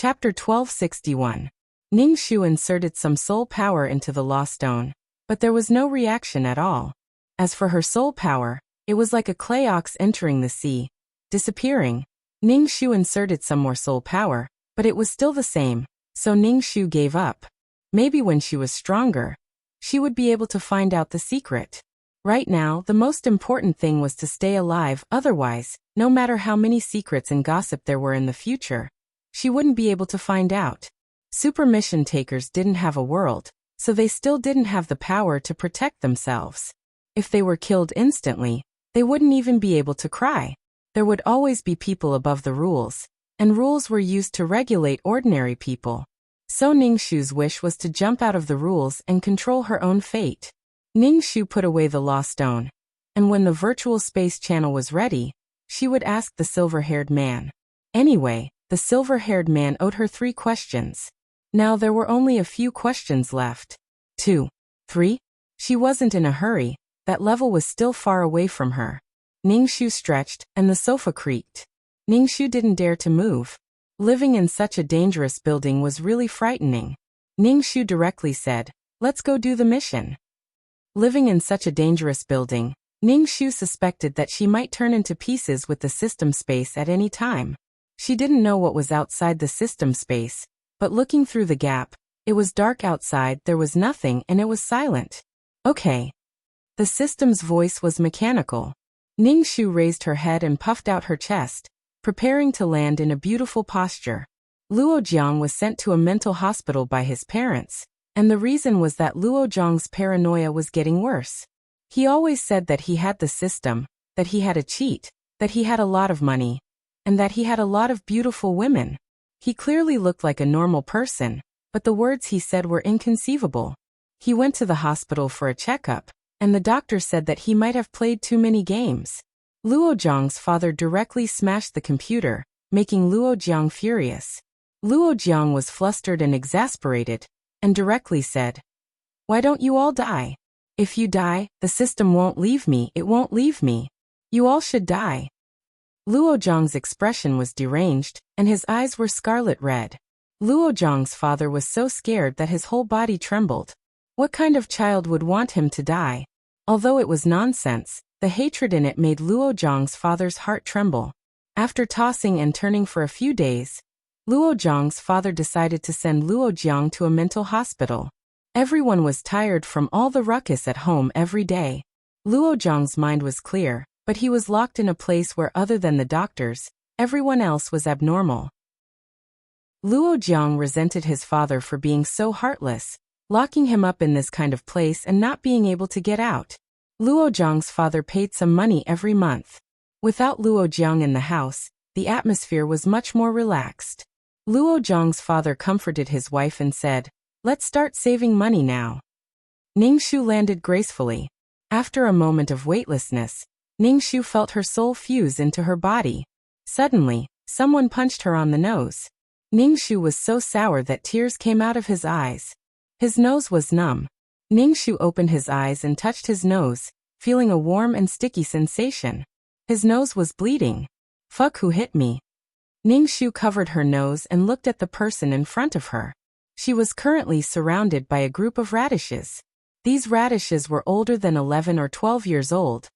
Chapter 1261. Ning Shu inserted some soul power into the Law Stone, but there was no reaction at all. As for her soul power, it was like a clay ox entering the sea, disappearing. Ning Shu inserted some more soul power, but it was still the same, so Ning Shu gave up. Maybe when she was stronger, she would be able to find out the secret. Right now, the most important thing was to stay alive, otherwise, no matter how many secrets and gossip there were in the future, she wouldn't be able to find out. Super mission takers didn't have a world, so they still didn't have the power to protect themselves. If they were killed instantly, they wouldn't even be able to cry. There would always be people above the rules, and rules were used to regulate ordinary people. So Ning Shu's wish was to jump out of the rules and control her own fate. Ning Shu put away the Law Stone, and when the virtual space channel was ready, she would ask the silver-haired man. Anyway, the silver-haired man owed her 3 questions. Now there were only a few questions left. 2, 3? She wasn't in a hurry, that level was still far away from her. Ning Shu stretched, and the sofa creaked. Ning Shu didn't dare to move. Living in such a dangerous building was really frightening. Ning Shu directly said, "Let's go do the mission." Living in such a dangerous building, Ning Shu suspected that she might turn into pieces with the system space at any time. She didn't know what was outside the system space, but looking through the gap, it was dark outside, there was nothing, and it was silent. Okay. The system's voice was mechanical. Ning Shu raised her head and puffed out her chest, preparing to land in a beautiful posture. Luo Jiang was sent to a mental hospital by his parents, and the reason was that Luo Jiang's paranoia was getting worse. He always said that he had the system, that he had a cheat, that he had a lot of money, and that he had a lot of beautiful women. He clearly looked like a normal person, but the words he said were inconceivable. He went to the hospital for a checkup, and the doctor said that he might have played too many games. Luo Jiang's father directly smashed the computer, making Luo Jiang furious. Luo Jiang was flustered and exasperated, and directly said, "Why don't you all die? If you die, the system won't leave me, it won't leave me. You all should die." Luo Jiang's expression was deranged, and his eyes were scarlet red. Luo Jiang's father was so scared that his whole body trembled. What kind of child would want him to die? Although it was nonsense, the hatred in it made Luo Jiang's father's heart tremble. After tossing and turning for a few days, Luo Jiang's father decided to send Luo Jiang to a mental hospital. Everyone was tired from all the ruckus at home every day. Luo Jiang's mind was clear, but he was locked in a place where other than the doctors, everyone else was abnormal. Luo Jiang resented his father for being so heartless, locking him up in this kind of place and not being able to get out. Luo Jiang's father paid some money every month. Without Luo Jiang in the house, the atmosphere was much more relaxed. Luo Jiang's father comforted his wife and said, "Let's start saving money now." Ning Shu landed gracefully. After a moment of weightlessness, Ning Shu felt her soul fuse into her body. Suddenly, someone punched her on the nose. Ning Shu was so sour that tears came out of his eyes. His nose was numb. Ning Shu opened his eyes and touched his nose, feeling a warm and sticky sensation. His nose was bleeding. "Fuck, who hit me?" Ning Shu covered her nose and looked at the person in front of her. She was currently surrounded by a group of radishes. These radishes were older than 11 or 12 years old,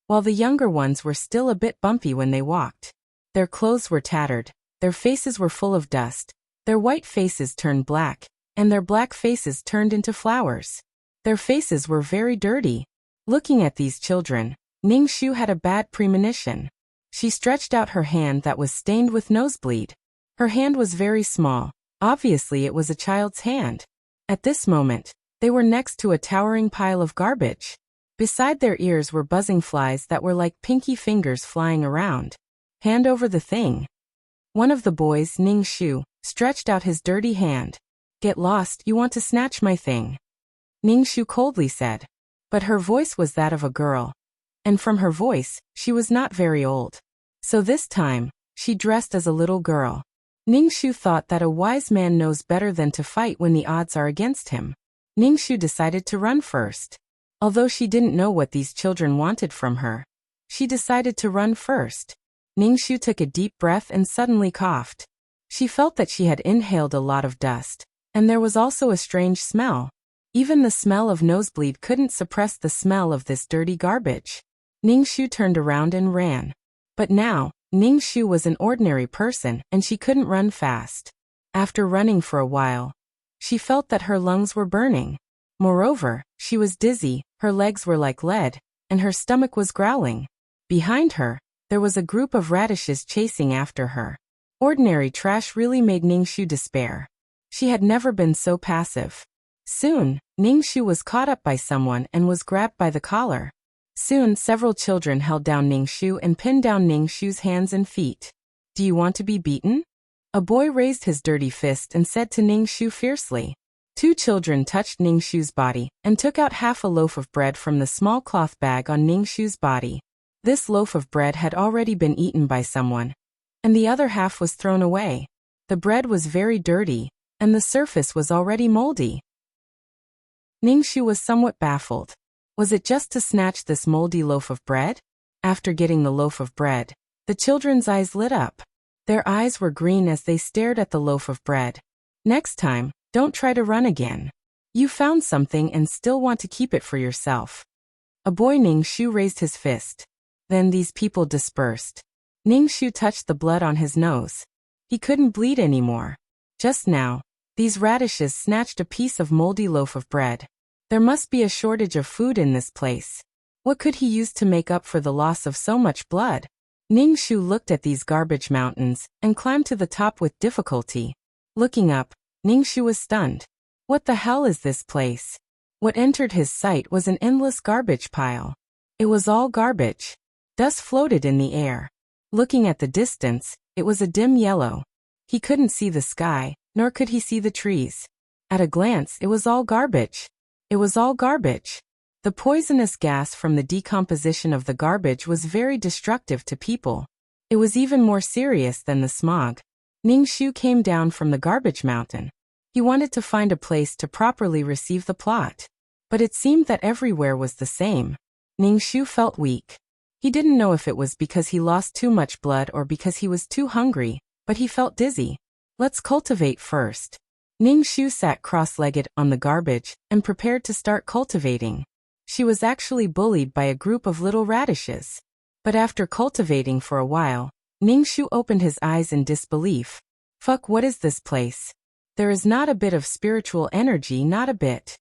while the younger ones were still a bit bumpy when they walked. Their clothes were tattered, their faces were full of dust, their white faces turned black, and their black faces turned into flowers. Their faces were very dirty. Looking at these children, Ning Shu had a bad premonition. She stretched out her hand that was stained with nosebleed. Her hand was very small. Obviously it was a child's hand. At this moment, they were next to a towering pile of garbage. Beside their ears were buzzing flies that were like pinky fingers flying around. "Hand over the thing." One of the boys, Ning Shu, stretched out his dirty hand. "Get lost, you want to snatch my thing," Ning Shu coldly said. But her voice was that of a girl. And from her voice, she was not very old. So this time, she dressed as a little girl. Ning Shu thought that a wise man knows better than to fight when the odds are against him. Ning Shu decided to run first. Although she didn't know what these children wanted from her, she decided to run first. Ning Shu took a deep breath and suddenly coughed. She felt that she had inhaled a lot of dust, and there was also a strange smell. Even the smell of nosebleed couldn't suppress the smell of this dirty garbage. Ningxu turned around and ran. But now, Ningxu was an ordinary person and she couldn't run fast. After running for a while, she felt that her lungs were burning. Moreover, she was dizzy, her legs were like lead, and her stomach was growling. Behind her, there was a group of radishes chasing after her. Ordinary trash really made Ningxu despair. She had never been so passive. Soon, Ningxu was caught up by someone and was grabbed by the collar. Soon, several children held down Ningxu and pinned down Ningxu's hands and feet. "Do you want to be beaten?" A boy raised his dirty fist and said to Ningxu fiercely. Two children touched Ningxu's body and took out half a loaf of bread from the small cloth bag on Ningxu's body. This loaf of bread had already been eaten by someone, and the other half was thrown away. The bread was very dirty, and the surface was already moldy. Ningxu was somewhat baffled. Was it just to snatch this moldy loaf of bread? After getting the loaf of bread, the children's eyes lit up. Their eyes were green as they stared at the loaf of bread. Next time, don't try to run again. You found something and still want to keep it for yourself. A boy Ningxu raised his fist. Then these people dispersed. Ningxu touched the blood on his nose. He couldn't bleed anymore. Just now, these radishes snatched a piece of moldy loaf of bread. There must be a shortage of food in this place. What could he use to make up for the loss of so much blood? Ningxu looked at these garbage mountains and climbed to the top with difficulty. Looking up, Ningxu was stunned. What the hell is this place? What entered his sight was an endless garbage pile. It was all garbage. Dust floated in the air. Looking at the distance, it was a dim yellow. He couldn't see the sky, nor could he see the trees. At a glance, it was all garbage. It was all garbage. The poisonous gas from the decomposition of the garbage was very destructive to people. It was even more serious than the smog. Ningxu came down from the garbage mountain. He wanted to find a place to properly receive the plot. But it seemed that everywhere was the same. Ningxu felt weak. He didn't know if it was because he lost too much blood or because he was too hungry, but he felt dizzy. Let's cultivate first. Ningxu sat cross-legged on the garbage and prepared to start cultivating. She was actually bullied by a group of little radishes. But after cultivating for a while, Ningxu opened his eyes in disbelief. Fuck, what is this place? There is not a bit of spiritual energy, not a bit.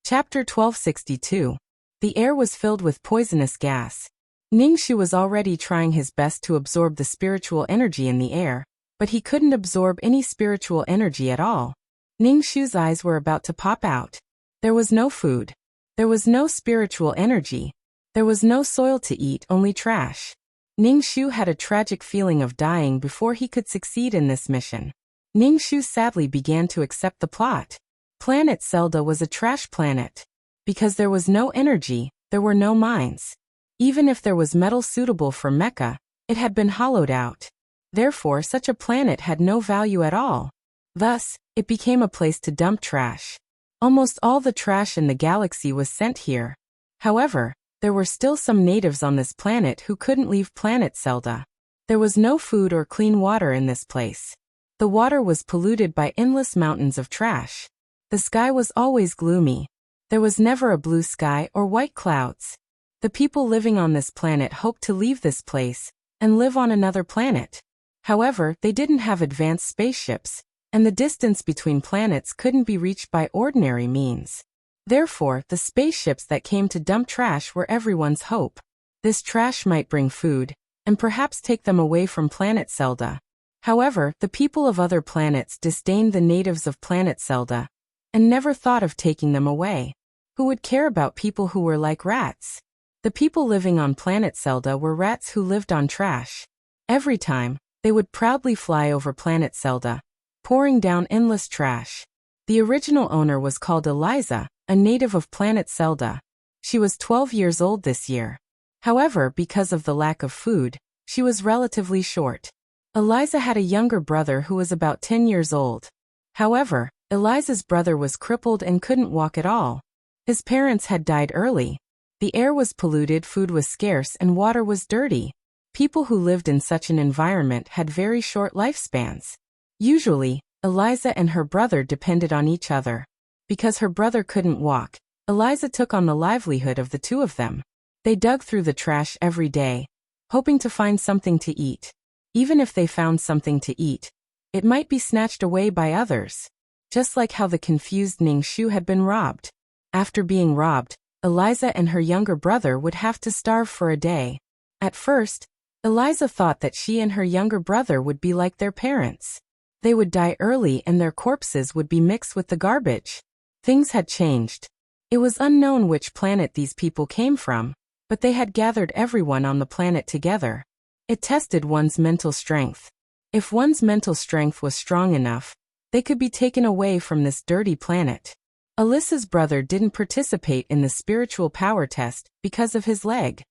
Chapter 1262. The air was filled with poisonous gas. Ningxu was already trying his best to absorb the spiritual energy in the air, but he couldn't absorb any spiritual energy at all. Ningxu's eyes were about to pop out. There was no food. There was no spiritual energy. There was no soil to eat, only trash. Ningxu had a tragic feeling of dying before he could succeed in this mission. Ningxu sadly began to accept the plot. Planet Zelda was a trash planet. Because there was no energy, there were no mines. Even if there was metal suitable for mecha, it had been hollowed out. Therefore, such a planet had no value at all. Thus, it became a place to dump trash. Almost all the trash in the galaxy was sent here. However, there were still some natives on this planet who couldn't leave Planet Zelda. There was no food or clean water in this place. The water was polluted by endless mountains of trash. The sky was always gloomy. There was never a blue sky or white clouds. The people living on this planet hoped to leave this place and live on another planet. However, they didn't have advanced spaceships, and the distance between planets couldn't be reached by ordinary means. Therefore, the spaceships that came to dump trash were everyone's hope. This trash might bring food, and perhaps take them away from Planet Zelda. However, the people of other planets disdained the natives of Planet Zelda, and never thought of taking them away. Who would care about people who were like rats? The people living on Planet Zelda were rats who lived on trash. Every time, they would proudly fly over Planet Zelda, pouring down endless trash. The original owner was called Eliza, a native of Planet Zelda. She was 12 years old this year. However, because of the lack of food, she was relatively short. Eliza had a younger brother who was about 10 years old. However, Eliza's brother was crippled and couldn't walk at all. His parents had died early. The air was polluted, food was scarce, and water was dirty. People who lived in such an environment had very short lifespans. Usually, Eliza and her brother depended on each other. Because her brother couldn't walk, Eliza took on the livelihood of the two of them. They dug through the trash every day, hoping to find something to eat. Even if they found something to eat, it might be snatched away by others. Just like how the confused Ningshu had been robbed. After being robbed, Eliza and her younger brother would have to starve for a day. At first, Eliza thought that she and her younger brother would be like their parents. They would die early and their corpses would be mixed with the garbage. Things had changed. It was unknown which planet these people came from, but they had gathered everyone on the planet together. It tested one's mental strength. If one's mental strength was strong enough, they could be taken away from this dirty planet. Alyssa's brother didn't participate in the spiritual power test because of his leg.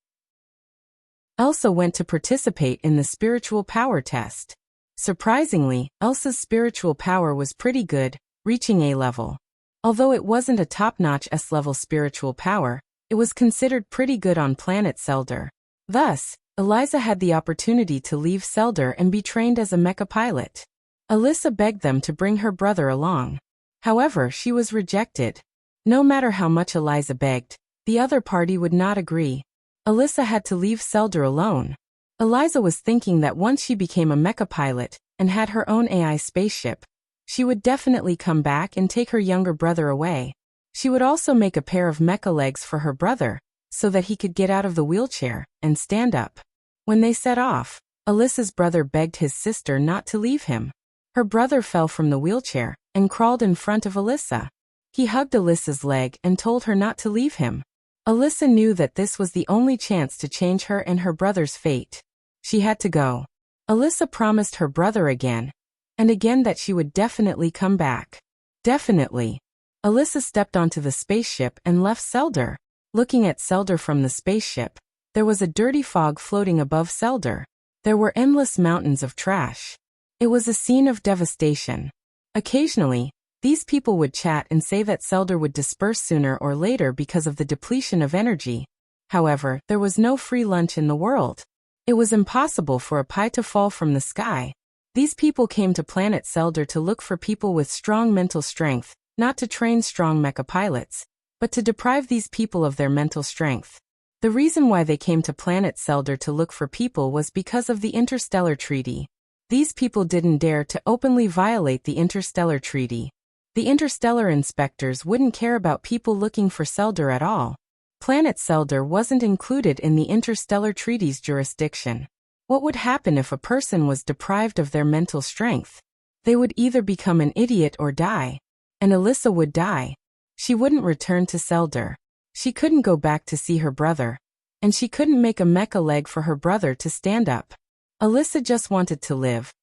Elsa went to participate in the spiritual power test. Surprisingly, Elsa's spiritual power was pretty good, reaching A level. Although it wasn't a top-notch S-level spiritual power, it was considered pretty good on planet Seldar. Thus, Eliza had the opportunity to leave Seldar and be trained as a mecha pilot. Alyssa begged them to bring her brother along. However, she was rejected. No matter how much Eliza begged, the other party would not agree. Alyssa had to leave Seldar alone. Eliza was thinking that once she became a mecha pilot and had her own AI spaceship, she would definitely come back and take her younger brother away. She would also make a pair of mecha legs for her brother, so that he could get out of the wheelchair and stand up. When they set off, Alyssa's brother begged his sister not to leave him. Her brother fell from the wheelchair and crawled in front of Alyssa. He hugged Alyssa's leg and told her not to leave him. Alyssa knew that this was the only chance to change her and her brother's fate. She had to go. Alyssa promised her brother again and again that she would definitely come back. Definitely. Alyssa stepped onto the spaceship and left Seldar. Looking at Seldar from the spaceship, there was a dirty fog floating above Seldar. There were endless mountains of trash. It was a scene of devastation. Occasionally, these people would chat and say that Seldar would disperse sooner or later because of the depletion of energy. However, there was no free lunch in the world. It was impossible for a pie to fall from the sky. These people came to planet Seldar to look for people with strong mental strength, not to train strong mecha pilots, but to deprive these people of their mental strength. The reason why they came to planet Seldar to look for people was because of the Interstellar Treaty. These people didn't dare to openly violate the Interstellar Treaty. The interstellar inspectors wouldn't care about people looking for Seldar at all. Planet Seldar wasn't included in the Interstellar Treaty's jurisdiction. What would happen if a person was deprived of their mental strength? They would either become an idiot or die. And Alyssa would die. She wouldn't return to Seldar. She couldn't go back to see her brother. And she couldn't make a mecha leg for her brother to stand up. Alyssa just wanted to live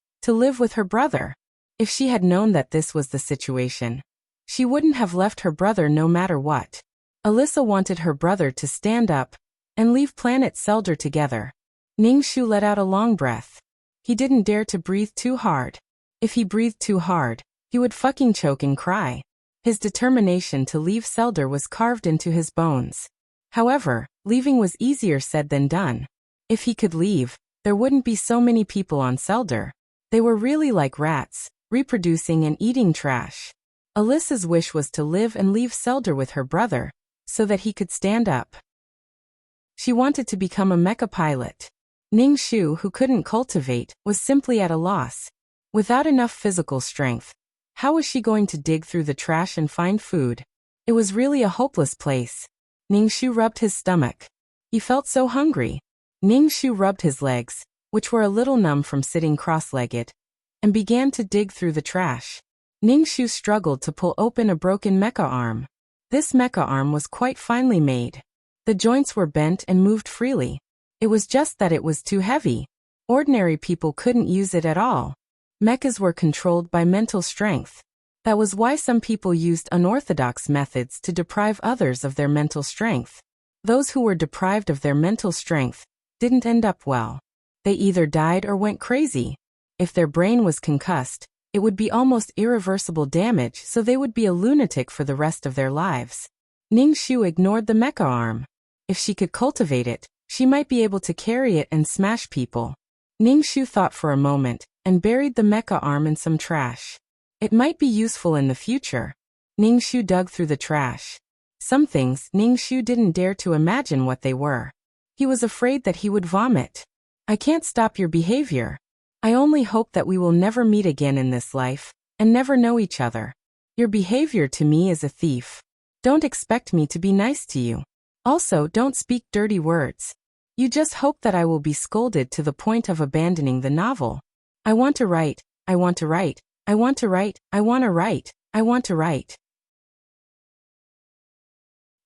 with her brother. If she had known that this was the situation, she wouldn't have left her brother no matter what. Alyssa wanted her brother to stand up and leave planet Seldar together. Ningshu let out a long breath. He didn't dare to breathe too hard. If he breathed too hard, he would fucking choke and cry. His determination to leave Seldar was carved into his bones. However, leaving was easier said than done. If he could leave, there wouldn't be so many people on Seldar. They were really like rats, reproducing and eating trash. Alyssa's wish was to live and leave Seldar with her brother, so that he could stand up. She wanted to become a mecha pilot. Ningshu, who couldn't cultivate, was simply at a loss. Without enough physical strength, how was she going to dig through the trash and find food? It was really a hopeless place. Ningshu rubbed his stomach. He felt so hungry. Ningshu rubbed his legs, which were a little numb from sitting cross-legged, and began to dig through the trash. Ningshu struggled to pull open a broken mecha arm. This mecha arm was quite finely made. The joints were bent and moved freely. It was just that it was too heavy. Ordinary people couldn't use it at all. Mechas were controlled by mental strength. That was why some people used unorthodox methods to deprive others of their mental strength. Those who were deprived of their mental strength didn't end up well. They either died or went crazy. If their brain was concussed, it would be almost irreversible damage, so they would be a lunatic for the rest of their lives. Ningshu ignored the mecha arm. If she could cultivate it, She might be able to carry it and smash people. Ningshu thought for a moment, and buried the mecha arm in some trash. It might be useful in the future. Ningshu dug through the trash. Some things Ningshu didn't dare to imagine what they were. He was afraid that he would vomit. I can't stop your behavior. I only hope that we will never meet again in this life, and never know each other. Your behavior to me is a thief. Don't expect me to be nice to you. Also, don't speak dirty words. You just hope that I will be scolded to the point of abandoning the novel. I want to write, I want to write, I want to write, I want to write, I want to write.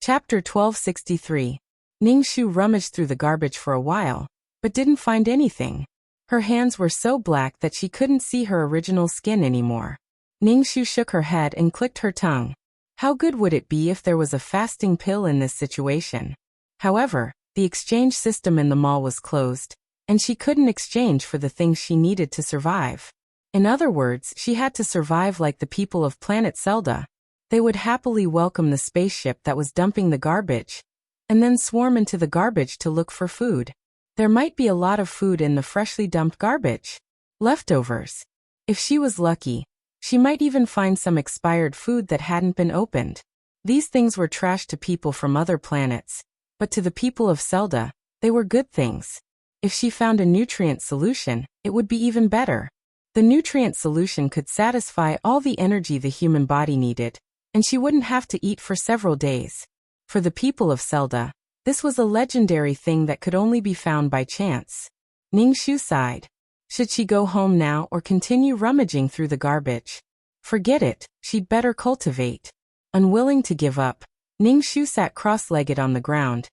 Chapter 1263. Ningshu rummaged through the garbage for a while, but didn't find anything. Her hands were so black that she couldn't see her original skin anymore. Ningshu shook her head and clicked her tongue. How good would it be if there was a fasting pill in this situation? However, the exchange system in the mall was closed, and she couldn't exchange for the things she needed to survive. In other words, she had to survive like the people of planet Zelda. They would happily welcome the spaceship that was dumping the garbage, and then swarm into the garbage to look for food. There might be a lot of food in the freshly dumped garbage. Leftovers. If she was lucky, she might even find some expired food that hadn't been opened. These things were trash to people from other planets, but to the people of Zelda, they were good things. If she found a nutrient solution, it would be even better. The nutrient solution could satisfy all the energy the human body needed, and she wouldn't have to eat for several days. For the people of Zelda, this was a legendary thing that could only be found by chance. Ningshu sighed. Should she go home now or continue rummaging through the garbage? Forget it, she'd better cultivate. Unwilling to give up, Ningshu sat cross-legged on the ground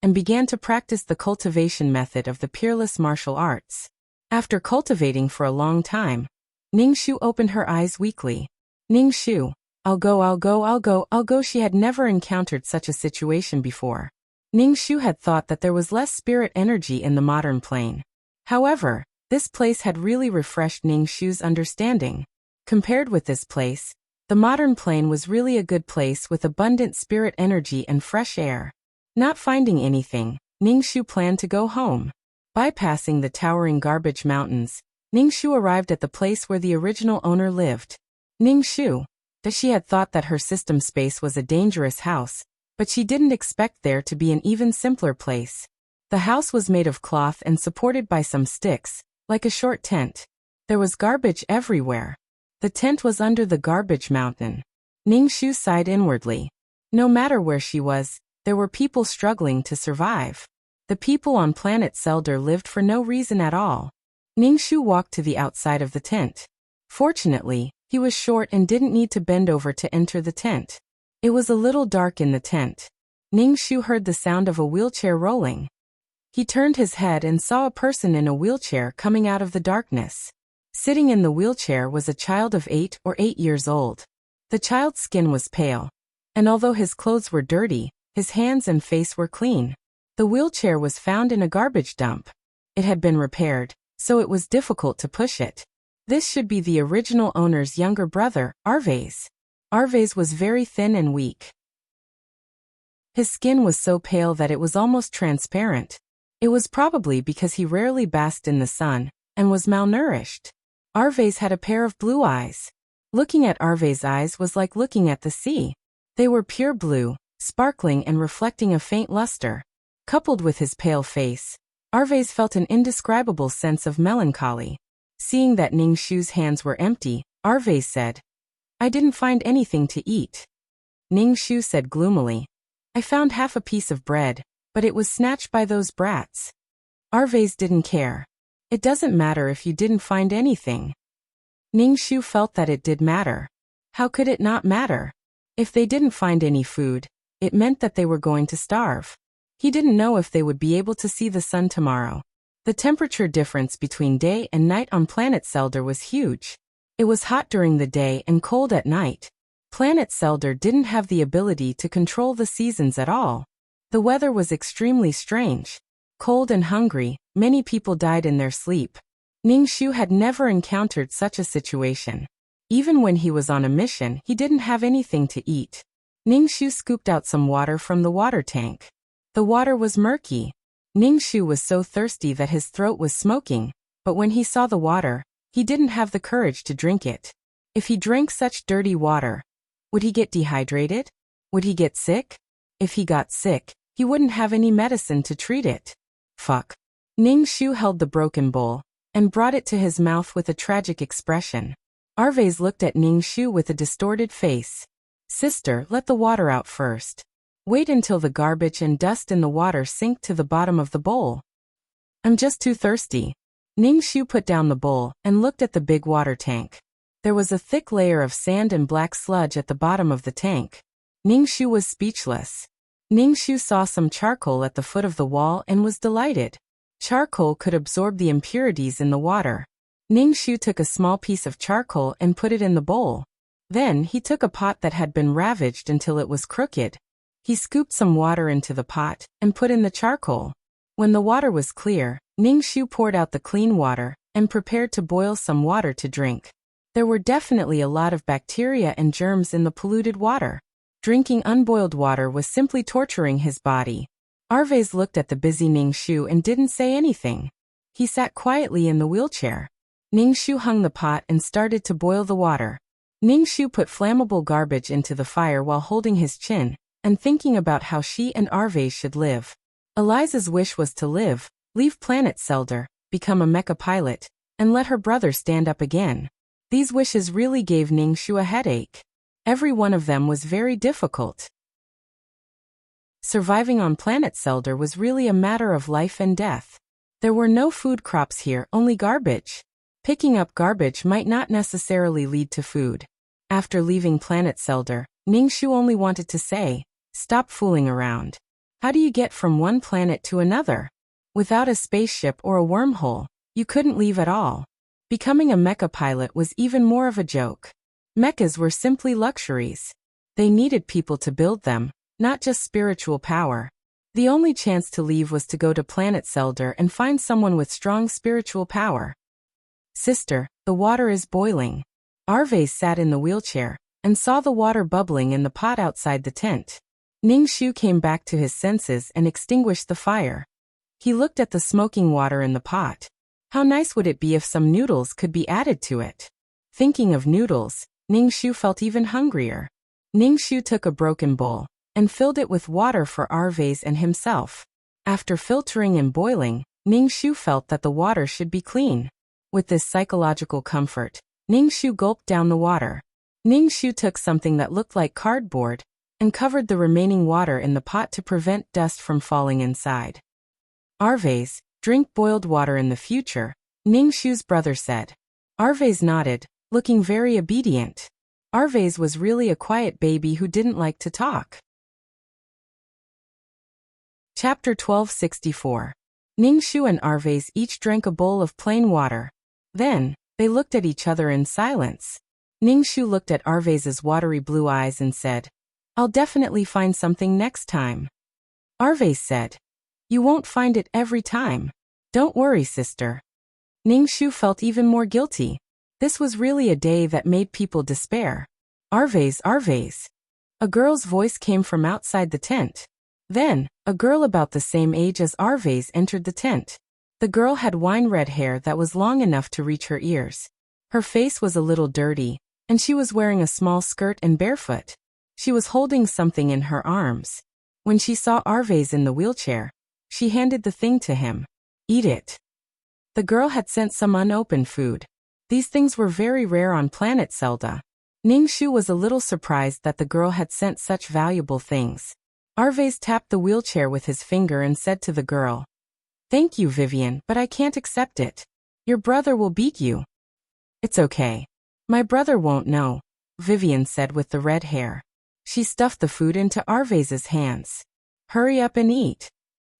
and began to practice the cultivation method of the peerless martial arts. After cultivating for a long time, Ningshu opened her eyes weakly. Ningshu, I'll go. She had never encountered such a situation before. Ningshu had thought that there was less spirit energy in the modern plane. However, this place had really refreshed Ningshu's understanding. Compared with this place, the modern plane was really a good place with abundant spirit energy and fresh air. Not finding anything, Ningshu planned to go home. Bypassing the towering garbage mountains, Ningshu arrived at the place where the original owner lived. Ningshu, that she had thought that her system space was a dangerous house, but she didn't expect there to be an even simpler place. The house was made of cloth and supported by some sticks, like a short tent. There was garbage everywhere. The tent was under the garbage mountain. Ningshu sighed inwardly. No matter where she was, there were people struggling to survive. The people on planet Zelda lived for no reason at all. Ningshu walked to the outside of the tent. Fortunately, he was short and didn't need to bend over to enter the tent. It was a little dark in the tent. Ningshu heard the sound of a wheelchair rolling. He turned his head and saw a person in a wheelchair coming out of the darkness. Sitting in the wheelchair was a child of 8 or 8 years old. The child's skin was pale, and although his clothes were dirty, his hands and face were clean. The wheelchair was found in a garbage dump. It had been repaired, so it was difficult to push it. This should be the original owner's younger brother, Arvez. Arvez was very thin and weak. His skin was so pale that it was almost transparent. It was probably because he rarely basked in the sun and was malnourished. Arvez had a pair of blue eyes. Looking at Arvez's eyes was like looking at the sea. They were pure blue, sparkling and reflecting a faint luster. Coupled with his pale face, Arvez felt an indescribable sense of melancholy. Seeing that Ningshu's hands were empty, Arvez said, I didn't find anything to eat. Ningshu said gloomily, I found half a piece of bread, but it was snatched by those brats. Arvez didn't care. It doesn't matter if you didn't find anything. Ningshu felt that it did matter. How could it not matter? If they didn't find any food, it meant that they were going to starve. He didn't know if they would be able to see the sun tomorrow. The temperature difference between day and night on planet Zelda was huge. It was hot during the day and cold at night. Planet Zelda didn't have the ability to control the seasons at all. The weather was extremely strange. Cold and hungry, many people died in their sleep. Ningshu had never encountered such a situation. Even when he was on a mission, he didn't have anything to eat. Ningshu scooped out some water from the water tank. The water was murky. Ningxu was so thirsty that his throat was smoking, but when he saw the water, he didn't have the courage to drink it. If he drank such dirty water, would he get dehydrated? Would he get sick? If he got sick, he wouldn't have any medicine to treat it. Fuck. Ningxu held the broken bowl and brought it to his mouth with a tragic expression. Arvez looked at Ningxu with a distorted face. Sister, let the water out first. Wait until the garbage and dust in the water sink to the bottom of the bowl. I'm just too thirsty. Ningxu put down the bowl and looked at the big water tank. There was a thick layer of sand and black sludge at the bottom of the tank. Ningxu was speechless. Ningxu saw some charcoal at the foot of the wall and was delighted. Charcoal could absorb the impurities in the water. Ningxu took a small piece of charcoal and put it in the bowl. Then he took a pot that had been ravaged until it was crooked. He scooped some water into the pot and put in the charcoal. When the water was clear, Ningxu poured out the clean water and prepared to boil some water to drink. There were definitely a lot of bacteria and germs in the polluted water. Drinking unboiled water was simply torturing his body. Arvez looked at the busy Ningxu and didn't say anything. He sat quietly in the wheelchair. Ningxu hung the pot and started to boil the water. Ningxu put flammable garbage into the fire while holding his chin and thinking about how she and Arvez should live. Eliza's wish was to live, leave planet Seldar, become a mecha pilot, and let her brother stand up again. These wishes really gave Ningxu a headache. Every one of them was very difficult. Surviving on planet Seldar was really a matter of life and death. There were no food crops here, only garbage. Picking up garbage might not necessarily lead to food. After leaving planet Seldar, Ningxu only wanted to say, "Stop fooling around. How do you get from one planet to another? Without a spaceship or a wormhole, you couldn't leave at all." Becoming a mecha pilot was even more of a joke. Mechas were simply luxuries. They needed people to build them, not just spiritual power. The only chance to leave was to go to planet Seldar and find someone with strong spiritual power. Sister, the water is boiling. Arvez sat in the wheelchair and saw the water bubbling in the pot outside the tent. Ningxu came back to his senses and extinguished the fire. He looked at the smoking water in the pot. How nice would it be if some noodles could be added to it? Thinking of noodles, Ningxu felt even hungrier. Ningxu took a broken bowl and filled it with water for Arvez and himself. After filtering and boiling, Ningxu felt that the water should be clean. With this psychological comfort, Ningxu gulped down the water. Ningxu took something that looked like cardboard and covered the remaining water in the pot to prevent dust from falling inside. Arvez, drink boiled water in the future, Ningxu's brother said. Arvez nodded, looking very obedient. Arvez was really a quiet baby who didn't like to talk. Chapter 1264. Ningxu and Arvez each drank a bowl of plain water. Then, they looked at each other in silence. Ningxu looked at Arvez's watery blue eyes and said, "I'll definitely find something next time." Arvez said, "You won't find it every time. Don't worry, sister." Ningxu felt even more guilty. This was really a day that made people despair. Arvez, Arvez. A girl's voice came from outside the tent. Then, a girl about the same age as Arvez entered the tent. The girl had wine-red hair that was long enough to reach her ears. Her face was a little dirty, and she was wearing a small skirt and barefoot. She was holding something in her arms. When she saw Arvez in the wheelchair, she handed the thing to him. "Eat it." The girl had sent some unopened food. These things were very rare on planet Seldar. Ningxu was a little surprised that the girl had sent such valuable things. Arvez tapped the wheelchair with his finger and said to the girl, "Thank you, Vivian, but I can't accept it. Your brother will beat you." "It's okay. My brother won't know," Vivian said with the red hair. She stuffed the food into Arvez's hands. "Hurry up and eat."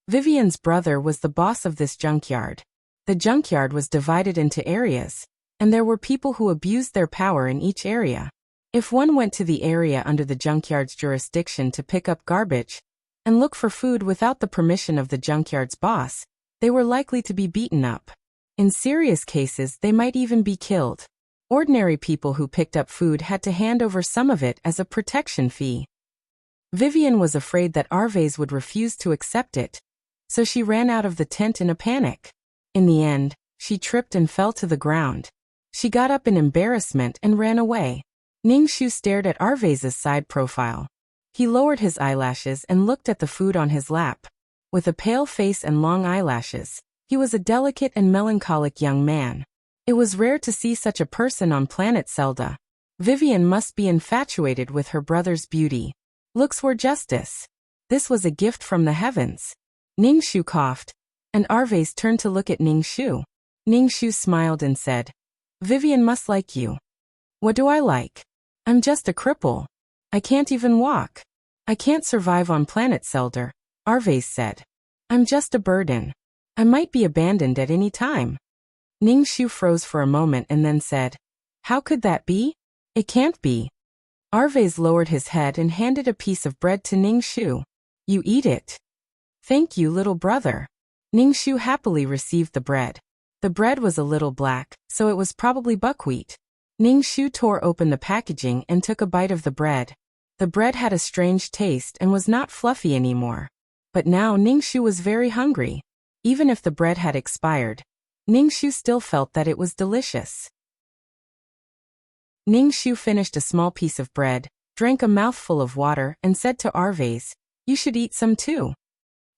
Vivian's brother was the boss of this junkyard. The junkyard was divided into areas, and there were people who abused their power in each area. If one went to the area under the junkyard's jurisdiction to pick up garbage and look for food without the permission of the junkyard's boss, they were likely to be beaten up. In serious cases, they might even be killed. Ordinary people who picked up food had to hand over some of it as a protection fee. Vivian was afraid that Arvez would refuse to accept it, so she ran out of the tent in a panic. In the end, she tripped and fell to the ground. She got up in embarrassment and ran away. Ningxu stared at Arvez's side profile. He lowered his eyelashes and looked at the food on his lap. With a pale face and long eyelashes, he was a delicate and melancholic young man. It was rare to see such a person on planet Zelda. Vivian must be infatuated with her brother's beauty. Looks were justice. This was a gift from the heavens. Ningxu coughed, and Arvez turned to look at Ningxu. Ningxu smiled and said, Vivian must like you. What do I like? I'm just a cripple. I can't even walk. I can't survive on planet Zelda, Arvez said. I'm just a burden. I might be abandoned at any time. Ningxu froze for a moment and then said, How could that be? It can't be. Arvez lowered his head and handed a piece of bread to Ningxu. You eat it. Thank you, little brother. Ningxu happily received the bread. The bread was a little black, so it was probably buckwheat. Ningxu tore open the packaging and took a bite of the bread. The bread had a strange taste and was not fluffy anymore. But now Ningxu was very hungry. Even if the bread had expired, Ningxu still felt that it was delicious. Ningxu finished a small piece of bread, drank a mouthful of water, and said to Arvez, You should eat some too.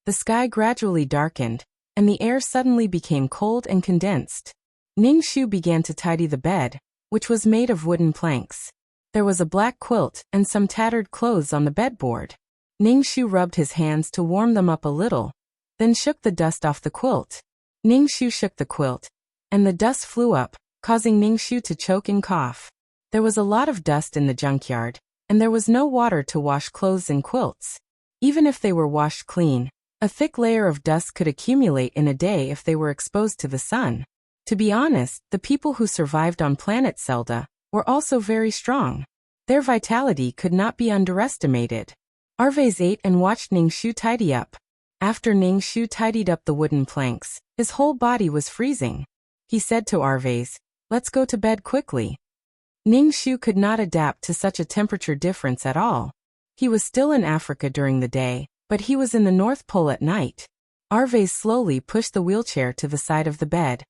The sky gradually darkened, and the air suddenly became cold and condensed. Ningxu began to tidy the bed, which was made of wooden planks. There was a black quilt and some tattered clothes on the bedboard. Ningxu rubbed his hands to warm them up a little, then shook the dust off the quilt. Ningxu shook the quilt, and the dust flew up, causing Ningxu to choke and cough. There was a lot of dust in the junkyard, and there was no water to wash clothes and quilts. Even if they were washed clean, a thick layer of dust could accumulate in a day if they were exposed to the sun. To be honest, the people who survived on planet Zelda were also very strong. Their vitality could not be underestimated. Arvez ate and watched Ningxu tidy up. After Ningxu tidied up the wooden planks, his whole body was freezing. He said to Arvez, Let's go to bed quickly. Ningxu could not adapt to such a temperature difference at all. He was still in Africa during the day, but he was in the North Pole at night. Arvez slowly pushed the wheelchair to the side of the bed.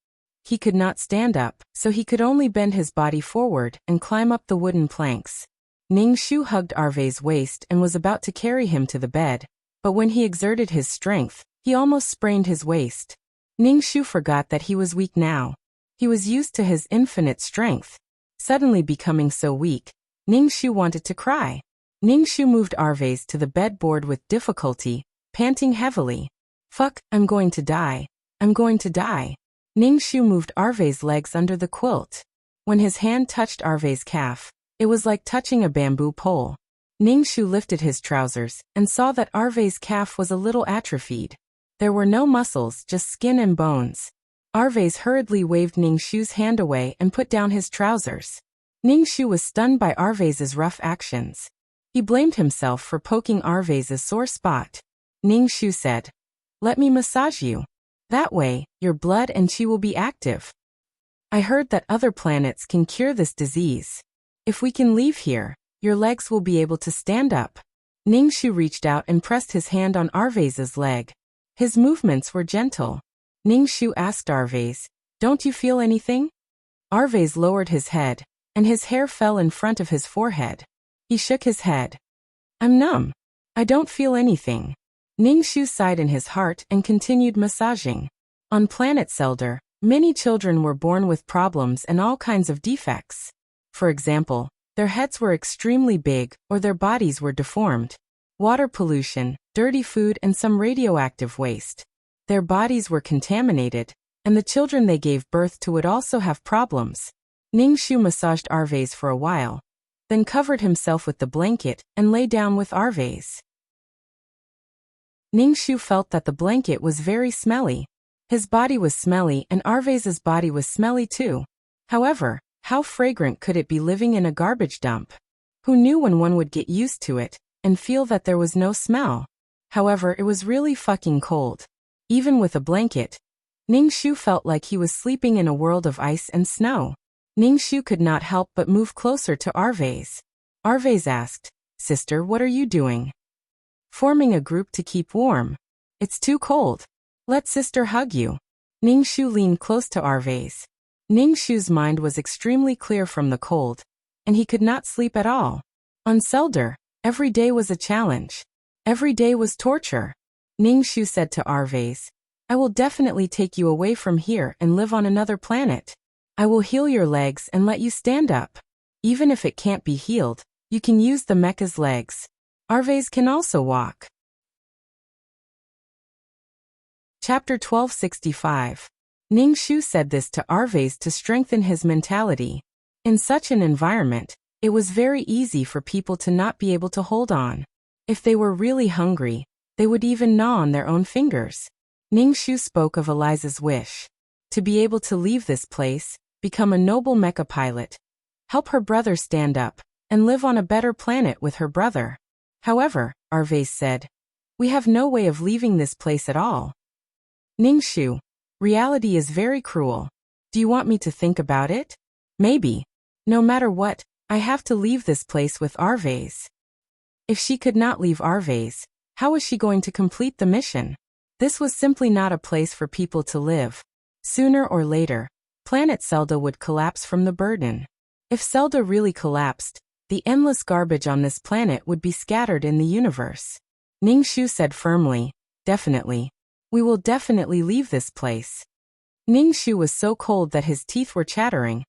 He could not stand up, so he could only bend his body forward and climb up the wooden planks. Ningxu hugged Arvez's waist and was about to carry him to the bed, but when he exerted his strength, he almost sprained his waist. Ningxu forgot that he was weak now. He was used to his infinite strength. Suddenly becoming so weak, Ningxu wanted to cry. Ningxu moved Arvez to the bedboard with difficulty, panting heavily. Fuck, I'm going to die. I'm going to die. Ningxu moved Arvez's legs under the quilt. When his hand touched Arvez's calf, it was like touching a bamboo pole. Ningxu lifted his trousers and saw that Arvez's calf was a little atrophied. There were no muscles, just skin and bones. Arvez hurriedly waved Ningxu's hand away and put down his trousers. Ningxu was stunned by Arvez's rough actions. He blamed himself for poking Arvez's sore spot. Ningxu said, Let me massage you. That way, your blood and chi will be active. I heard that other planets can cure this disease. If we can leave here, your legs will be able to stand up. Ningxu reached out and pressed his hand on Arvez's leg. His movements were gentle. Ningxu asked Arvez, Don't you feel anything? Arvez lowered his head, and his hair fell in front of his forehead. He shook his head. I'm numb. I don't feel anything. Ningxu sighed in his heart and continued massaging. On planet Zelda, many children were born with problems and all kinds of defects. For example, their heads were extremely big or their bodies were deformed. Water pollution, dirty food and some radioactive waste. Their bodies were contaminated, and the children they gave birth to would also have problems. Ningxu massaged Arvez for a while, then covered himself with the blanket and lay down with Arvez. Ningxu felt that the blanket was very smelly. His body was smelly and Arvez's body was smelly too. However, how fragrant could it be living in a garbage dump? Who knew when one would get used to it and feel that there was no smell? However, it was really fucking cold. Even with a blanket, Ningxu felt like he was sleeping in a world of ice and snow. Ningxu could not help but move closer to Arvez. Arvez asked, Sister, what are you doing? Forming a group to keep warm. It's too cold. Let sister hug you. Ningxu leaned close to Arvase. Ningxu's mind was extremely clear from the cold, and he could not sleep at all. On Selder, every day was a challenge. Every day was torture. Ningxu said to Arvase, I will definitely take you away from here and live on another planet. I will heal your legs and let you stand up. Even if it can't be healed, you can use the mecha's legs. Arvase can also walk. Chapter 1265. Ningxu said this to Arvase to strengthen his mentality. In such an environment, it was very easy for people to not be able to hold on. If they were really hungry, they would even gnaw on their own fingers. Ningxu spoke of Eliza's wish. To be able to leave this place, become a noble mecha pilot, help her brother stand up, and live on a better planet with her brother. However, Arvase said, we have no way of leaving this place at all. Ningxu, reality is very cruel. Do you want me to think about it? Maybe. No matter what, I have to leave this place with Arvase. If she could not leave Arvase, how was she going to complete the mission? This was simply not a place for people to live. Sooner or later, planet Zelda would collapse from the burden. If Zelda really collapsed, the endless garbage on this planet would be scattered in the universe. Ningxu said firmly, definitely. We will definitely leave this place. Ningxu was so cold that his teeth were chattering,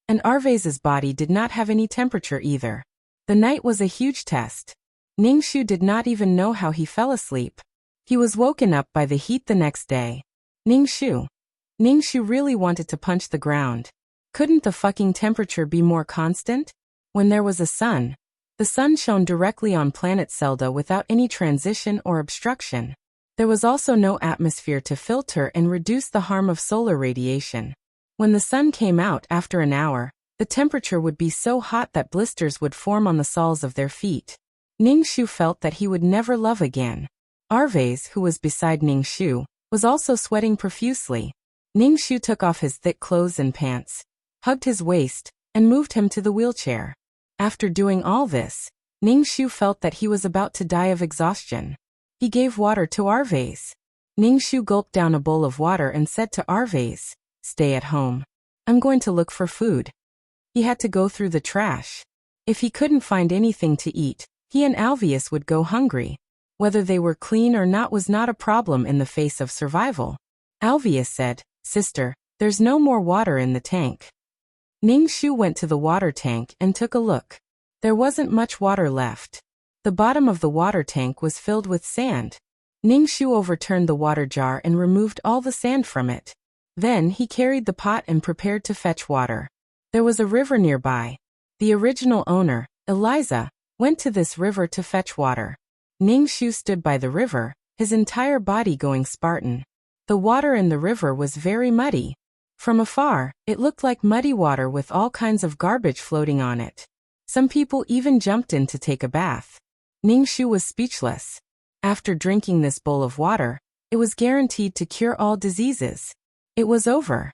and Arvase's body did not have any temperature either. The night was a huge test. Ningxu did not even know how he fell asleep. He was woken up by the heat the next day. Ningxu really wanted to punch the ground. Couldn't the fucking temperature be more constant? When there was a sun, the sun shone directly on planet Zelda without any transition or obstruction. There was also no atmosphere to filter and reduce the harm of solar radiation. When the sun came out after an hour, the temperature would be so hot that blisters would form on the soles of their feet. Ningxu felt that he would never love again. Arvase, who was beside Ningxu, was also sweating profusely. Ningxu took off his thick clothes and pants, hugged his waist, and moved him to the wheelchair. After doing all this, Ningxu felt that he was about to die of exhaustion. He gave water to Arvase. Ningxu gulped down a bowl of water and said to Arvase, stay at home. I'm going to look for food. He had to go through the trash. If he couldn't find anything to eat, he and Alvius would go hungry. Whether they were clean or not was not a problem in the face of survival. Alvius said, sister, there's no more water in the tank. Ningxu went to the water tank and took a look. There wasn't much water left. The bottom of the water tank was filled with sand. Ningxu overturned the water jar and removed all the sand from it. Then he carried the pot and prepared to fetch water. There was a river nearby. The original owner, Eliza, went to this river to fetch water. Ningxu stood by the river, his entire body going Spartan. The water in the river was very muddy. From afar, it looked like muddy water with all kinds of garbage floating on it. Some people even jumped in to take a bath. Ningxu was speechless. After drinking this bowl of water, it was guaranteed to cure all diseases. It was over.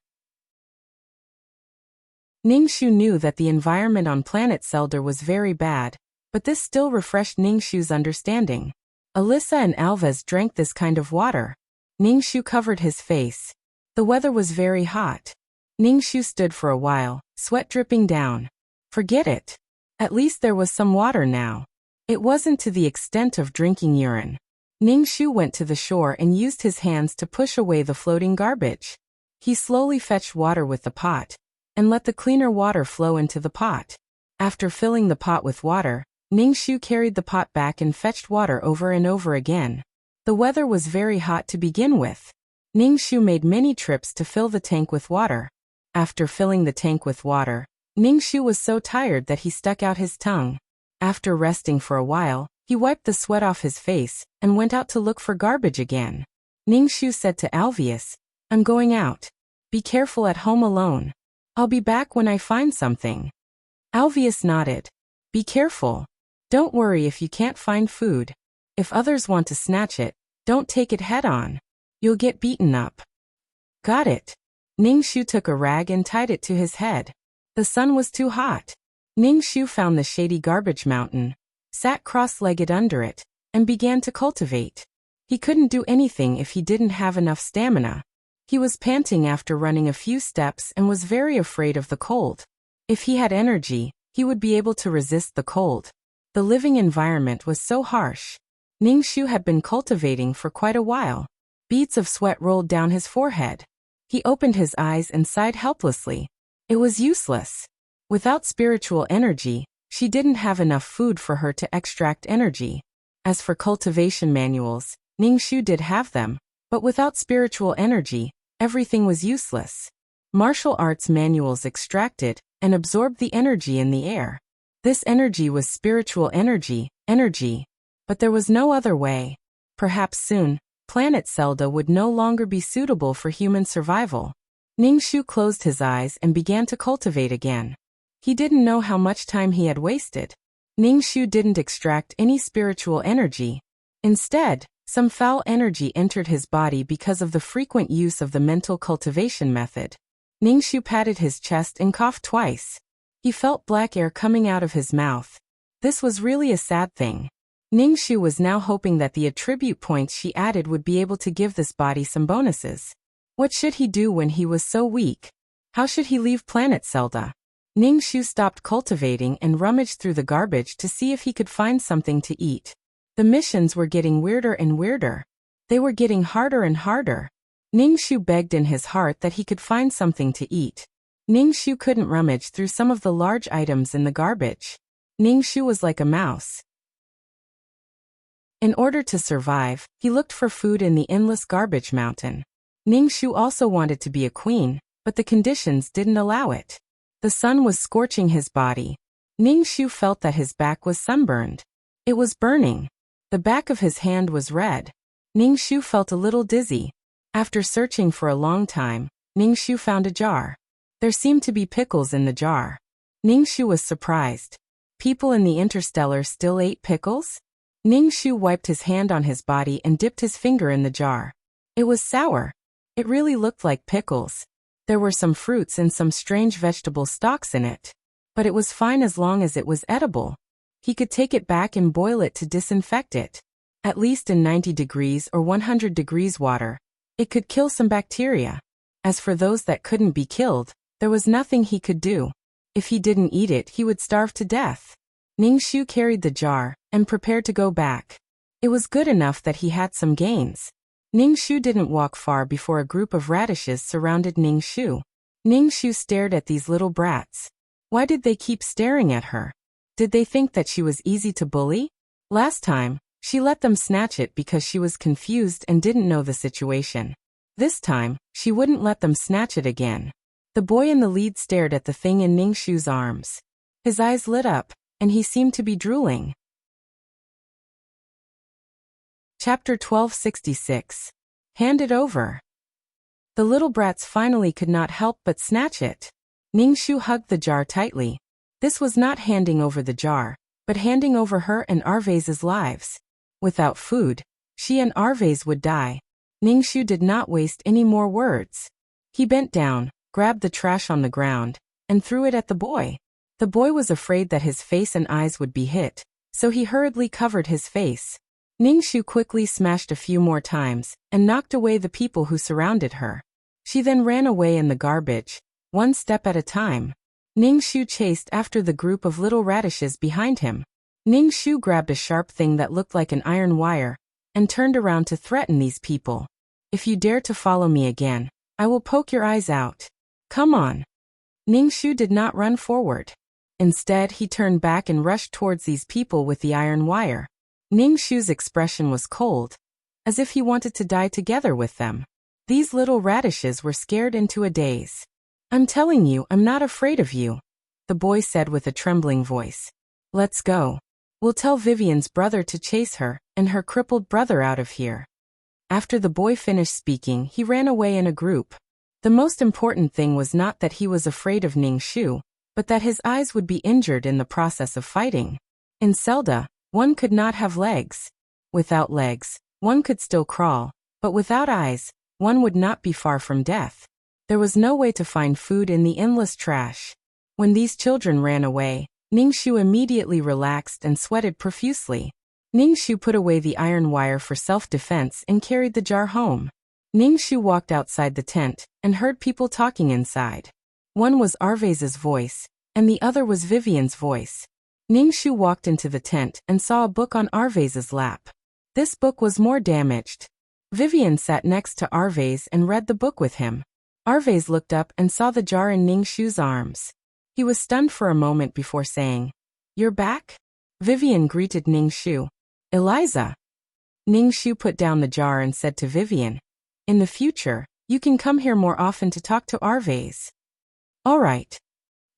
Ningxu knew that the environment on planet Zelda was very bad, but this still refreshed Ningxu's understanding. Alyssa and Alves drank this kind of water. Ningxu covered his face. The weather was very hot. Ningxu stood for a while, sweat dripping down. Forget it. At least there was some water now. It wasn't to the extent of drinking urine. Ningxu went to the shore and used his hands to push away the floating garbage. He slowly fetched water with the pot, and let the cleaner water flow into the pot. After filling the pot with water, Ningxu carried the pot back and fetched water over and over again. The weather was very hot to begin with. Ningxu made many trips to fill the tank with water. After filling the tank with water, Ningxu was so tired that he stuck out his tongue. After resting for a while, he wiped the sweat off his face and went out to look for garbage again. Ningxu said to Alvius, I'm going out. Be careful at home alone. I'll be back when I find something. Alvius nodded. Be careful. Don't worry if you can't find food. If others want to snatch it, don't take it head on. You'll get beaten up. Got it. Ningxu took a rag and tied it to his head. The sun was too hot. Ningxu found the shady garbage mountain, sat cross-legged under it, and began to cultivate. He couldn't do anything if he didn't have enough stamina. He was panting after running a few steps and was very afraid of the cold. If he had energy, he would be able to resist the cold. The living environment was so harsh. Ningxu had been cultivating for quite a while. Beads of sweat rolled down his forehead. He opened his eyes and sighed helplessly. It was useless. Without spiritual energy, she didn't have enough food for her to extract energy. As for cultivation manuals, Ningxu did have them, but without spiritual energy, everything was useless. Martial arts manuals extracted and absorbed the energy in the air. This energy was spiritual energy, but there was no other way. Perhaps soon, planet Zelda would no longer be suitable for human survival. Ningxu closed his eyes and began to cultivate again. He didn't know how much time he had wasted. Ningxu didn't extract any spiritual energy. Instead, some foul energy entered his body because of the frequent use of the mental cultivation method. Ningxu patted his chest and coughed twice. He felt black air coming out of his mouth. This was really a sad thing. Ningxu was now hoping that the attribute points she added would be able to give this body some bonuses. What should he do when he was so weak? How should he leave planet Zelda? Ningxu stopped cultivating and rummaged through the garbage to see if he could find something to eat. The missions were getting weirder and weirder. They were getting harder and harder. Ningxu begged in his heart that he could find something to eat. Ningxu couldn't rummage through some of the large items in the garbage. Ningxu was like a mouse. In order to survive, he looked for food in the endless garbage mountain. Ningxu also wanted to be a queen, but the conditions didn't allow it. The sun was scorching his body. Ningxu felt that his back was sunburned. It was burning. The back of his hand was red. Ningxu felt a little dizzy. After searching for a long time, Ningxu found a jar. There seemed to be pickles in the jar. Ningxu was surprised. People in the Interstellar still ate pickles? Ningxu wiped his hand on his body and dipped his finger in the jar. It was sour. It really looked like pickles. There were some fruits and some strange vegetable stalks in it. But it was fine as long as it was edible. He could take it back and boil it to disinfect it. At least in 90 degrees or 100 degrees water. It could kill some bacteria. As for those that couldn't be killed, there was nothing he could do. If he didn't eat it, he would starve to death. Ningxu carried the jar and prepared to go back. It was good enough that he had some gains. Ningxu didn't walk far before a group of radishes surrounded Ningxu. Ningxu stared at these little brats. Why did they keep staring at her? Did they think that she was easy to bully? Last time, she let them snatch it because she was confused and didn't know the situation. This time, she wouldn't let them snatch it again. The boy in the lead stared at the thing in Ningxu's arms. His eyes lit up, and he seemed to be drooling. Chapter 1266. Hand it over. The little brats finally could not help but snatch it. Ningxu hugged the jar tightly. This was not handing over the jar, but handing over her and Arvase's lives. Without food, she and Arvase would die. Ningxu did not waste any more words. He bent down, grabbed the trash on the ground, and threw it at the boy. The boy was afraid that his face and eyes would be hit, so he hurriedly covered his face. Ningxu quickly smashed a few more times, and knocked away the people who surrounded her. She then ran away in the garbage, one step at a time. Ningxu chased after the group of little radishes behind him. Ningxu grabbed a sharp thing that looked like an iron wire, and turned around to threaten these people. If you dare to follow me again, I will poke your eyes out. Come on. Ningxu did not run forward. Instead, he turned back and rushed towards these people with the iron wire. Ningxu's expression was cold, as if he wanted to die together with them. These little radishes were scared into a daze. I'm telling you, I'm not afraid of you, the boy said with a trembling voice. Let's go. We'll tell Vivian's brother to chase her and her crippled brother out of here. After the boy finished speaking, he ran away in a group. The most important thing was not that he was afraid of Ningxu, but that his eyes would be injured in the process of fighting. In Zelda, one could not have legs. Without legs, one could still crawl, but without eyes, one would not be far from death. There was no way to find food in the endless trash. When these children ran away, Ningxu immediately relaxed and sweated profusely. Ningshu put away the iron wire for self-defense and carried the jar home. Ningshu walked outside the tent and heard people talking inside. One was Arvase's voice, and the other was Vivian's voice. Ningshu walked into the tent and saw a book on Arvase's lap. This book was more damaged. Vivian sat next to Arvase and read the book with him. Arvase looked up and saw the jar in Ningshu's arms. He was stunned for a moment before saying, "You're back?" Vivian greeted Ningshu. "Eliza." Ningshu put down the jar and said to Vivian, "In the future, you can come here more often to talk to Arvase." "All right."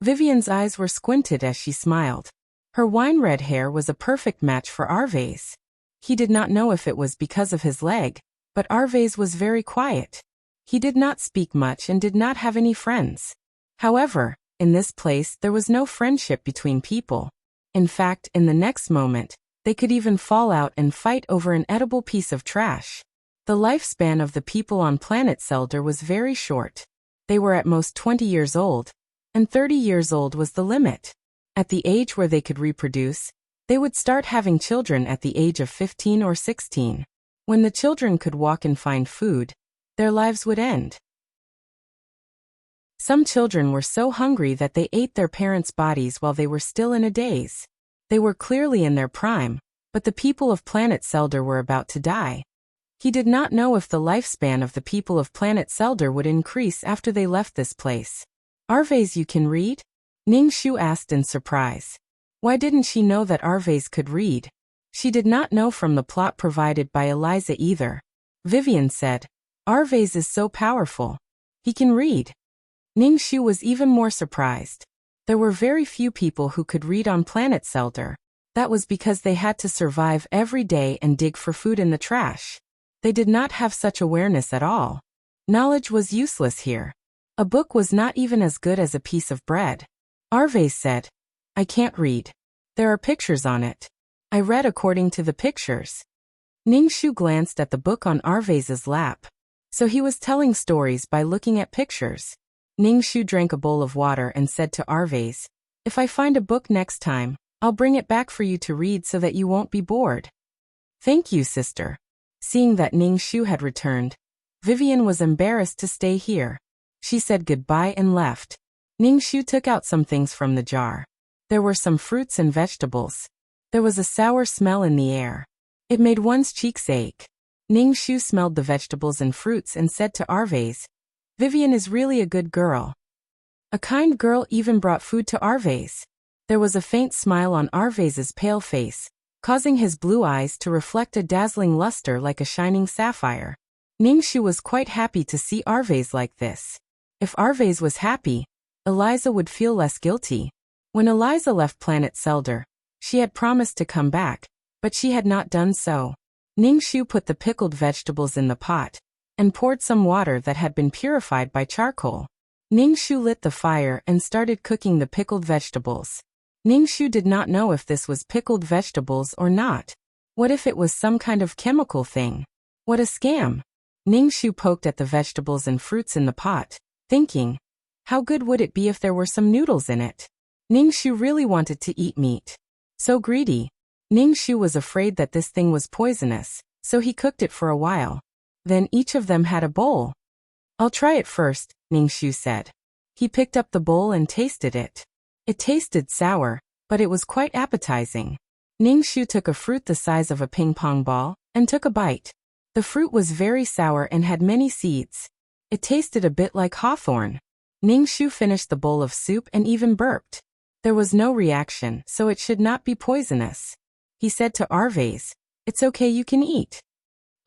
Vivian's eyes were squinted as she smiled. Her wine-red hair was a perfect match for Arvase. He did not know if it was because of his leg, but Arvase was very quiet. He did not speak much and did not have any friends. However, in this place there was no friendship between people. In fact, in the next moment, they could even fall out and fight over an edible piece of trash. The lifespan of the people on planet Seldar was very short. They were at most 20 years old, and 30 years old was the limit. At the age where they could reproduce, they would start having children at the age of 15 or 16. When the children could walk and find food, their lives would end. Some children were so hungry that they ate their parents' bodies while they were still in a daze. They were clearly in their prime, but the people of planet Seldar were about to die. He did not know if the lifespan of the people of planet Seldar would increase after they left this place. "Arvase, you can read?" Ningshu asked in surprise. Why didn't she know that Arvase could read? She did not know from the plot provided by Eliza either. Vivian said, "Arvase is so powerful. He can read." Ningshu was even more surprised. There were very few people who could read on planet Seldar. That was because they had to survive every day and dig for food in the trash. They did not have such awareness at all. Knowledge was useless here. A book was not even as good as a piece of bread. Arvase said, "I can't read. There are pictures on it. I read according to the pictures." Ningshu glanced at the book on Arvase's lap. So he was telling stories by looking at pictures. Ningshu drank a bowl of water and said to Arvase, "If I find a book next time, I'll bring it back for you to read so that you won't be bored." "Thank you, sister." Seeing that Ningshu had returned, Vivian was embarrassed to stay here. She said goodbye and left. Ningshu took out some things from the jar. There were some fruits and vegetables. There was a sour smell in the air. It made one's cheeks ache. Ningshu smelled the vegetables and fruits and said to Arvase, "Vivian is really a good girl." A kind girl even brought food to Arvase. There was a faint smile on Arvase's pale face, causing his blue eyes to reflect a dazzling luster like a shining sapphire. Ningshu was quite happy to see Arvase like this. If Arvase was happy, Eliza would feel less guilty. When Eliza left planet Seldar, she had promised to come back, but she had not done so. Ningshu put the pickled vegetables in the pot and poured some water that had been purified by charcoal. Ningshu lit the fire and started cooking the pickled vegetables. Ningshu did not know if this was pickled vegetables or not. What if it was some kind of chemical thing? What a scam! Ningshu poked at the vegetables and fruits in the pot, thinking, how good would it be if there were some noodles in it? Ningshu really wanted to eat meat. So greedy. Ningshu was afraid that this thing was poisonous, so he cooked it for a while. Then each of them had a bowl. "I'll try it first," Ningshu said. He picked up the bowl and tasted it. It tasted sour, but it was quite appetizing. Ningshu took a fruit the size of a ping-pong ball and took a bite. The fruit was very sour and had many seeds. It tasted a bit like hawthorn. Ningshu finished the bowl of soup and even burped. There was no reaction, so it should not be poisonous. He said to Arvase, "It's okay, you can eat."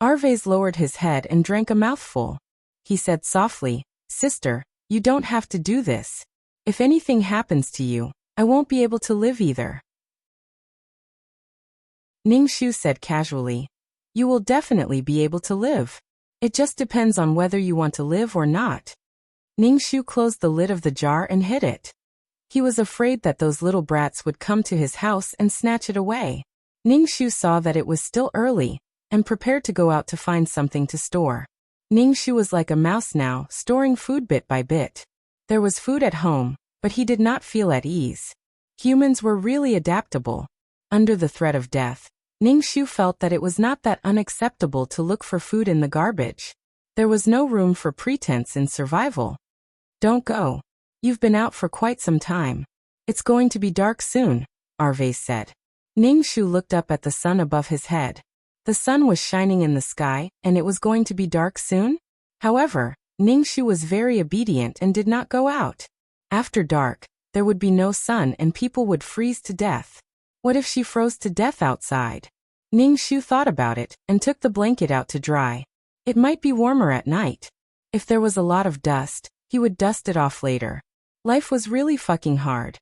Arvase lowered his head and drank a mouthful. He said softly, "Sister, you don't have to do this. If anything happens to you, I won't be able to live either." Ningshu said casually, "You will definitely be able to live. It just depends on whether you want to live or not." Ningshu closed the lid of the jar and hid it. He was afraid that those little brats would come to his house and snatch it away. Ningshu saw that it was still early, and prepared to go out to find something to store. Ningshu was like a mouse now, storing food bit by bit. There was food at home, but he did not feel at ease. Humans were really adaptable. Under the threat of death, Ning-Shu felt that it was not that unacceptable to look for food in the garbage. There was no room for pretense in survival. Don't go. You've been out for quite some time. It's going to be dark soon, Arvais said. Ning-Shu looked up at the sun above his head. The sun was shining in the sky, and it was going to be dark soon? However, Ning-Shu was very obedient and did not go out. After dark, there would be no sun and people would freeze to death. What if she froze to death outside? Ning-Shu thought about it and took the blanket out to dry. It might be warmer at night. If there was a lot of dust, he would dust it off later. Life was really fucking hard.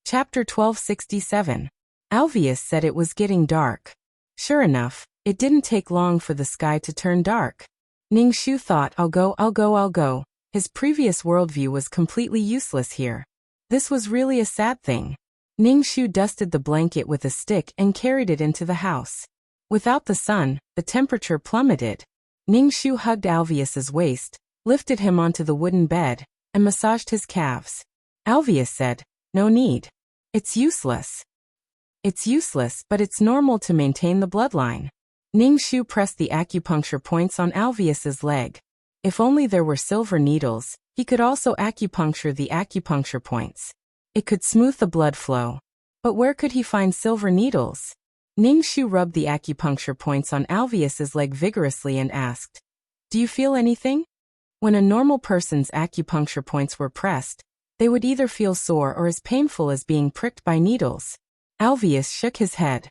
Chapter 1267. Alvius said it was getting dark. Sure enough, it didn't take long for the sky to turn dark. Ning-Shu thought, I'll go. His previous worldview was completely useless here. This was really a sad thing. Ning-Shu dusted the blanket with a stick and carried it into the house. Without the sun, the temperature plummeted. Ning-Shu hugged Alvius's waist, lifted him onto the wooden bed, and massaged his calves. Alvius said, no need. It's useless. It's useless, but it's normal to maintain the bloodline. Ning-Shu pressed the acupuncture points on Alvius's leg. If only there were silver needles, he could also acupuncture the acupuncture points. It could smooth the blood flow. But where could he find silver needles? Ning-Shu rubbed the acupuncture points on Alvius's leg vigorously and asked, do you feel anything? When a normal person's acupuncture points were pressed, they would either feel sore or as painful as being pricked by needles. Alvius shook his head.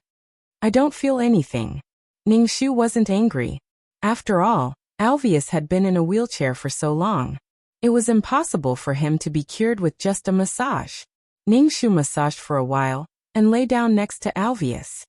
I don't feel anything. Ning-Shu wasn't angry. After all, Alvius had been in a wheelchair for so long. It was impossible for him to be cured with just a massage. Ning-Shu massaged for a while, and lay down next to Alvius.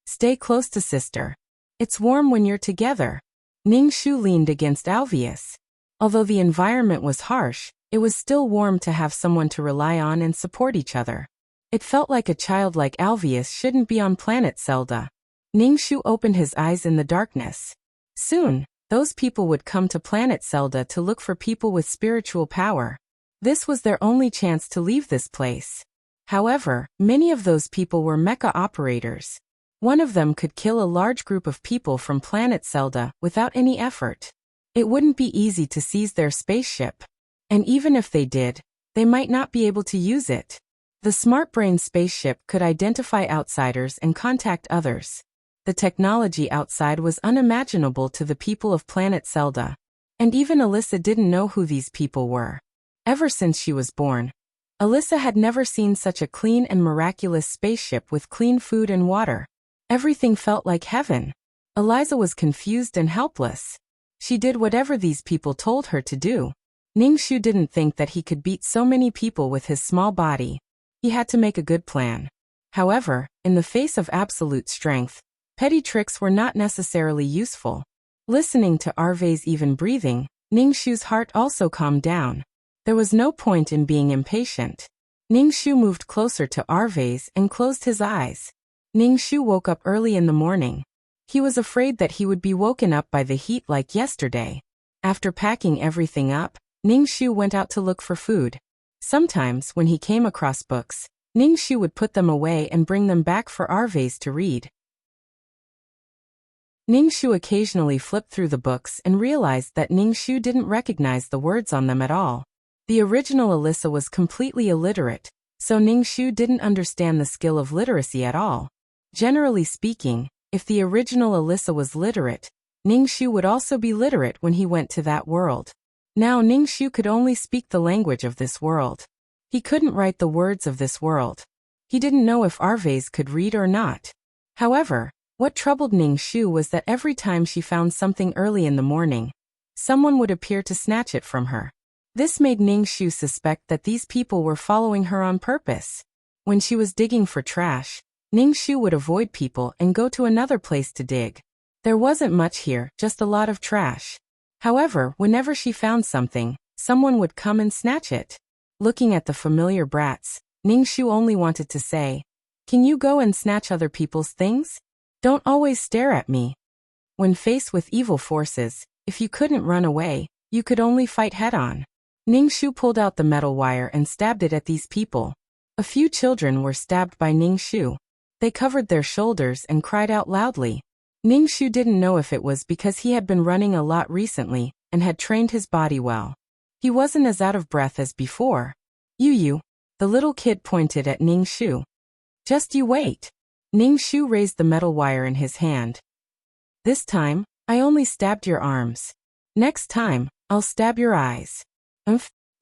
Stay close to sister. It's warm when you're together. Ning-Shu leaned against Alvius. Although the environment was harsh, it was still warm to have someone to rely on and support each other. It felt like a child like Alvius shouldn't be on planet Zelda. Ning-Shu opened his eyes in the darkness. Soon, those people would come to planet Zelda to look for people with spiritual power. This was their only chance to leave this place. However, many of those people were mecha operators. One of them could kill a large group of people from planet Zelda without any effort. It wouldn't be easy to seize their spaceship. And even if they did, they might not be able to use it. The Smart Brain spaceship could identify outsiders and contact others. The technology outside was unimaginable to the people of planet Zelda. And even Alyssa didn't know who these people were. Ever since she was born, Alyssa had never seen such a clean and miraculous spaceship with clean food and water. Everything felt like heaven. Eliza was confused and helpless. She did whatever these people told her to do. Ning-Shu didn't think that he could beat so many people with his small body. He had to make a good plan. However, in the face of absolute strength, petty tricks were not necessarily useful. Listening to Arvais' even breathing, Ning-Shu's heart also calmed down. There was no point in being impatient. Ning-Shu moved closer to Arvais and closed his eyes. Ning-Shu woke up early in the morning. He was afraid that he would be woken up by the heat like yesterday. After packing everything up, Ning-Shu went out to look for food. Sometimes, when he came across books, Ning-Shu would put them away and bring them back for Arvais to read. Ning-Shu occasionally flipped through the books and realized that Ning-Shu didn't recognize the words on them at all. The original Alyssa was completely illiterate, so Ning-Shu didn't understand the skill of literacy at all. Generally speaking, if the original Alyssa was literate, Ning-Shu would also be literate when he went to that world. Now Ning-Shu could only speak the language of this world. He couldn't write the words of this world. He didn't know if Arvais could read or not. However, what troubled Ning-Shu was that every time she found something early in the morning, someone would appear to snatch it from her. This made Ning-Shu suspect that these people were following her on purpose. When she was digging for trash, Ning-Shu would avoid people and go to another place to dig. There wasn't much here, just a lot of trash. However, whenever she found something, someone would come and snatch it. Looking at the familiar brats, Ning-Shu only wanted to say, "Can you go and snatch other people's things? Don't always stare at me." When faced with evil forces, if you couldn't run away, you could only fight head-on. Ning-Shu pulled out the metal wire and stabbed it at these people. A few children were stabbed by Ningxu. They covered their shoulders and cried out loudly. Ningxu didn't know if it was because he had been running a lot recently and had trained his body well. He wasn't as out of breath as before. You, the little kid pointed at Ningxu. Just you wait. Ningxu raised the metal wire in his hand. This time, I only stabbed your arms. Next time, I'll stab your eyes.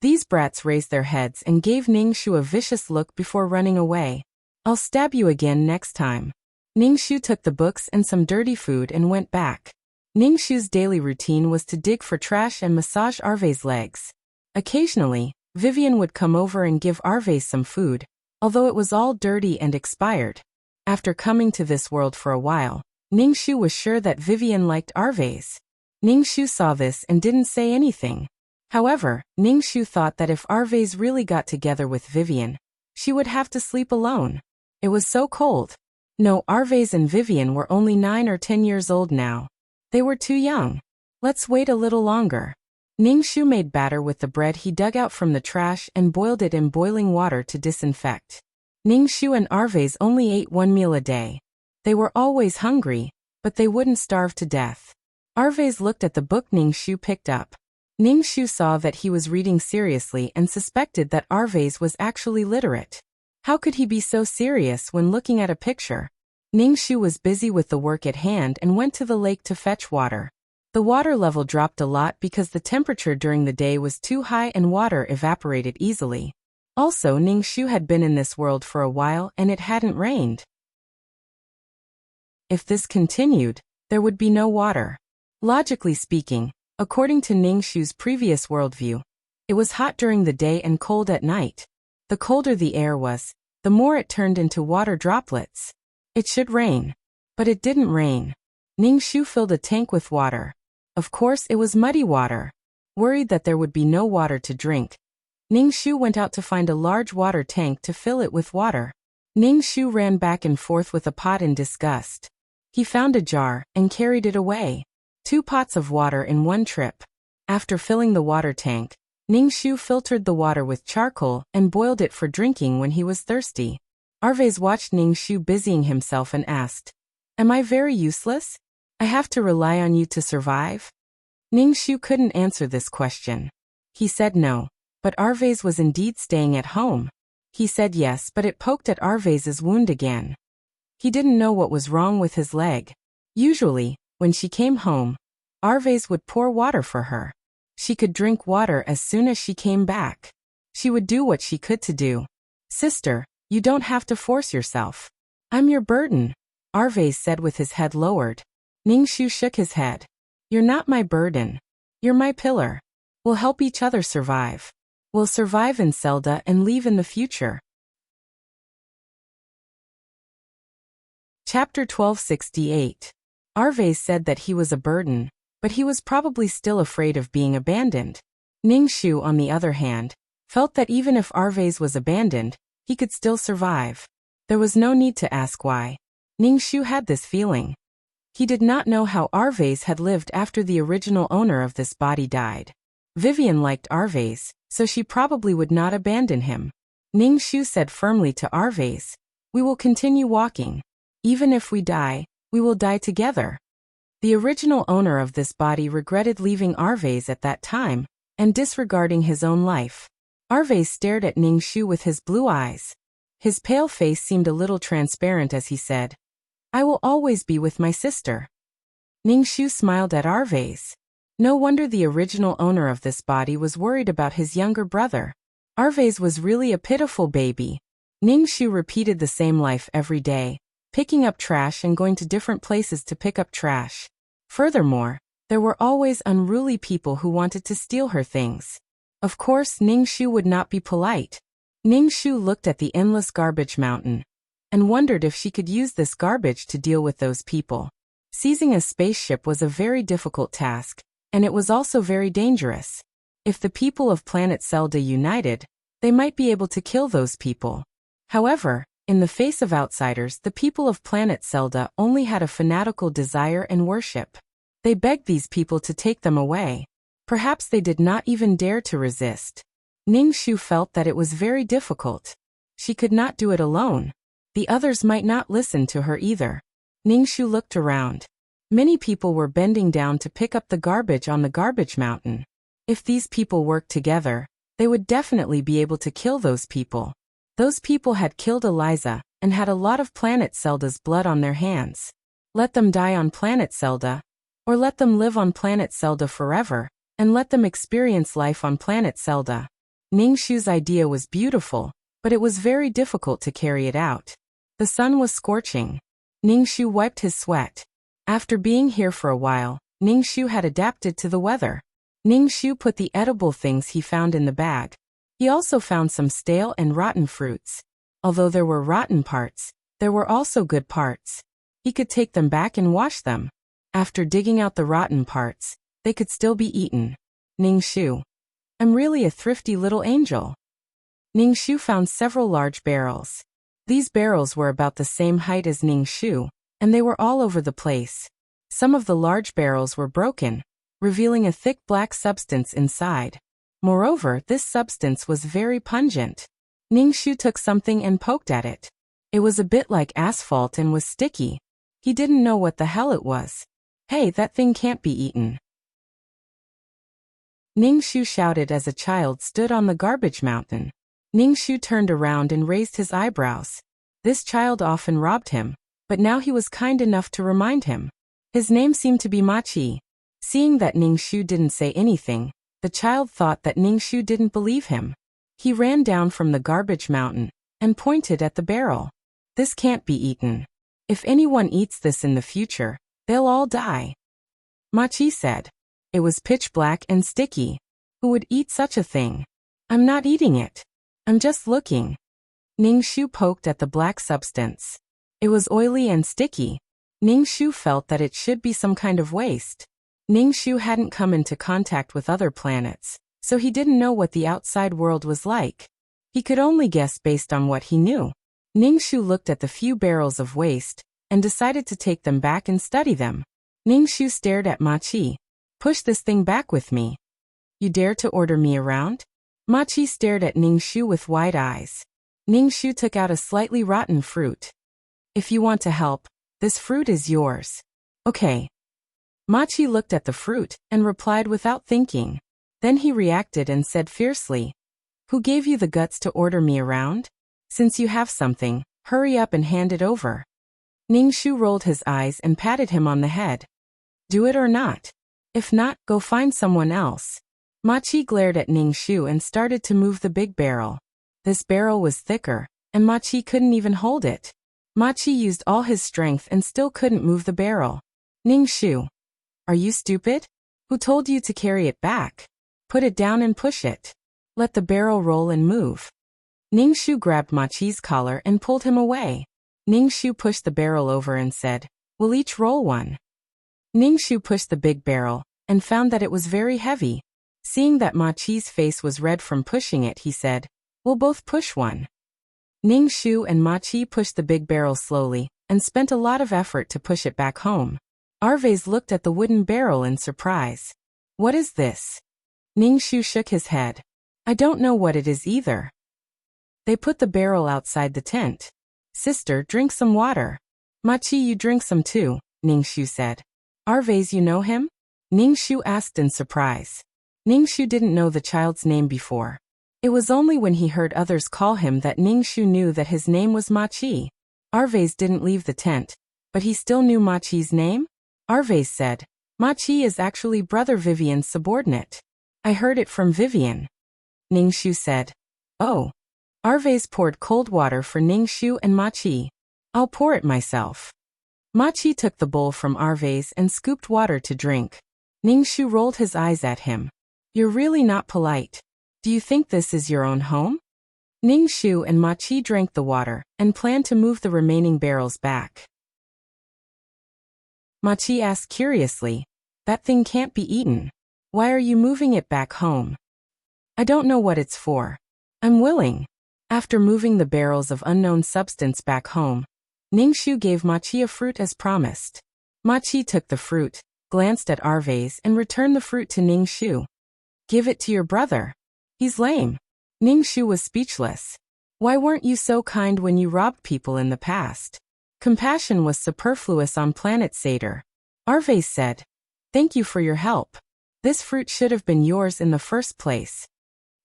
These brats raised their heads and gave Ningxu a vicious look before running away. I'll stab you again next time. Ningxu took the books and some dirty food and went back. Ningxu's daily routine was to dig for trash and massage Arve's legs. Occasionally, Vivian would come over and give Arve some food, although it was all dirty and expired. After coming to this world for a while, Ningxu was sure that Vivian liked Arve's. Ningxu saw this and didn't say anything. However, Ningxu thought that if Arve's really got together with Vivian, she would have to sleep alone. It was so cold. No, Arve's and Vivian were only 9 or 10 years old now. They were too young. Let's wait a little longer. Ningxu made batter with the bread he dug out from the trash and boiled it in boiling water to disinfect. Ningxu and Arve's only ate one meal a day. They were always hungry, but they wouldn't starve to death. Arve's looked at the book Ningxu picked up. Ningxu saw that he was reading seriously and suspected that Arve's was actually literate. How could he be so serious when looking at a picture? Ningxu was busy with the work at hand and went to the lake to fetch water. The water level dropped a lot because the temperature during the day was too high and water evaporated easily. Also, Ningxu had been in this world for a while and it hadn't rained. If this continued, there would be no water. Logically speaking, according to Ningxu's previous worldview, it was hot during the day and cold at night. The colder the air was, the more it turned into water droplets. It should rain. But it didn't rain. Ningxu filled a tank with water. Of course, it was muddy water. Worried that there would be no water to drink, Ningxu went out to find a large water tank to fill it with water. Ningxu ran back and forth with a pot in disgust. He found a jar and carried it away. 2 pots of water in one trip. After filling the water tank, Ningxu filtered the water with charcoal and boiled it for drinking when he was thirsty. Arve's watched Ningxu busying himself and asked, "Am I very useless? I have to rely on you to survive?" Ningxu couldn't answer this question. He said no, but Arve's was indeed staying at home. He said yes, but it poked at Arve's wound again. He didn't know what was wrong with his leg. Usually, when she came home, Arve's would pour water for her. She could drink water as soon as she came back. She would do what she could to do. "Sister, you don't have to force yourself. I'm your burden," Arve's said with his head lowered. Ningxu shook his head. "You're not my burden. You're my pillar. We'll help each other survive. We'll survive in Zelda and leave in the future." Chapter 1268. Arve's said that he was a burden, but he was probably still afraid of being abandoned. Ningxu, on the other hand, felt that even if Arve's was abandoned, he could still survive. There was no need to ask why. Ningxu had this feeling. He did not know how Arve's had lived after the original owner of this body died. Vivian liked Arve's, so she probably would not abandon him. Ningxu said firmly to Arve's, "We will continue walking. Even if we die, we will die together." The original owner of this body regretted leaving Arve's at that time and disregarding his own life. Arve's stared at Ningxu with his blue eyes. His pale face seemed a little transparent as he said, "I will always be with my sister." Ningxu smiled at Arve's. No wonder the original owner of this body was worried about his younger brother. Arve's was really a pitiful baby. Ningxu repeated the same life every day, picking up trash and going to different places to pick up trash. Furthermore, there were always unruly people who wanted to steal her things. Of course, Ningxu would not be polite. Ningxu looked at the endless garbage mountain and wondered if she could use this garbage to deal with those people. Seizing a spaceship was a very difficult task, and it was also very dangerous. If the people of planet Zelda united, they might be able to kill those people. However, in the face of outsiders, the people of planet Zelda only had a fanatical desire and worship. They begged these people to take them away. Perhaps they did not even dare to resist. Ningxu felt that it was very difficult. She could not do it alone. The others might not listen to her either. Ningxu looked around. Many people were bending down to pick up the garbage on the garbage mountain. If these people worked together, they would definitely be able to kill those people. Those people had killed Eliza and had a lot of Planet Zelda's blood on their hands. Let them die on Planet Zelda, or let them live on Planet Zelda forever, and let them experience life on Planet Zelda. Ningxu's idea was beautiful, but it was very difficult to carry it out. The sun was scorching. Ningxu wiped his sweat. After being here for a while, Ningxu had adapted to the weather. Ningxu put the edible things he found in the bag. He also found some stale and rotten fruits. Although there were rotten parts, there were also good parts. He could take them back and wash them. After digging out the rotten parts, they could still be eaten. Ningxu. I'm really a thrifty little angel. Ningxu found several large barrels. These barrels were about the same height as Ningxu, and they were all over the place. Some of the large barrels were broken, revealing a thick black substance inside. Moreover, this substance was very pungent. Ningxu took something and poked at it. It was a bit like asphalt and was sticky. He didn't know what the hell it was. Hey, that thing can't be eaten. Ningxu shouted as a child stood on the garbage mountain. Ningxu turned around and raised his eyebrows. This child often robbed him, but now he was kind enough to remind him. His name seemed to be Machi. Seeing that Ningxu didn't say anything, the child thought that Ningxu didn't believe him. He ran down from the garbage mountain and pointed at the barrel. This can't be eaten. If anyone eats this in the future, they'll all die. Machi said. It was pitch black and sticky. Who would eat such a thing? I'm not eating it. I'm just looking. Ningxu poked at the black substance. It was oily and sticky. Ningxu felt that it should be some kind of waste. Ningxu hadn't come into contact with other planets, so he didn't know what the outside world was like. He could only guess based on what he knew. Ningxu looked at the few barrels of waste and decided to take them back and study them. Ningxu stared at Machi. Push this thing back with me. You dare to order me around? Machi stared at Ningxu with wide eyes. Ningxu took out a slightly rotten fruit. If you want to help, this fruit is yours. Okay. Machi looked at the fruit and replied without thinking. Then he reacted and said fiercely, Who gave you the guts to order me around? Since you have something, hurry up and hand it over. Ningxu rolled his eyes and patted him on the head. Do it or not? If not, go find someone else. Machi glared at Ningxu and started to move the big barrel. This barrel was thicker, and Machi couldn't even hold it. Machi used all his strength and still couldn't move the barrel. Ningxu. Are you stupid? Who told you to carry it back? Put it down and push it. Let the barrel roll and move. Ningxu grabbed Machi's collar and pulled him away. Ningxu pushed the barrel over and said, We'll each roll one. Ningxu pushed the big barrel and found that it was very heavy. Seeing that Machi's face was red from pushing it, he said, We'll both push one. Ningxu and Machi pushed the big barrel slowly and spent a lot of effort to push it back home. Arvez looked at the wooden barrel in surprise. What is this? Ningxu shook his head. I don't know what it is either. They put the barrel outside the tent. Sister, drink some water. Machi, you drink some too, Ningxu said. Arvez, you know him? Ningxu asked in surprise. Ningxu didn't know the child's name before. It was only when he heard others call him that Ningxu knew that his name was Machi. Arvez didn't leave the tent, but he still knew Machi's name? Arvez said, Machi is actually Brother Vivian's subordinate. I heard it from Vivian. Ningxu said, Oh. Arvez poured cold water for Ningxu and Machi. I'll pour it myself. Machi took the bowl from Arvez and scooped water to drink. Ningxu rolled his eyes at him. You're really not polite. Do you think this is your own home? Ningxu and Machi drank the water and planned to move the remaining barrels back. Machi asked curiously, That thing can't be eaten. Why are you moving it back home? I don't know what it's for. I'm willing. After moving the barrels of unknown substance back home, Ningxu gave Machi a fruit as promised. Machi took the fruit, glanced at Arvez and returned the fruit to Ningxu. Give it to your brother. He's lame. Ningxu was speechless. Why weren't you so kind when you robbed people in the past? Compassion was superfluous on planet Seder. Arves said. Thank you for your help. This fruit should have been yours in the first place.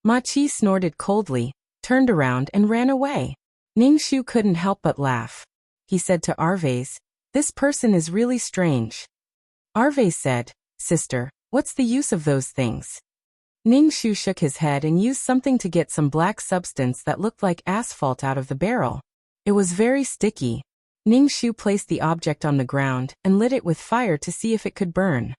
Ma Chi snorted coldly, turned around and ran away. Ningxu couldn't help but laugh. He said to Arves, this person is really strange. Arves said, Sister, what's the use of those things? Ningxu shook his head and used something to get some black substance that looked like asphalt out of the barrel. It was very sticky. Ningxu placed the object on the ground and lit it with fire to see if it could burn.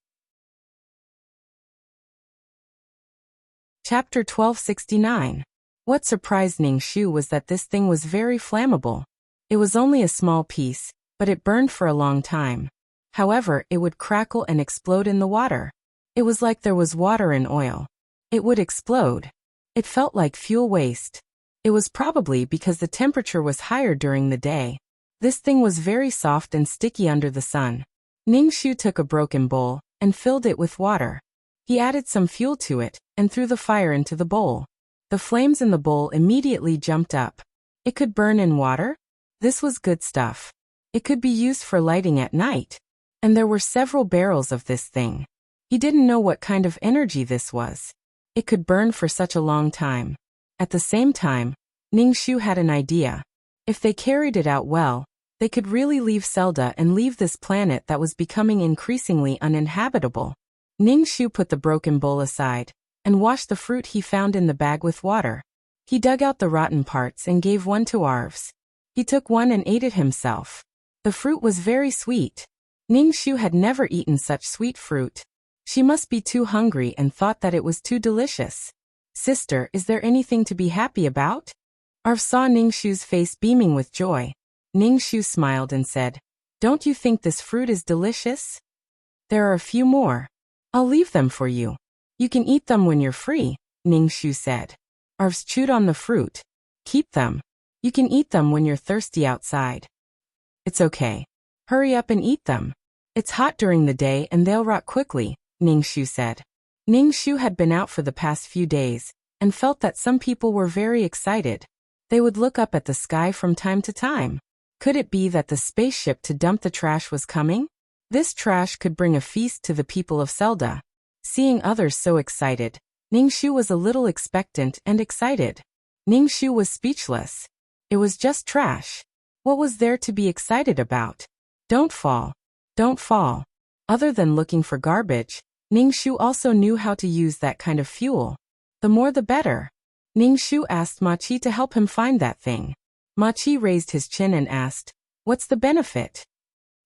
Chapter 1269. What surprised Ningxu was that this thing was very flammable. It was only a small piece, but it burned for a long time. However, it would crackle and explode in the water. It was like there was water in oil. It would explode. It felt like fuel waste. It was probably because the temperature was higher during the day. This thing was very soft and sticky under the sun. Ningxu took a broken bowl and filled it with water. He added some fuel to it and threw the fire into the bowl. The flames in the bowl immediately jumped up. It could burn in water? This was good stuff. It could be used for lighting at night. And there were several barrels of this thing. He didn't know what kind of energy this was. It could burn for such a long time. At the same time, Ningxu had an idea. If they carried it out well, they could really leave Zelda and leave this planet that was becoming increasingly uninhabitable. Ningxu put the broken bowl aside and washed the fruit he found in the bag with water. He dug out the rotten parts and gave one to Arves. He took one and ate it himself. The fruit was very sweet. Ningxu had never eaten such sweet fruit. She must be too hungry and thought that it was too delicious. Sister, is there anything to be happy about? Arves saw Ningxu's face beaming with joy. Ningxu smiled and said, Don't you think this fruit is delicious? There are a few more. I'll leave them for you. You can eat them when you're free, Ningxu said. Arves chewed on the fruit. Keep them. You can eat them when you're thirsty outside. It's okay. Hurry up and eat them. It's hot during the day and they'll rot quickly, Ningxu said. Ningxu had been out for the past few days and felt that some people were very excited. They would look up at the sky from time to time. Could it be that the spaceship to dump the trash was coming? This trash could bring a feast to the people of Zelda. Seeing others so excited, Ningxu was a little expectant and excited. Ningxu was speechless. It was just trash. What was there to be excited about? Don't fall. Don't fall. Other than looking for garbage, Ningxu also knew how to use that kind of fuel. The more the better. Ningxu asked Ma Chi to help him find that thing. Ma Chi raised his chin and asked, What's the benefit?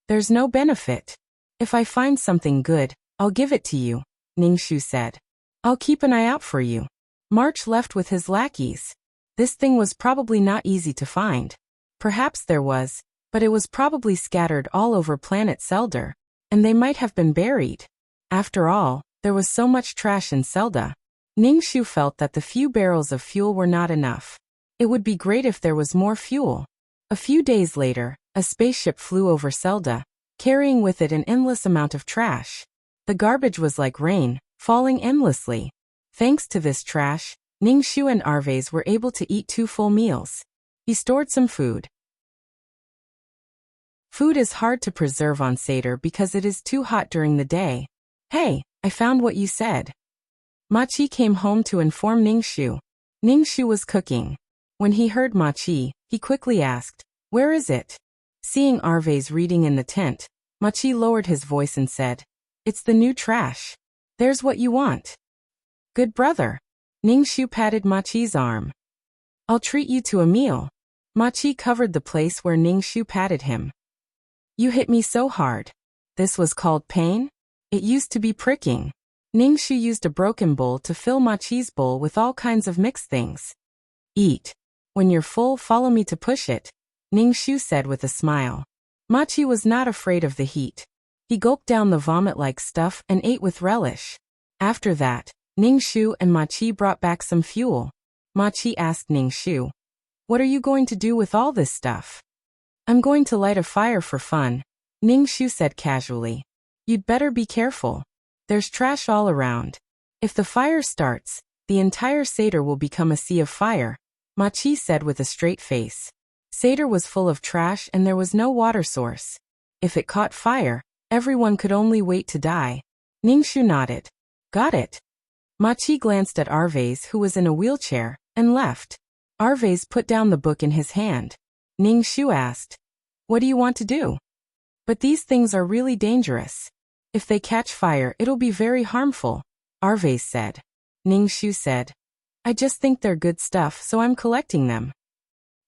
There's no benefit. If I find something good, I'll give it to you, Ningxu said. I'll keep an eye out for you. March left with his lackeys. This thing was probably not easy to find. Perhaps there was, but it was probably scattered all over planet Zelda, and they might have been buried. After all, there was so much trash in Zelda. Ningxu felt that the few barrels of fuel were not enough. It would be great if there was more fuel. A few days later, a spaceship flew over Zelda, carrying with it an endless amount of trash. The garbage was like rain, falling endlessly. Thanks to this trash, Ningxu and Arves were able to eat 2 full meals. He stored some food. Food is hard to preserve on Seder because it is too hot during the day. Hey, I found what you said. Ma Chi came home to inform Ningxu. Ningxu was cooking. When he heard Ma Chi, he quickly asked, Where is it? Seeing Arves reading in the tent, Ma Chi lowered his voice and said, It's the new trash. There's what you want. Good brother. Ningxu patted Ma Chi's arm. I'll treat you to a meal. Ma Chi covered the place where Ningxu patted him. You hit me so hard. This was called pain? It used to be pricking. Ningxu used a broken bowl to fill Ma Chi's bowl with all kinds of mixed things. Eat. When you're full, follow me to push it, Ningxu said with a smile. Ma Chi was not afraid of the heat. He gulped down the vomit-like stuff and ate with relish. After that, Ningxu and Ma Chi brought back some fuel. Ma Chi asked Ningxu, What are you going to do with all this stuff? I'm going to light a fire for fun, Ningxu said casually. You'd better be careful. There's trash all around. If the fire starts, the entire Seder will become a sea of fire, Machi said with a straight face. Seder was full of trash and there was no water source. If it caught fire, everyone could only wait to die. Ningxu nodded. Got it. Machi glanced at Arvez, who was in a wheelchair, and left. Arvez put down the book in his hand. Ningxu asked, "What do you want to do?" "But these things are really dangerous. If they catch fire, it'll be very harmful," Arvez said. Ningxu said, "I just think they're good stuff, so I'm collecting them."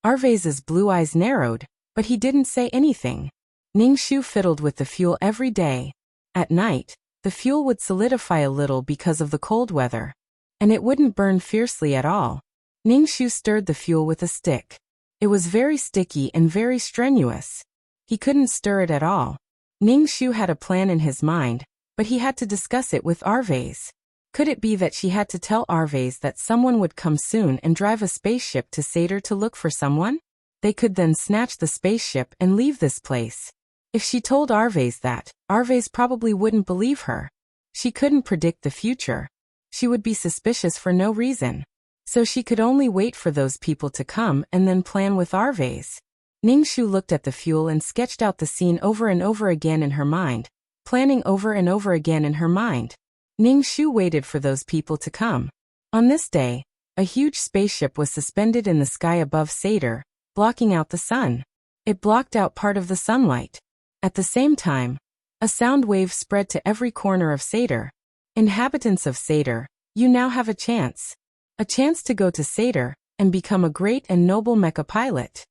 Arvez's blue eyes narrowed, but he didn't say anything. Ningxu fiddled with the fuel every day. At night, the fuel would solidify a little because of the cold weather, and it wouldn't burn fiercely at all. Ningxu stirred the fuel with a stick. It was very sticky and very strenuous. He couldn't stir it at all. Ningxu had a plan in his mind, but he had to discuss it with Arvez. Could it be that she had to tell Arvez that someone would come soon and drive a spaceship to Seder to look for someone? They could then snatch the spaceship and leave this place. If she told Arvez that, Arvez probably wouldn't believe her. She couldn't predict the future. She would be suspicious for no reason. So she could only wait for those people to come and then plan with Arvez. Ningxu looked at the fuel and sketched out the scene over and over again in her mind, planning over and over again in her mind. Ningxu waited for those people to come. On this day, a huge spaceship was suspended in the sky above Seder, blocking out the sun. It blocked out part of the sunlight. At the same time, a sound wave spread to every corner of Seder. Inhabitants of Seder, you now have a chance. A chance to go to Seder and become a great and noble mecha pilot.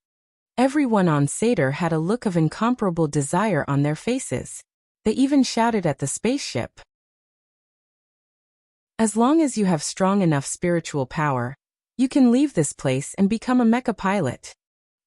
Everyone on Seder had a look of incomparable desire on their faces. They even shouted at the spaceship. As long as you have strong enough spiritual power, you can leave this place and become a mecha pilot.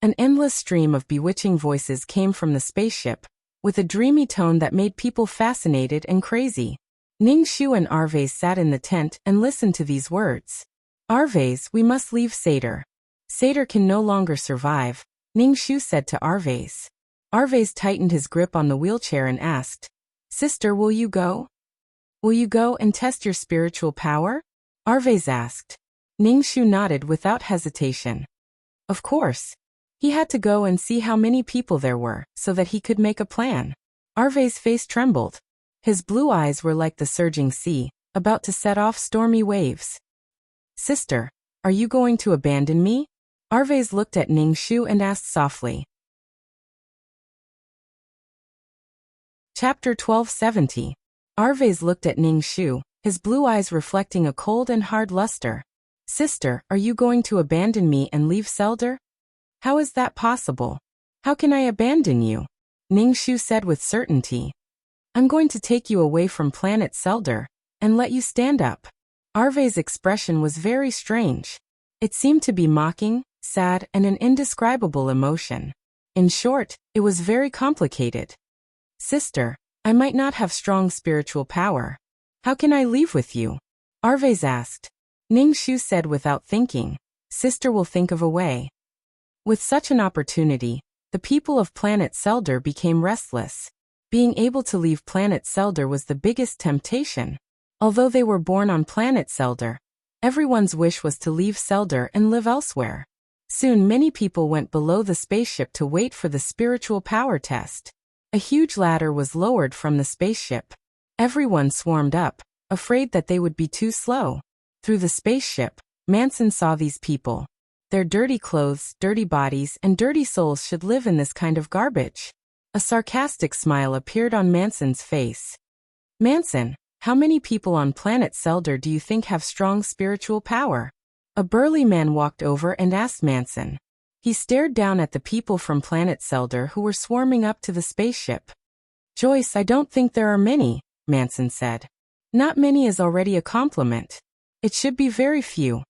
An endless stream of bewitching voices came from the spaceship, with a dreamy tone that made people fascinated and crazy. Ningxu and Arvez sat in the tent and listened to these words. "Arvez, we must leave Seder. Seder can no longer survive," Ningxu said to Arvez. Arvez tightened his grip on the wheelchair and asked, "Sister, will you go? Will you go and test your spiritual power?" Arvez asked. Ningxu nodded without hesitation. Of course. He had to go and see how many people there were, so that he could make a plan. Arvez's face trembled. His blue eyes were like the surging sea, about to set off stormy waves. "Sister, are you going to abandon me?" Arvez looked at Ningxu and asked softly. Chapter 1270. Arvez looked at Ningxu, his blue eyes reflecting a cold and hard luster. "Sister, are you going to abandon me and leave Seder? How is that possible? How can I abandon you?" Ningxu said with certainty. "I'm going to take you away from planet Seder and let you stand up." Arvez's expression was very strange. It seemed to be mocking, sad, and an indescribable emotion. In short, it was very complicated. "Sister, I might not have strong spiritual power. How can I leave with you?" Arvez asked. Ningxu said without thinking, "Sister will think of a way." With such an opportunity, the people of planet Seder became restless. Being able to leave planet Seder was the biggest temptation. Although they were born on planet Seder, everyone's wish was to leave Seder and live elsewhere. Soon many people went below the spaceship to wait for the spiritual power test. A huge ladder was lowered from the spaceship. Everyone swarmed up, afraid that they would be too slow. Through the spaceship, Manson saw these people. Their dirty clothes, dirty bodies, and dirty souls should live in this kind of garbage. A sarcastic smile appeared on Manson's face. "Manson, how many people on planet Seder do you think have strong spiritual power?" A burly man walked over and asked Manson. He stared down at the people from planet Seder who were swarming up to the spaceship. "Joyce, I don't think there are many," Manson said. "Not many is already a compliment. It should be very few.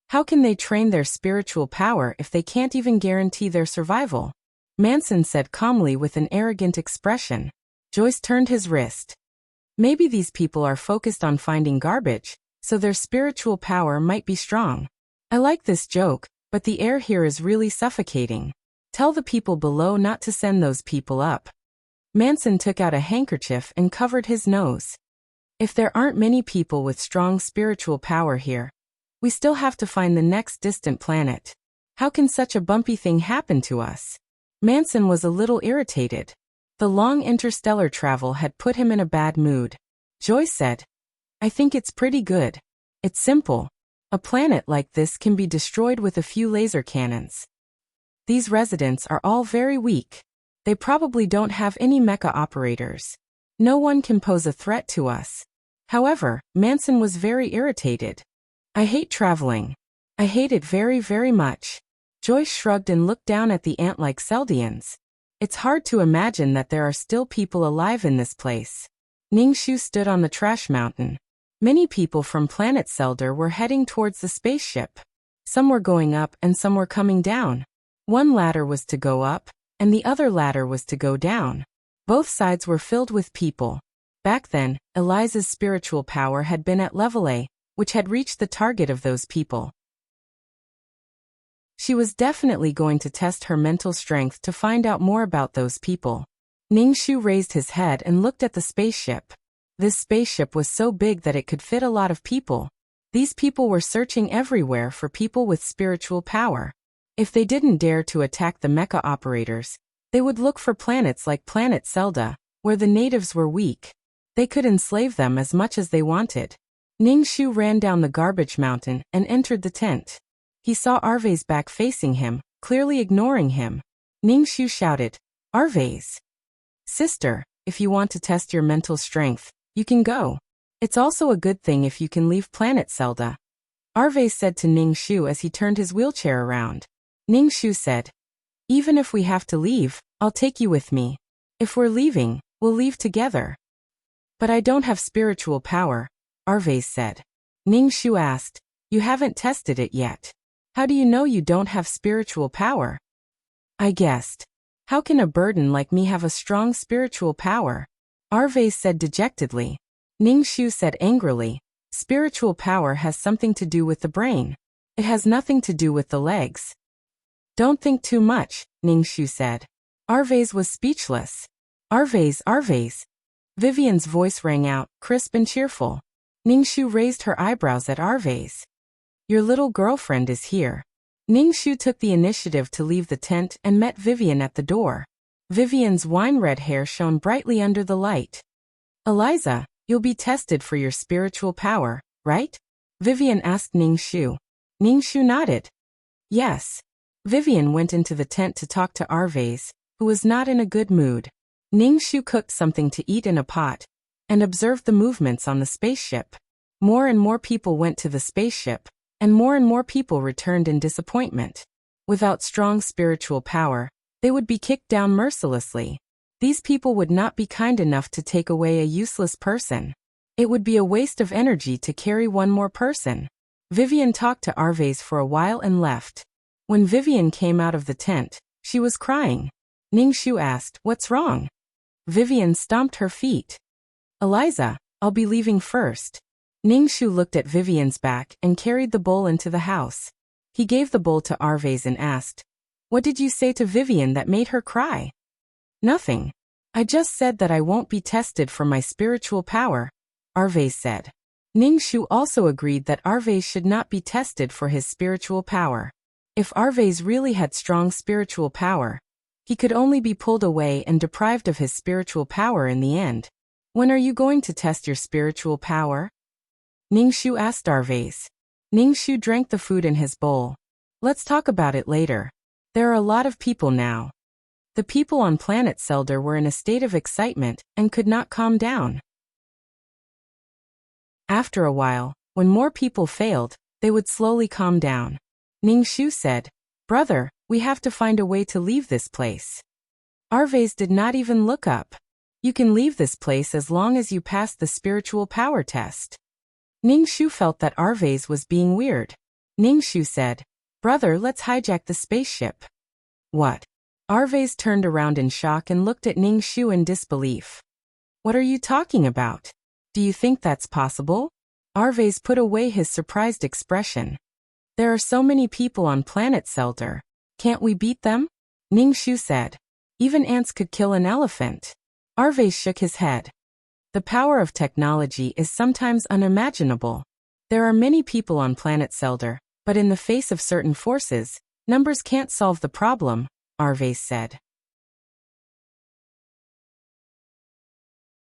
How can they train their spiritual power if they can't even guarantee their survival?" Manson said calmly with an arrogant expression. Joyce turned his wrist. "Maybe these people are focused on finding garbage, so their spiritual power might be strong. I like this joke, but the air here is really suffocating. Tell the people below not to send those people up." Manson took out a handkerchief and covered his nose. "If there aren't many people with strong spiritual power here, We still have to find the next distant planet. How can such a bumpy thing happen to us? Manson was a little irritated. The long interstellar travel had put him in a bad mood. Joyce said, I think it's pretty good. It's simple. A planet like this can be destroyed with a few laser cannons. These residents are all very weak. They probably don't have any mecha operators. No one can pose a threat to us. However, Manson was very irritated. I hate traveling. I hate it very, very much. Joyce shrugged and looked down at the ant-like Seldians. It's hard to imagine that there are still people alive in this place. Ningshu stood on the trash mountain. Many people from planet Selder were heading towards the spaceship. Some were going up and some were coming down. One ladder was to go up, and the other ladder was to go down. Both sides were filled with people. Back then, Eliza's spiritual power had been at level A, which had reached the target of those people. She was definitely going to test her mental strength to find out more about those people. Ningshu raised his head and looked at the spaceship. This spaceship was so big that it could fit a lot of people. These people were searching everywhere for people with spiritual power. If they didn't dare to attack the mecha operators, they would look for planets like Planet Zelda, where the natives were weak. They could enslave them as much as they wanted. Ningshu ran down the garbage mountain and entered the tent. He saw Arve's back facing him, clearly ignoring him. Ningshu shouted, Arve's sister, if you want to test your mental strength, you can go. It's also a good thing if you can leave Planet Zelda. Arve said to Ningshu as he turned his wheelchair around. Ningshu said, even if we have to leave, I'll take you with me. If we're leaving, we'll leave together. But I don't have spiritual power, Arve said. Ningshu asked, you haven't tested it yet. How do you know you don't have spiritual power? I guessed. How can a burden like me have a strong spiritual power? Arve said dejectedly. Ningshu said angrily, spiritual power has something to do with the brain. It has nothing to do with the legs. Don't think too much, Ningshu said. Arve's was speechless. Arve's. Vivian's voice rang out, crisp and cheerful. Ningshu raised her eyebrows at Arve's. Your little girlfriend is here. Ningshu took the initiative to leave the tent and met Vivian at the door. Vivian's wine-red hair shone brightly under the light. Eliza, you'll be tested for your spiritual power, right? Vivian asked Ningshu. Ningshu nodded. Yes. Vivian went into the tent to talk to Arve's, who was not in a good mood. Ningshu cooked something to eat in a pot and observed the movements on the spaceship. More and more people went to the spaceship, and more people returned in disappointment. Without strong spiritual power, they would be kicked down mercilessly. These people would not be kind enough to take away a useless person. It would be a waste of energy to carry one more person. Vivian talked to Arve's for a while and left. When Vivian came out of the tent, she was crying. Ningshu asked, what's wrong? Vivian stomped her feet. Eliza, I'll be leaving first. Ningshu looked at Vivian's back and carried the bowl into the house. He gave the bowl to Arve's and asked, what did you say to Vivian that made her cry? Nothing. I just said that I won't be tested for my spiritual power, Arve said. Ningshu also agreed that Arve should not be tested for his spiritual power. If Arve's really had strong spiritual power, he could only be pulled away and deprived of his spiritual power in the end. When are you going to test your spiritual power? Ningshu asked Arve's. Ningshu drank the food in his bowl. Let's talk about it later. There are a lot of people now. The people on planet Selder were in a state of excitement and could not calm down. After a while, when more people failed, they would slowly calm down. Ningshu said, brother, we have to find a way to leave this place. Arve's did not even look up. You can leave this place as long as you pass the spiritual power test. Ningshu felt that Arve's was being weird. Ningshu said, brother, let's hijack the spaceship. What? Arve's turned around in shock and looked at Ningshu in disbelief. What are you talking about? Do you think that's possible? Arve's put away his surprised expression. There are so many people on planet Selder. Can't we beat them? Ningshu said. Even ants could kill an elephant. Arve shook his head. The power of technology is sometimes unimaginable. There are many people on planet Sfelder, but in the face of certain forces, numbers can't solve the problem, Arvais said.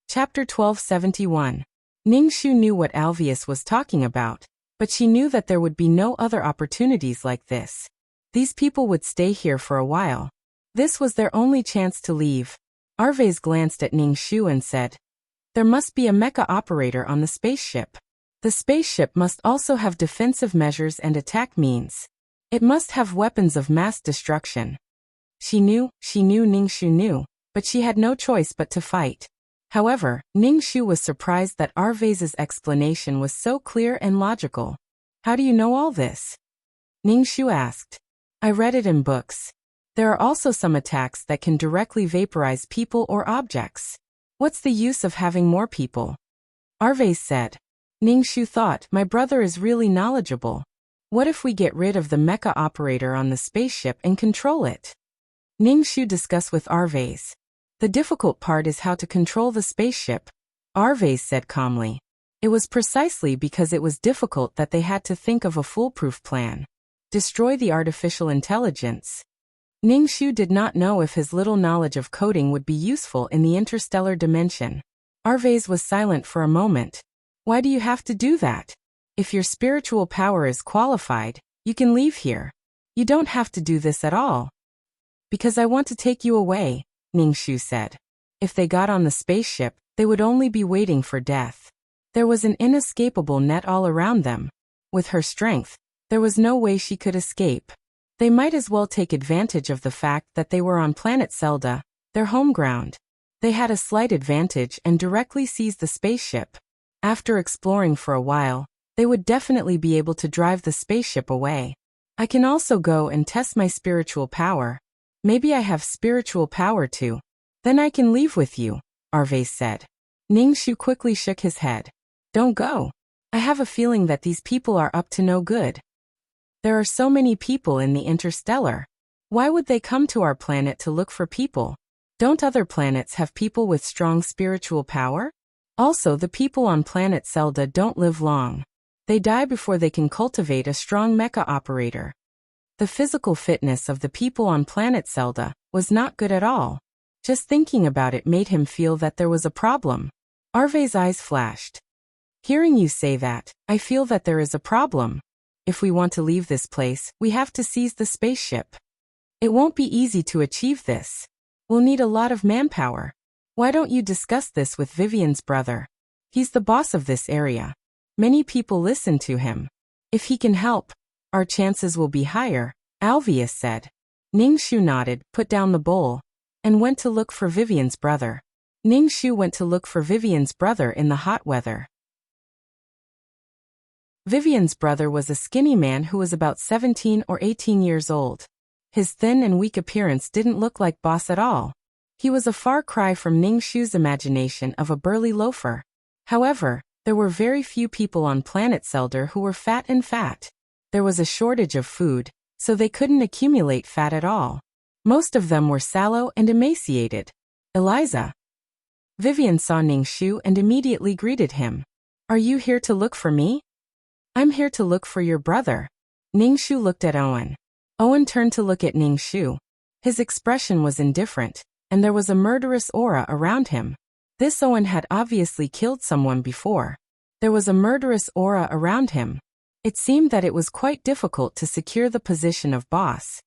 Chapter 1271. Ningxu knew what Alvius was talking about, but she knew that there would be no other opportunities like this. These people would stay here for a while. This was their only chance to leave. Arvais glanced at Ningxu and said, "There must be a mecha operator on the spaceship. The spaceship must also have defensive measures and attack means. It must have weapons of mass destruction." She knew Ningxu knew, but she had no choice but to fight. However, Ningxu was surprised that Arvais's explanation was so clear and logical. "How do you know all this?" Ningxu asked. "I read it in books. There are also some attacks that can directly vaporize people or objects. What's the use of having more people?" Arvais said. Ningxu thought, "My brother is really knowledgeable. What if we get rid of the mecha operator on the spaceship and control it?" Ningxu discussed with Arvais. "The difficult part is how to control the spaceship," Arvais said calmly. It was precisely because it was difficult that they had to think of a foolproof plan. Destroy the artificial intelligence. Ningxu did not know if his little knowledge of coding would be useful in the interstellar dimension. Arvais was silent for a moment. "Why do you have to do that? If your spiritual power is qualified, you can leave here. You don't have to do this at all." "Because I want to take you away," Ningxu said. If they got on the spaceship, they would only be waiting for death. There was an inescapable net all around them. With her strength, there was no way she could escape. They might as well take advantage of the fact that they were on planet Sfelder, their home ground. They had a slight advantage and directly seized the spaceship. After exploring for a while, they would definitely be able to drive the spaceship away. "I can also go and test my spiritual power. Maybe I have spiritual power too. Then I can leave with you," Arvais said. Ningxu quickly shook his head. "Don't go. I have a feeling that these people are up to no good. There are so many people in the interstellar. Why would they come to our planet to look for people? Don't other planets have people with strong spiritual power? Also, the people on planet Sfelder don't live long. They die before they can cultivate a strong mecha operator." The physical fitness of the people on planet Sfelder was not good at all. Just thinking about it made him feel that there was a problem. Arvais's eyes flashed. "Hearing you say that, I feel that there is a problem. If we want to leave this place, we have to seize the spaceship. It won't be easy to achieve this. We'll need a lot of manpower. Why don't you discuss this with Vivian's brother? He's the boss of this area. Many people listen to him. If he can help, our chances will be higher," Alvius said. Ningxu nodded, put down the bowl, and went to look for Vivian's brother. Ningxu went to look for Vivian's brother in the hot weather. Vivian's brother was a skinny man who was about 17 or 18 years old. His thin and weak appearance didn't look like boss at all. He was a far cry from Ningxu's imagination of a burly loafer. However, there were very few people on planet Sfelder who were fat. There was a shortage of food, so they couldn't accumulate fat at all. Most of them were sallow and emaciated. "Eliza." Vivian saw Ningxu and immediately greeted him. "Are you here to look for me?" "I'm here to look for your brother." Ningxu looked at Owen. Owen turned to look at Ningxu. His expression was indifferent, and there was a murderous aura around him. This Owen had obviously killed someone before. There was a murderous aura around him. It seemed that it was quite difficult to secure the position of boss.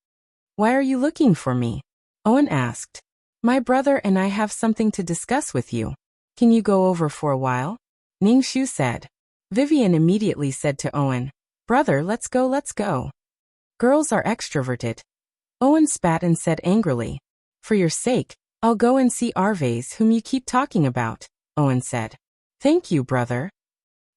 "Why are you looking for me?" Owen asked. "My brother and I have something to discuss with you. Can you go over for a while?" Ningxu said. Vivian immediately said to Owen, "Brother, let's go. Girls are extroverted." Owen spat and said angrily, "For your sake, I'll go and see Arvais whom you keep talking about," Owen said. "Thank you, brother."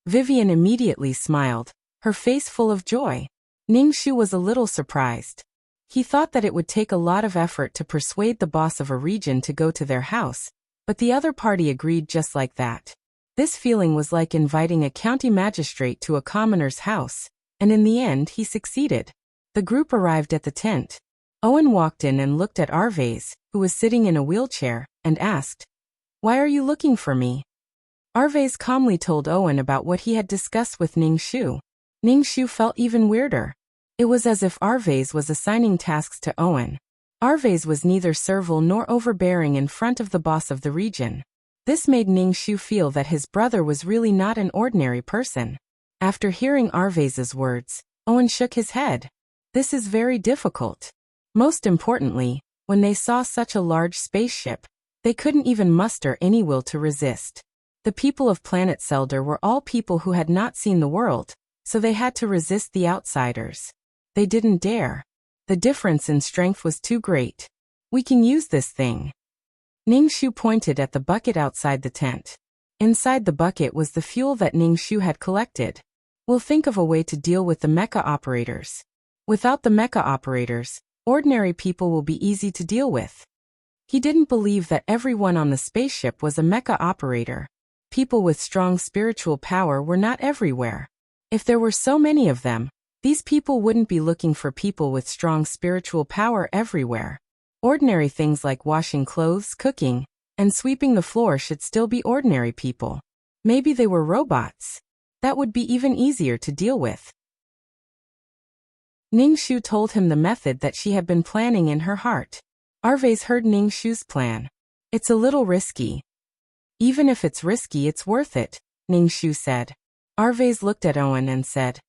Vivian immediately smiled, her face full of joy. Ningxu was a little surprised. He thought that it would take a lot of effort to persuade the boss of a region to go to their house, but the other party agreed just like that. This feeling was like inviting a county magistrate to a commoner's house, and in the end he succeeded. The group arrived at the tent. Owen walked in and looked at Arvais, who was sitting in a wheelchair, and asked, "Why are you looking for me?" Arvase calmly told Owen about what he had discussed with Ning Shu. Ning Shu felt even weirder. It was as if Arvase was assigning tasks to Owen. Arvase was neither servile nor overbearing in front of the boss of the region. This made Ning Shu feel that his brother was really not an ordinary person. After hearing Arvase's words, Owen shook his head. This is very difficult. Most importantly, when they saw such a large spaceship, they couldn't even muster any will to resist. The people of planet Sewder were all people who had not seen the world, so they had to resist the outsiders. They didn't dare. The difference in strength was too great. We can use this thing. Ning Shu pointed at the bucket outside the tent. Inside the bucket was the fuel that Ning Shu had collected. We'll think of a way to deal with the mecha operators. Without the mecha operators, ordinary people will be easy to deal with. He didn't believe that everyone on the spaceship was a mecha operator. People with strong spiritual power were not everywhere. If there were so many of them, these people wouldn't be looking for people with strong spiritual power everywhere. Ordinary things like washing clothes, cooking, and sweeping the floor should still be ordinary people. Maybe they were robots. That would be even easier to deal with. Ning Shu told him the method that she had been planning in her heart. Arvase heard Ning Shu's plan. It's a little risky. Even if it's risky, it's worth it, Ning Shu said. Arvase looked at Owen and said,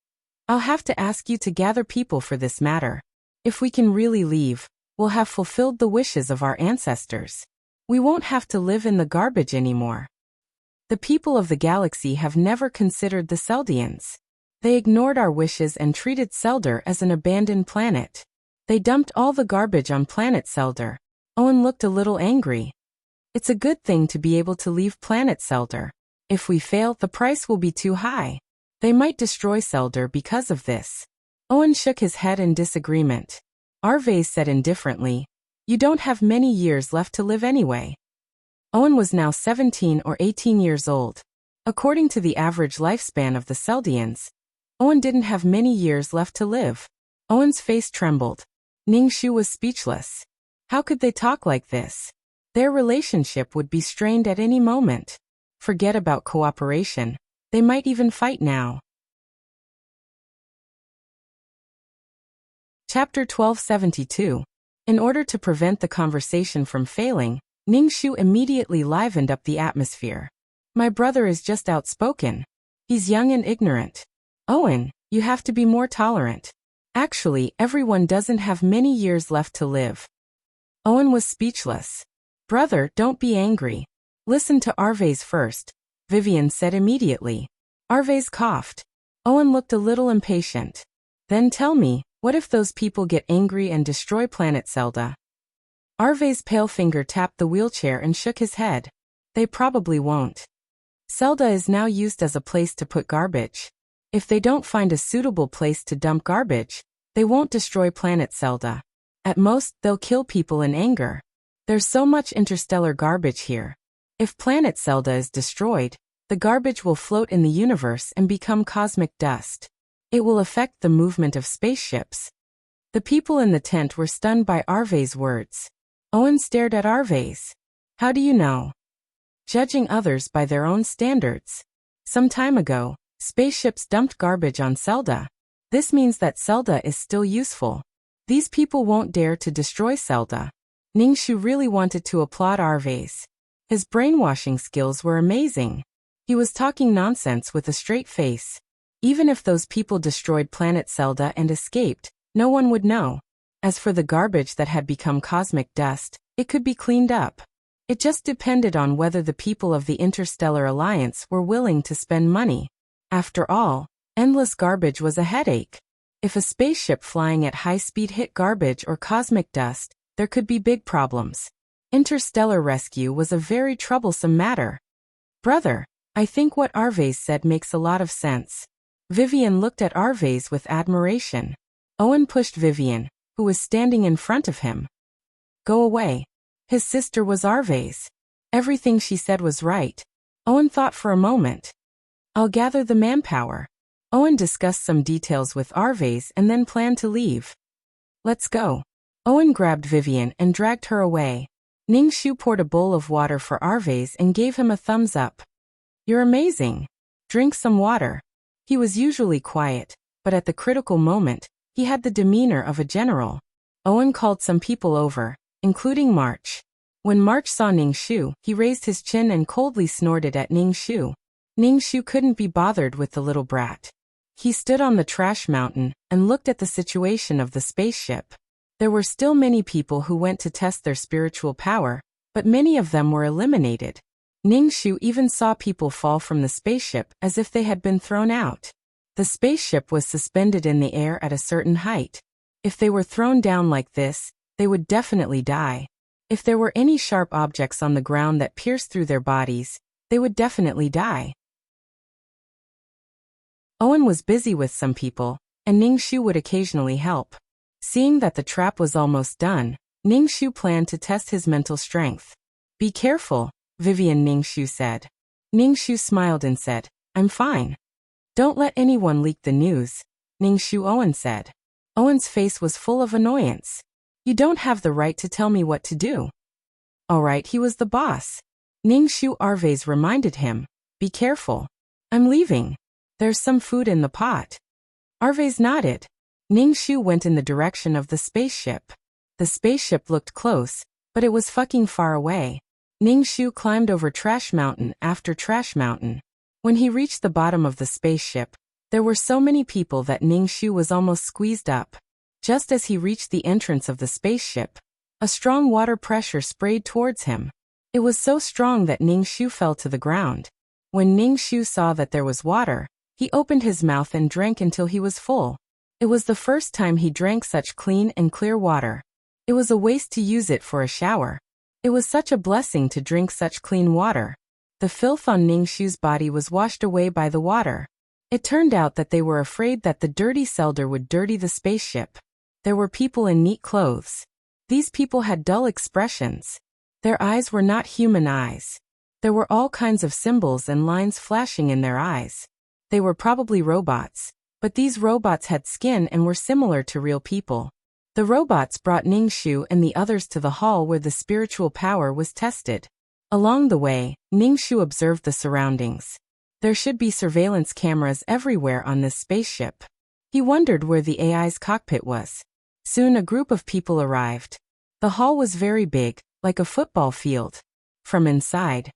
I'll have to ask you to gather people for this matter. If we can really leave, we'll have fulfilled the wishes of our ancestors. We won't have to live in the garbage anymore. The people of the galaxy have never considered the Seldians. They ignored our wishes and treated Sewder as an abandoned planet. They dumped all the garbage on planet Sewder. Owen looked a little angry. It's a good thing to be able to leave planet Sewder. If we fail, the price will be too high. They might destroy Sewder because of this. Owen shook his head in disagreement. Arvase said indifferently, You don't have many years left to live anyway. Owen was now 17 or 18 years old. According to the average lifespan of the Seldians, Owen didn't have many years left to live. Owen's face trembled. Ning Shu was speechless. How could they talk like this? Their relationship would be strained at any moment. Forget about cooperation. They might even fight now. Chapter 1272. In order to prevent the conversation from failing, Ning Shu immediately livened up the atmosphere. My brother is just outspoken. He's young and ignorant. Owen, you have to be more tolerant. Actually, everyone doesn't have many years left to live. Owen was speechless. Brother, don't be angry. Listen to Arvase first, Vivian said immediately. Arvase coughed. Owen looked a little impatient. Then tell me, what if those people get angry and destroy planet Sewder? Arvase's pale finger tapped the wheelchair and shook his head. They probably won't. Sewder is now used as a place to put garbage. If they don't find a suitable place to dump garbage, they won't destroy planet Sewder. At most, they'll kill people in anger. There's so much interstellar garbage here. If planet Sewder is destroyed, the garbage will float in the universe and become cosmic dust. It will affect the movement of spaceships. The people in the tent were stunned by Arvase's words. Owen stared at Arvase. How do you know? Judging others by their own standards. Some time ago, spaceships dumped garbage on Sewder. This means that Sewder is still useful. These people won't dare to destroy Sewder. Ning Shu really wanted to applaud Arvase. His brainwashing skills were amazing. He was talking nonsense with a straight face. Even if those people destroyed planet Sewder and escaped, no one would know. As for the garbage that had become cosmic dust, it could be cleaned up. It just depended on whether the people of the Interstellar Alliance were willing to spend money. After all, endless garbage was a headache. If a spaceship flying at high speed hit garbage or cosmic dust, there could be big problems. Interstellar rescue was a very troublesome matter. Brother, I think what Arvase said makes a lot of sense. Vivian looked at Arvase with admiration. Owen pushed Vivian, who was standing in front of him. Go away. His sister was Arvase. Everything she said was right. Owen thought for a moment. I'll gather the manpower. Owen discussed some details with Arvase and then planned to leave. Let's go. Owen grabbed Vivian and dragged her away. Ning Shu poured a bowl of water for Arvase and gave him a thumbs up. You're amazing. Drink some water. He was usually quiet, but at the critical moment, he had the demeanor of a general. Owen called some people over, including March. When March saw Ning Shu, he raised his chin and coldly snorted at Ning Shu. Ning Shu couldn't be bothered with the little brat. He stood on the trash mountain and looked at the situation of the spaceship. There were still many people who went to test their spiritual power, but many of them were eliminated. Ning Shu even saw people fall from the spaceship as if they had been thrown out. The spaceship was suspended in the air at a certain height. If they were thrown down like this, they would definitely die. If there were any sharp objects on the ground that pierced through their bodies, they would definitely die. Owen was busy with some people, and Ning Shu would occasionally help. Seeing that the trap was almost done, Ning Shu planned to test his mental strength. Be careful, Vivian, Ning Shu said. Ning Shu smiled and said, I'm fine. Don't let anyone leak the news, Ning Shu, Owen said. Owen's face was full of annoyance. You don't have the right to tell me what to do. All right, he was the boss. Ning Shu Arves reminded him, be careful. I'm leaving. There's some food in the pot. Arves nodded. Ning Shu went in the direction of the spaceship. The spaceship looked close, but it was fucking far away. Ning Shu climbed over trash mountain after trash mountain. When he reached the bottom of the spaceship, there were so many people that Ning Shu was almost squeezed up. Just as he reached the entrance of the spaceship, a strong water pressure sprayed towards him. It was so strong that Ning Shu fell to the ground. When Ning Shu saw that there was water, he opened his mouth and drank until he was full. It was the first time he drank such clean and clear water. It was a waste to use it for a shower. It was such a blessing to drink such clean water. The filth on Ning Shu's body was washed away by the water. It turned out that they were afraid that the dirty Selder would dirty the spaceship. There were people in neat clothes. These people had dull expressions. Their eyes were not human eyes. There were all kinds of symbols and lines flashing in their eyes. They were probably robots, but these robots had skin and were similar to real people. The robots brought Ning Shu and the others to the hall where the spiritual power was tested. Along the way, Ning Shu observed the surroundings. There should be surveillance cameras everywhere on this spaceship. He wondered where the AI's cockpit was. Soon a group of people arrived. The hall was very big, like a football field. From inside,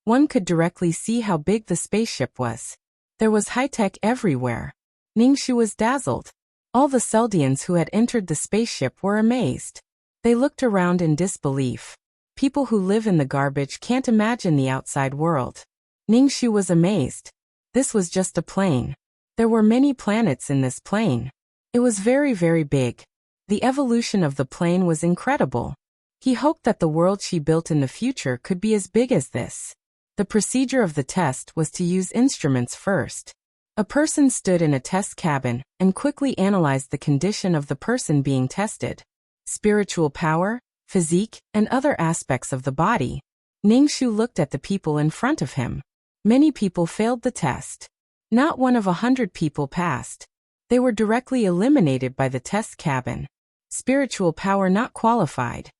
one could directly see how big the spaceship was. There was high-tech everywhere. Ning Shu was dazzled. All the Seldians who had entered the spaceship were amazed. They looked around in disbelief. People who live in the garbage can't imagine the outside world. Ning Shu was amazed. This was just a plane. There were many planets in this plane. It was very, very big. The evolution of the plane was incredible. He hoped that the world she built in the future could be as big as this. The procedure of the test was to use instruments first. A person stood in a test cabin and quickly analyzed the condition of the person being tested. Spiritual power, physique, and other aspects of the body. Ning Shu looked at the people in front of him. Many people failed the test. Not one of 100 people passed. They were directly eliminated by the test cabin. Spiritual power not qualified.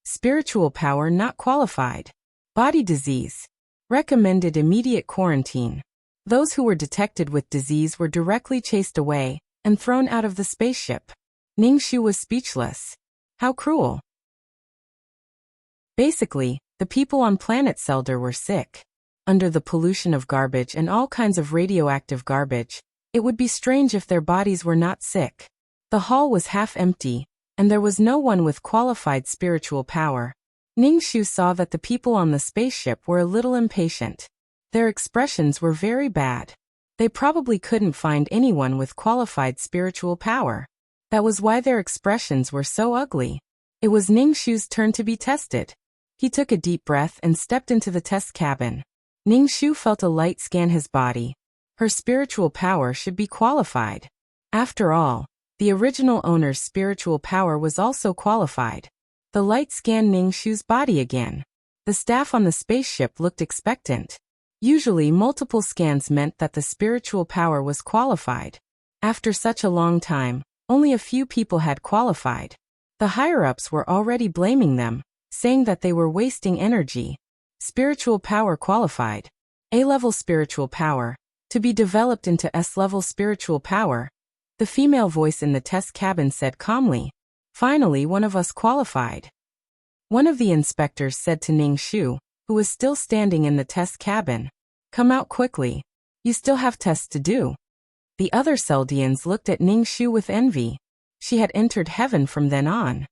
Spiritual power not qualified. Body disease. Recommended immediate quarantine. Those who were detected with disease were directly chased away and thrown out of the spaceship. Ning Shu was speechless. How cruel. Basically, the people on planet Selder were sick. Under the pollution of garbage and all kinds of radioactive garbage, it would be strange if their bodies were not sick. The hall was half empty, and there was no one with qualified spiritual power. Ning Shu saw that the people on the spaceship were a little impatient. Their expressions were very bad. They probably couldn't find anyone with qualified spiritual power. That was why their expressions were so ugly. It was Ning Shu's turn to be tested. He took a deep breath and stepped into the test cabin. Ning Shu felt a light scan his body. Her spiritual power should be qualified. After all, the original owner's spiritual power was also qualified. The light scanned Ning Shu's body again. The staff on the spaceship looked expectant. Usually multiple scans meant that the spiritual power was qualified. After such a long time, only a few people had qualified. The higher-ups were already blaming them, saying that they were wasting energy. Spiritual power qualified. A-level spiritual power. To be developed into S-level spiritual power. The female voice in the test cabin said calmly. Finally, one of us qualified. One of the inspectors said to Ning Shu, who was still standing in the test cabin. Come out quickly. You still have tests to do. The other Seldians looked at Ning Shu with envy. She had entered heaven from then on.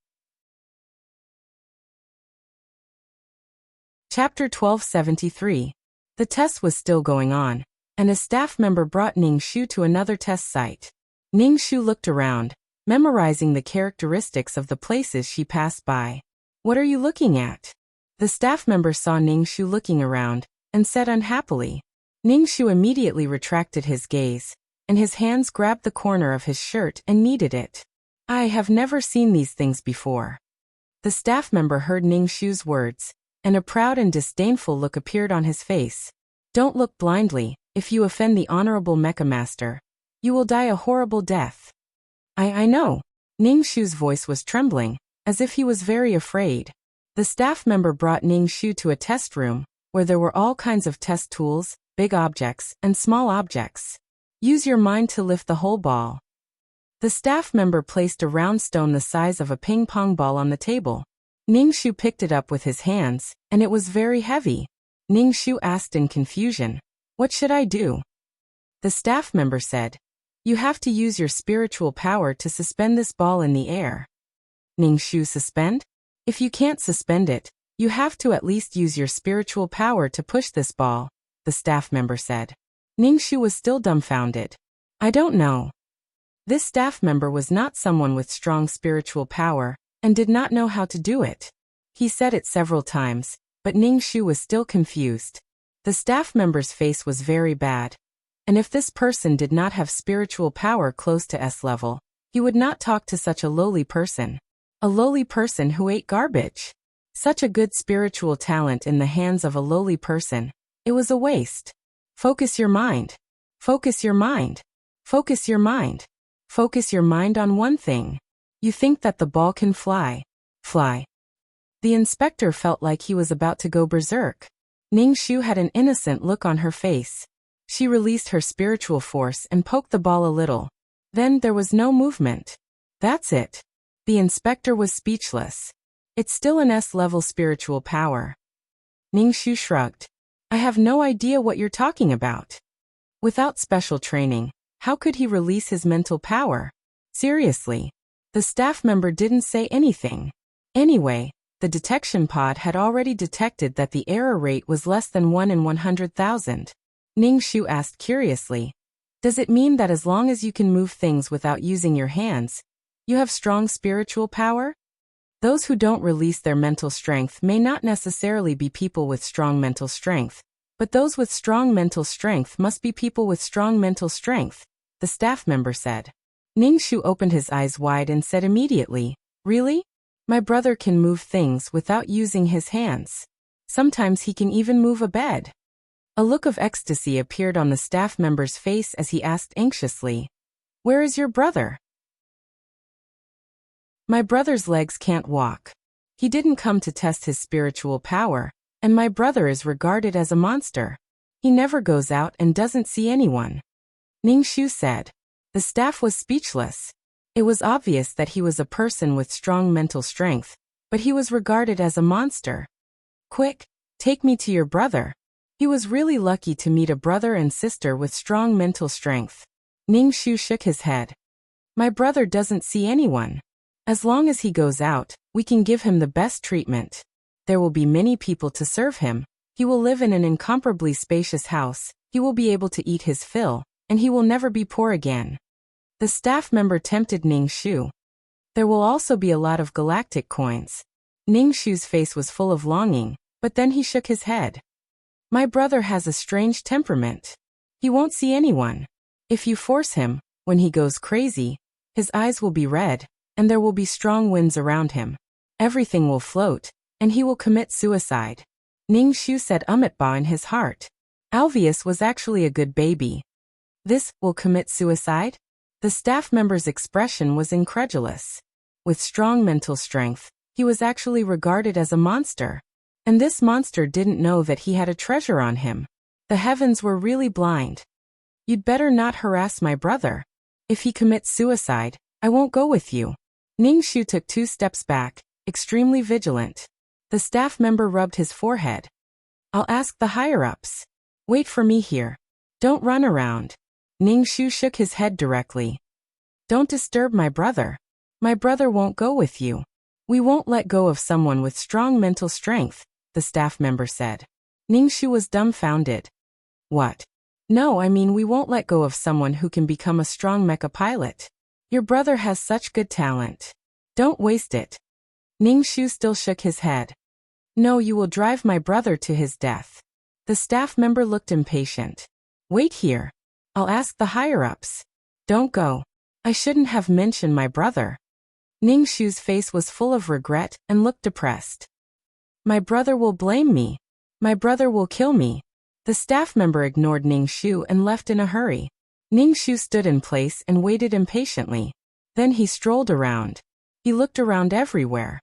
Chapter 1273. The test was still going on, and a staff member brought Ning Shu to another test site. Ning Shu looked around, memorizing the characteristics of the places she passed by. What are you looking at? The staff member saw Ning Shu looking around, and said unhappily. Ning Shu immediately retracted his gaze, and his hands grabbed the corner of his shirt and kneaded it. I have never seen these things before. The staff member heard Ning Shu's words, and a proud and disdainful look appeared on his face. Don't look blindly. If you offend the honorable Mecha Master, you will die a horrible death. I know. Ning Shu's voice was trembling, as if he was very afraid. The staff member brought Ning Shu to a test room, where there were all kinds of test tools, big objects, and small objects. Use your mind to lift the whole ball. The staff member placed a round stone the size of a ping-pong ball on the table. Ning Shu picked it up with his hands, and it was very heavy. Ning Shu asked in confusion, "What should I do?" The staff member said, "You have to use your spiritual power to suspend this ball in the air." Ning Shu, suspend? If you can't suspend it, you have to at least use your spiritual power to push this ball, the staff member said. Ning Shu was still dumbfounded. I don't know. This staff member was not someone with strong spiritual power, and did not know how to do it. He said it several times, but Ning Shu was still confused. The staff member's face was very bad. And if this person did not have spiritual power close to S level, he would not talk to such a lowly person. A lowly person who ate garbage. Such a good spiritual talent in the hands of a lowly person. It was a waste. Focus your mind. Focus your mind. Focus your mind. Focus your mind on one thing. You think that the ball can fly. Fly. The inspector felt like he was about to go berserk. Ning Shu had an innocent look on her face. She released her spiritual force and poked the ball a little. Then there was no movement. That's it. The inspector was speechless. It's still an S-level spiritual power. Ning Shu shrugged. I have no idea what you're talking about. Without special training, how could he release his mental power? Seriously. The staff member didn't say anything. Anyway, the detection pod had already detected that the error rate was less than 1 in 100,000. Ning Shu asked curiously. Does it mean that as long as you can move things without using your hands, you have strong spiritual power? Those who don't release their mental strength may not necessarily be people with strong mental strength, but those with strong mental strength must be people with strong mental strength, the staff member said. Ning Shu opened his eyes wide and said immediately, Really? My brother can move things without using his hands. Sometimes he can even move a bed. A look of ecstasy appeared on the staff member's face as he asked anxiously, Where is your brother? My brother's legs can't walk. He didn't come to test his spiritual power, and my brother is regarded as a monster. He never goes out and doesn't see anyone. Ning Shu said. The staff was speechless. It was obvious that he was a person with strong mental strength, but he was regarded as a monster. Quick, take me to your brother. He was really lucky to meet a brother and sister with strong mental strength. Ning Shu shook his head. My brother doesn't see anyone. As long as he goes out, we can give him the best treatment. There will be many people to serve him. He will live in an incomparably spacious house. He will be able to eat his fill, and he will never be poor again. The staff member tempted Ning Shu. There will also be a lot of galactic coins. Ning Shu's face was full of longing, but then he shook his head. My brother has a strange temperament. He won't see anyone. If you force him, when he goes crazy, his eyes will be red, and there will be strong winds around him. Everything will float, and he will commit suicide. Ning Shu said ba in his heart. Alvius was actually a good baby. This will commit suicide? The staff member's expression was incredulous. With strong mental strength, he was actually regarded as a monster. And this monster didn't know that he had a treasure on him. The heavens were really blind. You'd better not harass my brother. If he commits suicide, I won't go with you. Ningxu took 2 steps back, extremely vigilant. The staff member rubbed his forehead. I'll ask the higher-ups. Wait for me here. Don't run around. Ningxu shook his head directly. Don't disturb my brother. My brother won't go with you. We won't let go of someone with strong mental strength, the staff member said. Ningxu was dumbfounded. What? No, I mean we won't let go of someone who can become a strong mecha pilot. Your brother has such good talent. Don't waste it. Ningxu still shook his head. No, you will drive my brother to his death. The staff member looked impatient. Wait here. I'll ask the higher-ups. Don't go. I shouldn't have mentioned my brother. Ningxu's face was full of regret and looked depressed. My brother will blame me. My brother will kill me. The staff member ignored Ningxu and left in a hurry. Ningxu stood in place and waited impatiently. Then he strolled around. He looked around everywhere.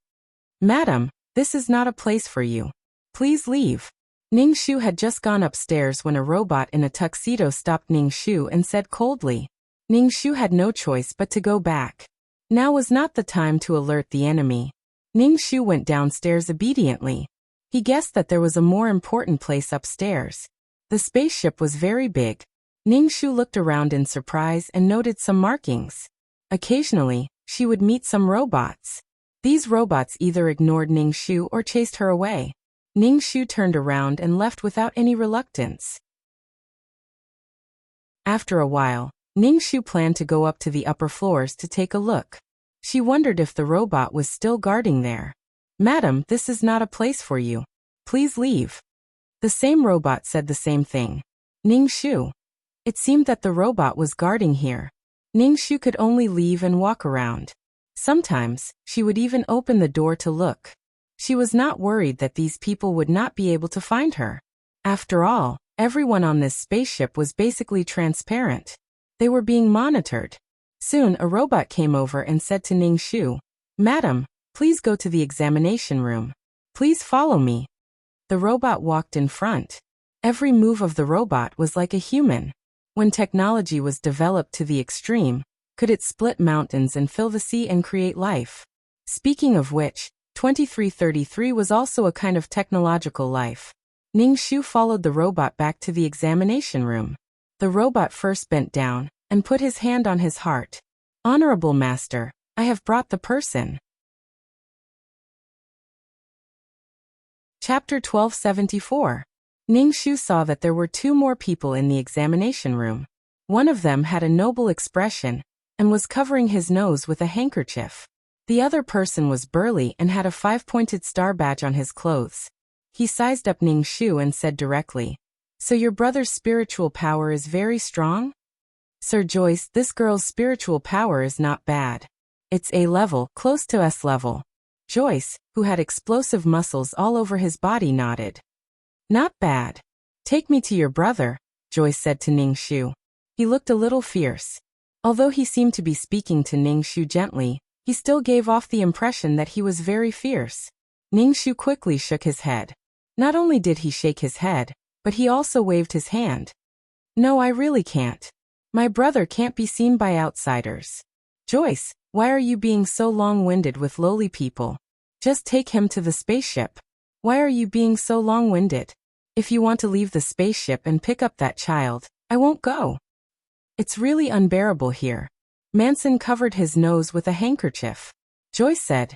Madam, this is not a place for you. Please leave. Ningxu had just gone upstairs when a robot in a tuxedo stopped Ningxu and said coldly. Ningxu had no choice but to go back. Now was not the time to alert the enemy. Ningxu went downstairs obediently. He guessed that there was a more important place upstairs. The spaceship was very big. Ningxu looked around in surprise and noted some markings. Occasionally, she would meet some robots. These robots either ignored Ningxu or chased her away. Ningxu turned around and left without any reluctance. After a while, Ningxu planned to go up to the upper floors to take a look. She wondered if the robot was still guarding there. Madam, this is not a place for you. Please leave. The same robot said the same thing. Ningxu. It seemed that the robot was guarding here. Ningxu could only leave and walk around. Sometimes, she would even open the door to look. She was not worried that these people would not be able to find her. After all, everyone on this spaceship was basically transparent. They were being monitored. Soon, a robot came over and said to Ningxu, Madam, please go to the examination room. Please follow me. The robot walked in front. Every move of the robot was like a human. When technology was developed to the extreme, could it split mountains and fill the sea and create life? Speaking of which, 2333 was also a kind of technological life. Ningxu followed the robot back to the examination room. The robot first bent down and put his hand on his heart. Honorable Master, I have brought the person. Chapter 1274. Ningxu saw that there were 2 more people in the examination room. One of them had a noble expression and was covering his nose with a handkerchief. The other person was burly and had a 5-pointed star badge on his clothes. He sized up Ningxu and said directly, So your brother's spiritual power is very strong? Sir Joyce, this girl's spiritual power is not bad. It's A level, close to S level. Joyce, who had explosive muscles all over his body, nodded. Not bad. Take me to your brother, Joyce said to Ningxu. He looked a little fierce. Although he seemed to be speaking to Ningxu gently, he still gave off the impression that he was very fierce. Ningxu quickly shook his head. Not only did he shake his head, but he also waved his hand. No, I really can't. My brother can't be seen by outsiders. Joyce, why are you being so long-winded with lowly people? Just take him to the spaceship. Why are you being so long-winded? If you want to leave the spaceship and pick up that child, I won't go. It's really unbearable here. Manson covered his nose with a handkerchief. Joyce said,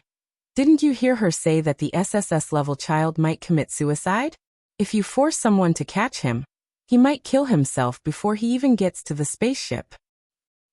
Didn't you hear her say that the SSS-level child might commit suicide? If you force someone to catch him, he might kill himself before he even gets to the spaceship.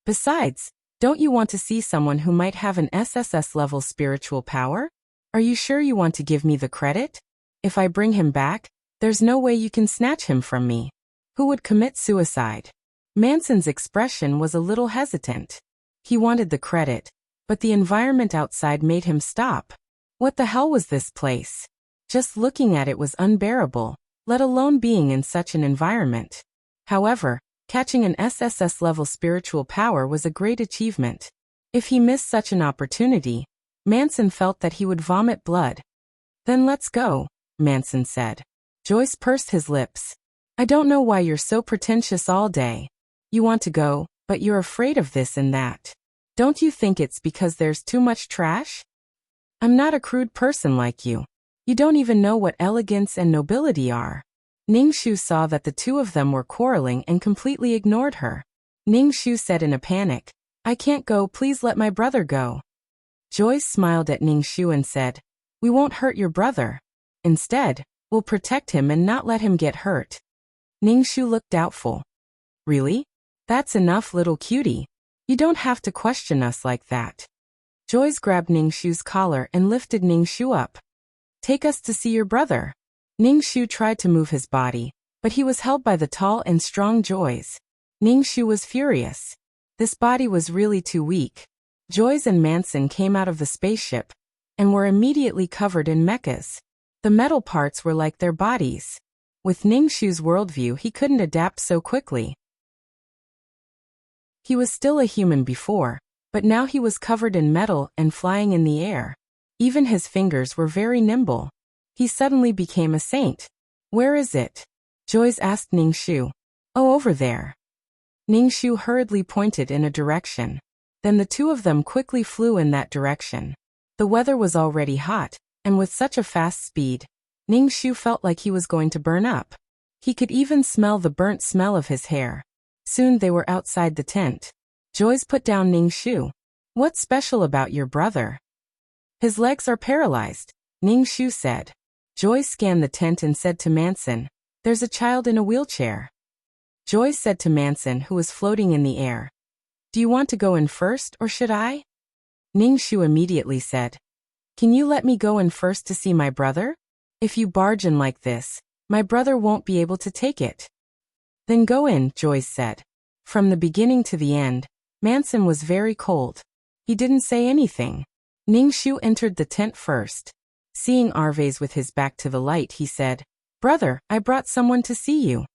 Besides, don't you want to see someone who might have an SSS-level spiritual power? Are you sure you want to give me the credit? If I bring him back, there's no way you can snatch him from me. Who would commit suicide? Manson's expression was a little hesitant. He wanted the credit, but the environment outside made him stop. What the hell was this place? Just looking at it was unbearable, let alone being in such an environment. However, catching an SSS-level spiritual power was a great achievement. If he missed such an opportunity, Manson felt that he would vomit blood. Then let's go, Manson said. Joyce pursed his lips. I don't know why you're so pretentious all day. You want to go, but you're afraid of this and that. Don't you think it's because there's too much trash? I'm not a crude person like you. You don't even know what elegance and nobility are. Ningxu saw that the two of them were quarreling and completely ignored her. Ningxu said in a panic, I can't go, please let my brother go. Joyce smiled at Ningxu and said, we won't hurt your brother. Instead, we'll protect him and not let him get hurt. Ningxu looked doubtful. Really? That's enough, little cutie. You don't have to question us like that. Joyce grabbed Ningxu's collar and lifted Ningxu up. Take us to see your brother. Ningxu tried to move his body, but he was held by the tall and strong Joyce. Ningxu was furious. This body was really too weak. Joyce and Manson came out of the spaceship and were immediately covered in mechas. The metal parts were like their bodies. With Ningxu's worldview, he couldn't adapt so quickly. He was still a human before, but now he was covered in metal and flying in the air. Even his fingers were very nimble. He suddenly became a saint. Where is it? Joyce asked Ningxu. Oh, over there. Ningxu hurriedly pointed in a direction. Then the two of them quickly flew in that direction. The weather was already hot, and with such a fast speed, Ningxu felt like he was going to burn up. He could even smell the burnt smell of his hair. Soon they were outside the tent. Joyce put down Ningxu. What's special about your brother? His legs are paralyzed, Ningxu said. Joyce scanned the tent and said to Manson, there's a child in a wheelchair. Joyce said to Manson, who was floating in the air, do you want to go in first or should I? Ningxu immediately said, can you let me go in first to see my brother? If you barge in like this, my brother won't be able to take it. Then go in, Joyce said. From the beginning to the end, Manson was very cold. He didn't say anything. Ningxu entered the tent first. Seeing Arvez with his back to the light, he said, brother, I brought someone to see you.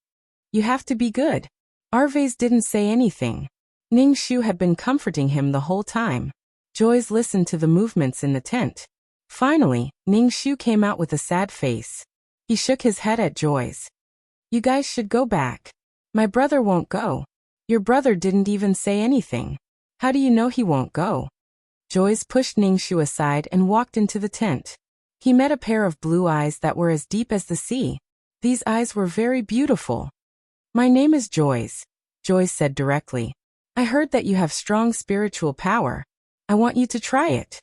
You have to be good. Arvez didn't say anything. Ningxu had been comforting him the whole time. Joyce listened to the movements in the tent. Finally, Ningxu came out with a sad face. He shook his head at Joyce. You guys should go back. My brother won't go. Your brother didn't even say anything. How do you know he won't go? Joyce pushed Ningxu aside and walked into the tent. He met a pair of blue eyes that were as deep as the sea. These eyes were very beautiful. My name is Joyce, Joyce said directly. I heard that you have strong spiritual power. I want you to try it.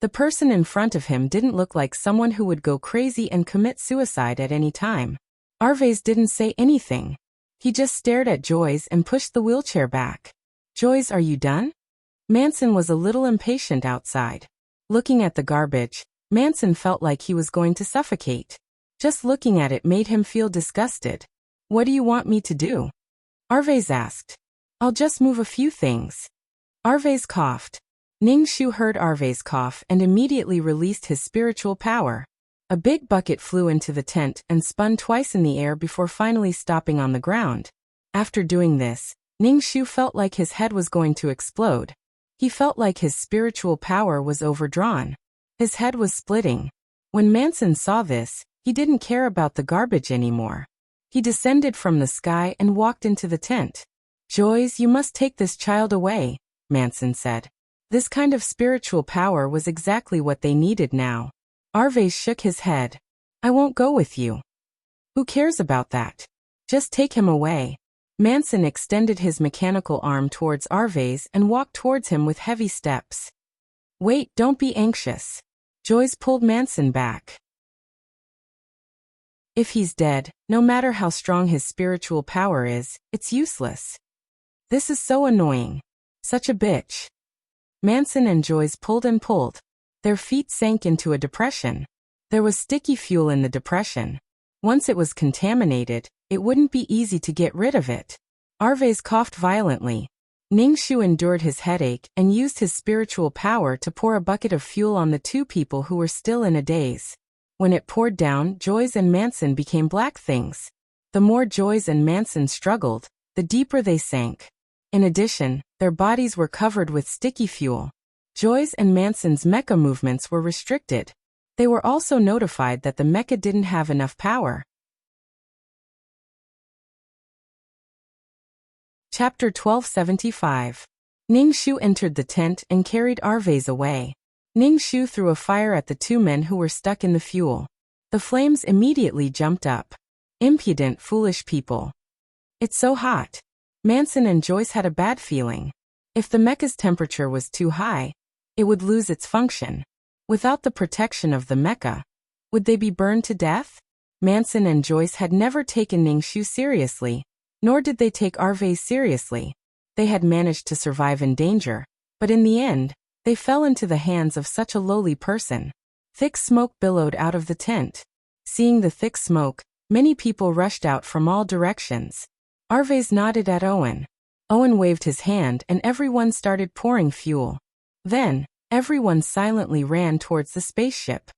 The person in front of him didn't look like someone who would go crazy and commit suicide at any time. Arvez didn't say anything. He just stared at Joyce and pushed the wheelchair back. Joyce, are you done? Manson was a little impatient outside. Looking at the garbage, Manson felt like he was going to suffocate. Just looking at it made him feel disgusted. What do you want me to do? Arvez asked. I'll just move a few things. Arvez coughed. Ningxu heard Arvez cough and immediately released his spiritual power. A big bucket flew into the tent and spun twice in the air before finally stopping on the ground. After doing this, Ningxu felt like his head was going to explode. He felt like his spiritual power was overdrawn. His head was splitting. When Manson saw this, he didn't care about the garbage anymore. He descended from the sky and walked into the tent. Joyce, you must take this child away, Manson said. This kind of spiritual power was exactly what they needed now. Arvez shook his head. I won't go with you. Who cares about that? Just take him away. Manson extended his mechanical arm towards Arvez and walked towards him with heavy steps. Wait, don't be anxious. Joyce pulled Manson back. If he's dead, no matter how strong his spiritual power is, it's useless. This is so annoying. Such a bitch. Manson and Joyce pulled and pulled. Their feet sank into a depression. There was sticky fuel in the depression. Once it was contaminated, it wouldn't be easy to get rid of it. Arvez coughed violently. Ningxu endured his headache and used his spiritual power to pour a bucket of fuel on the two people who were still in a daze. When it poured down, Joyce and Manson became black things. The more Joyce and Manson struggled, the deeper they sank. In addition, their bodies were covered with sticky fuel. Joyce and Manson's mecha movements were restricted. They were also notified that the mecha didn't have enough power. Chapter 1275. Ning Shu entered the tent and carried Arvez away. Ning Shu threw a fire at the two men who were stuck in the fuel. The flames immediately jumped up. Impudent, foolish people. It's so hot. Manson and Joyce had a bad feeling. If the mecha's temperature was too high, it would lose its function. Without the protection of the mecha, would they be burned to death? Manson and Joyce had never taken Ning Shu seriously, nor did they take Arvez seriously. They had managed to survive in danger, but in the end, they fell into the hands of such a lowly person. Thick smoke billowed out of the tent. Seeing the thick smoke, many people rushed out from all directions. Arvez nodded at Owen. Owen waved his hand and everyone started pouring fuel. Then, everyone silently ran towards the spaceship.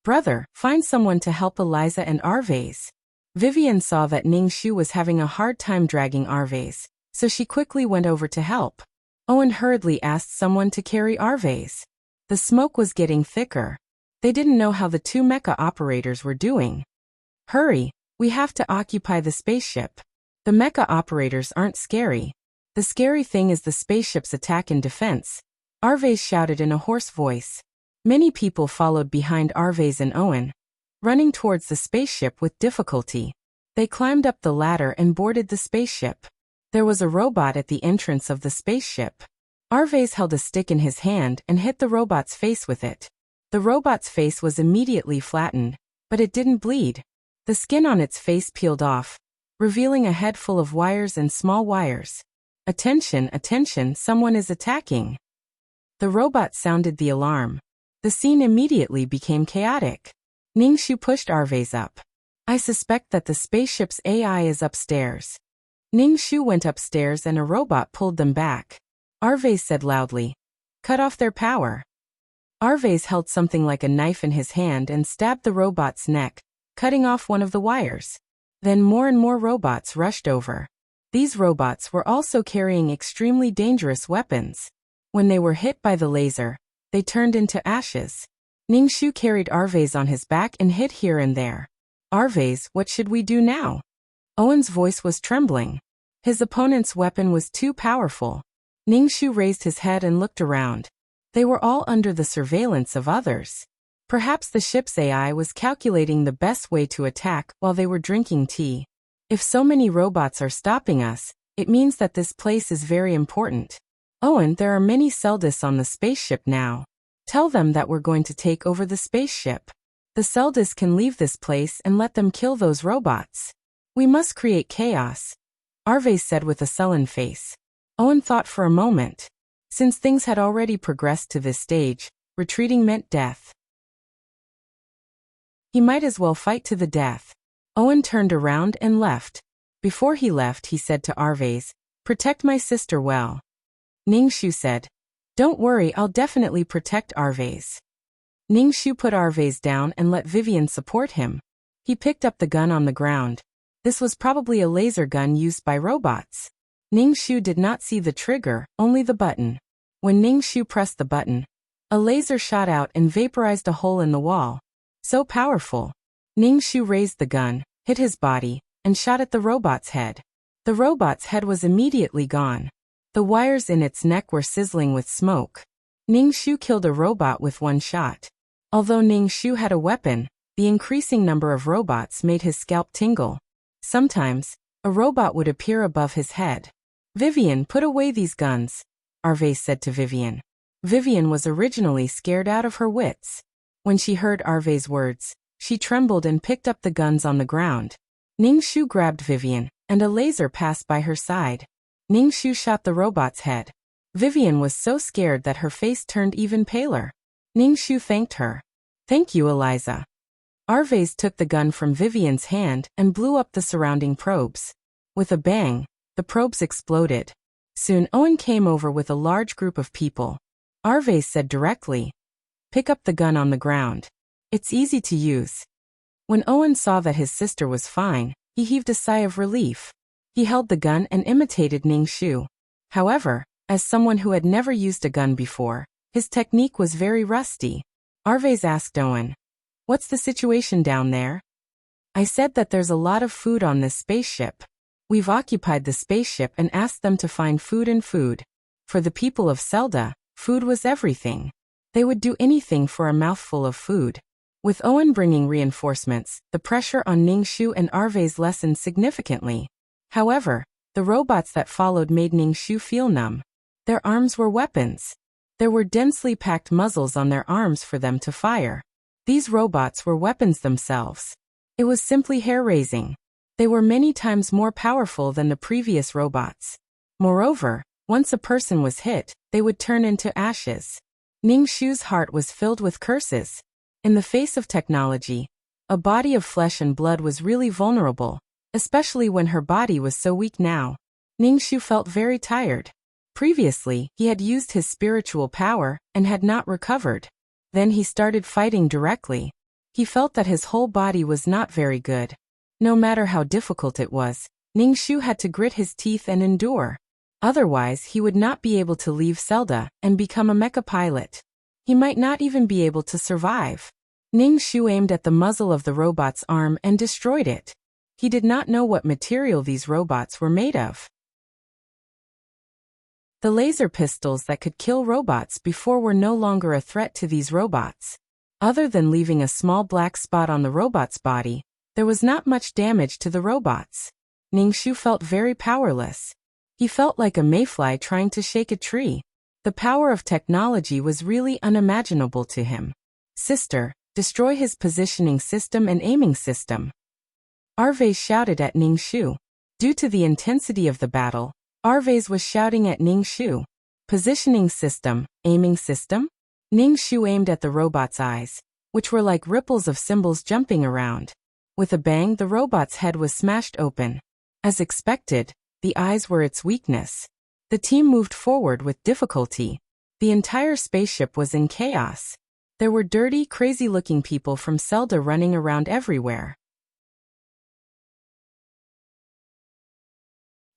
Brother, find someone to help Eliza and Arvez. Vivian saw that Ning Shu was having a hard time dragging Arvez, so she quickly went over to help. Owen hurriedly asked someone to carry Arvez. The smoke was getting thicker. They didn't know how the two mecha operators were doing. Hurry, we have to occupy the spaceship. The mecha operators aren't scary. The scary thing is the spaceship's attack and defense, Arvez shouted in a hoarse voice. Many people followed behind Arvez and Owen, running towards the spaceship with difficulty. They climbed up the ladder and boarded the spaceship. There was a robot at the entrance of the spaceship. Arvez held a stick in his hand and hit the robot's face with it. The robot's face was immediately flattened, but it didn't bleed. The skin on its face peeled off, revealing a head full of wires and small wires. Attention, attention, someone is attacking. The robot sounded the alarm. The scene immediately became chaotic. Ning Shu pushed Arvez up. I suspect that the spaceship's AI is upstairs. Ning Shu went upstairs and a robot pulled them back. Arvez said loudly, cut off their power. Arvez held something like a knife in his hand and stabbed the robot's neck, cutting off one of the wires. Then more and more robots rushed over. These robots were also carrying extremely dangerous weapons. When they were hit by the laser, they turned into ashes. Ning Shu carried Arvez on his back and hid here and there. Arvez, what should we do now? Owen's voice was trembling. His opponent's weapon was too powerful. Ning Shu raised his head and looked around. They were all under the surveillance of others. Perhaps the ship's AI was calculating the best way to attack while they were drinking tea. If so many robots are stopping us, it means that this place is very important. Owen, there are many Seldis on the spaceship now. Tell them that we're going to take over the spaceship. The Seldis can leave this place and let them kill those robots. We must create chaos, Arvez said with a sullen face. Owen thought for a moment. Since things had already progressed to this stage, retreating meant death. He might as well fight to the death. Owen turned around and left. Before he left, he said to Arvez, protect my sister well. Ning Shu said, don't worry, I'll definitely protect Arvez. Ning Shu put Arvez down and let Vivian support him. He picked up the gun on the ground. This was probably a laser gun used by robots. Ning Shu did not see the trigger, only the button. When Ning Shu pressed the button, a laser shot out and vaporized a hole in the wall. So powerful. Ning Shu raised the gun, hit his body, and shot at the robot's head. The robot's head was immediately gone. The wires in its neck were sizzling with smoke. Ning Shu killed a robot with one shot. Although Ning Shu had a weapon, the increasing number of robots made his scalp tingle. Sometimes, a robot would appear above his head. Vivian, put away these guns, Arvez said to Vivian. Vivian was originally scared out of her wits. When she heard Arvez's words, she trembled and picked up the guns on the ground. Ning Shu grabbed Vivian, and a laser passed by her side. Ning Shu shot the robot's head. Vivian was so scared that her face turned even paler. Ning Shu thanked her. Thank you, Eliza. Arvez took the gun from Vivian's hand and blew up the surrounding probes. With a bang, the probes exploded. Soon Owen came over with a large group of people. Arvez said directly, pick up the gun on the ground. It's easy to use. When Owen saw that his sister was fine, he heaved a sigh of relief. He held the gun and imitated Ning Shu. However, as someone who had never used a gun before, his technique was very rusty. Arvez asked Owen, what's the situation down there? I said that there's a lot of food on this spaceship. We've occupied the spaceship and asked them to find food and food. For the people of Zelda, food was everything. They would do anything for a mouthful of food. With Owen bringing reinforcements, the pressure on Ningxu and Arves lessened significantly. However, the robots that followed made Ningxu feel numb. Their arms were weapons. There were densely packed muzzles on their arms for them to fire. These robots were weapons themselves. It was simply hair-raising. They were many times more powerful than the previous robots. Moreover, once a person was hit, they would turn into ashes. Ningxu's heart was filled with curses. In the face of technology, a body of flesh and blood was really vulnerable, especially when her body was so weak now. Ningxu felt very tired. Previously, he had used his spiritual power and had not recovered. Then he started fighting directly. He felt that his whole body was not very good. No matter how difficult it was, Ningxu had to grit his teeth and endure. Otherwise, he would not be able to leave Zelda and become a mecha pilot. He might not even be able to survive. Ningxu aimed at the muzzle of the robot's arm and destroyed it. He did not know what material these robots were made of. The laser pistols that could kill robots before were no longer a threat to these robots. Other than leaving a small black spot on the robot's body, there was not much damage to the robots. Ningxu felt very powerless. He felt like a mayfly trying to shake a tree. The power of technology was really unimaginable to him. Sister, destroy his positioning system and aiming system. Arves shouted at Ningxu. Due to the intensity of the battle, Arves was shouting at Ningxu. Positioning system, aiming system? Ningxu aimed at the robot's eyes, which were like ripples of symbols jumping around. With a bang, the robot's head was smashed open. As expected, the eyes were its weakness. The team moved forward with difficulty. The entire spaceship was in chaos. There were dirty, crazy-looking people from Zelda running around everywhere.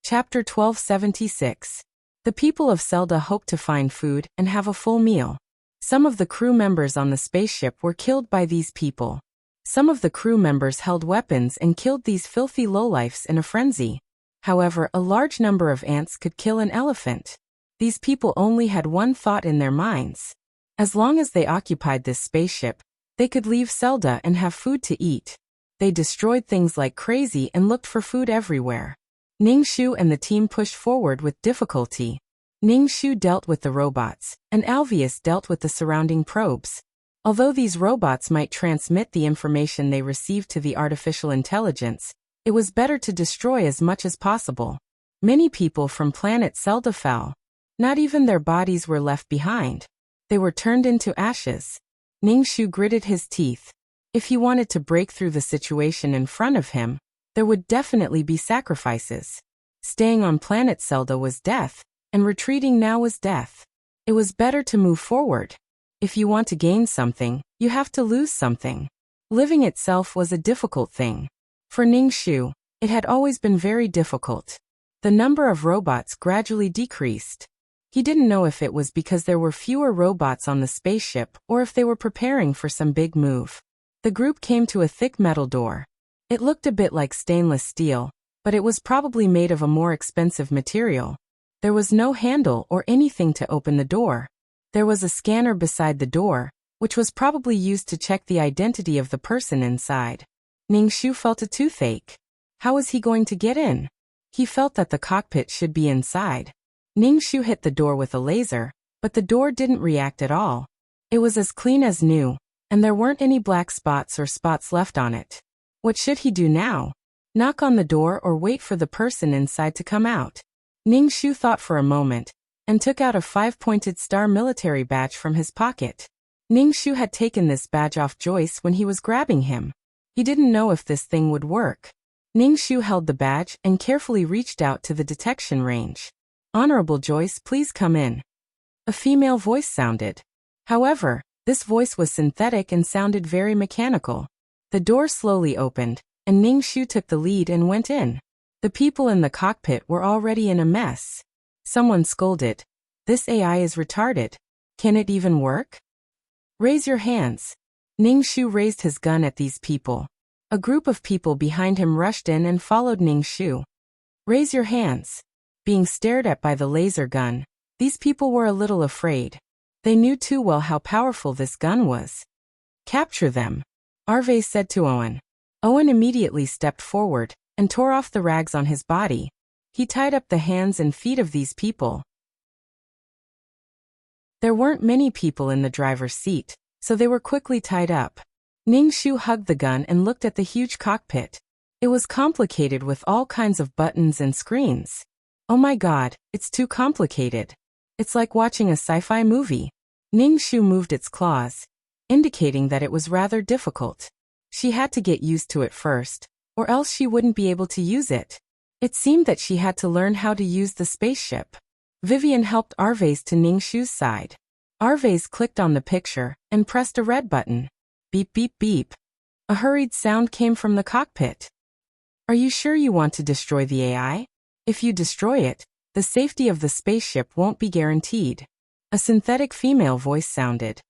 Chapter 1276. The people of Zelda hoped to find food and have a full meal. Some of the crew members on the spaceship were killed by these people. Some of the crew members held weapons and killed these filthy lowlifes in a frenzy. However, a large number of ants could kill an elephant. These people only had one thought in their minds. As long as they occupied this spaceship, they could leave Zelda and have food to eat. They destroyed things like crazy and looked for food everywhere. Ningxu and the team pushed forward with difficulty. Ningxu dealt with the robots, and Alveus dealt with the surrounding probes. Although these robots might transmit the information they received to the artificial intelligence, it was better to destroy as much as possible. Many people from planet Zelda fell. Not even their bodies were left behind. They were turned into ashes. Ningxu gritted his teeth. If he wanted to break through the situation in front of him, there would definitely be sacrifices. Staying on planet Zelda was death, and retreating now was death. It was better to move forward. If you want to gain something, you have to lose something. Living itself was a difficult thing. For Ningxu, it had always been very difficult. The number of robots gradually decreased. He didn't know if it was because there were fewer robots on the spaceship or if they were preparing for some big move. The group came to a thick metal door. It looked a bit like stainless steel, but it was probably made of a more expensive material. There was no handle or anything to open the door. There was a scanner beside the door, which was probably used to check the identity of the person inside. Ningxu felt a toothache. How was he going to get in? He felt that the cockpit should be inside. Ningxu hit the door with a laser, but the door didn't react at all. It was as clean as new, and there weren't any black spots or spots left on it. What should he do now? Knock on the door or wait for the person inside to come out? Ningxu thought for a moment, and took out a 5-pointed star military badge from his pocket. Ningxu had taken this badge off Joyce when he was grabbing him. He didn't know if this thing would work. Ningxu held the badge and carefully reached out to the detection range. "Honorable Joyce, please come in." A female voice sounded. However, this voice was synthetic and sounded very mechanical. The door slowly opened, and Ningxu took the lead and went in. The people in the cockpit were already in a mess. Someone scolded. "This AI is retarded. Can it even work? Raise your hands." Ningxu raised his gun at these people. A group of people behind him rushed in and followed Ningxu. Raise your hands. Being stared at by the laser gun, these people were a little afraid. They knew too well how powerful this gun was. Capture them, Arve said to Owen. Owen immediately stepped forward and tore off the rags on his body. He tied up the hands and feet of these people. There weren't many people in the driver's seat, so they were quickly tied up. Ningshu hugged the gun and looked at the huge cockpit. It was complicated with all kinds of buttons and screens. Oh my god, it's too complicated. It's like watching a sci-fi movie. Ningshu moved its claws, indicating that it was rather difficult. She had to get used to it first, or else she wouldn't be able to use it. It seemed that she had to learn how to use the spaceship. Vivian helped Arvase to Ningshu's side. Arvase clicked on the picture and pressed a red button. Beep beep beep. A hurried sound came from the cockpit. Are you sure you want to destroy the AI? If you destroy it, the safety of the spaceship won't be guaranteed. A synthetic female voice sounded.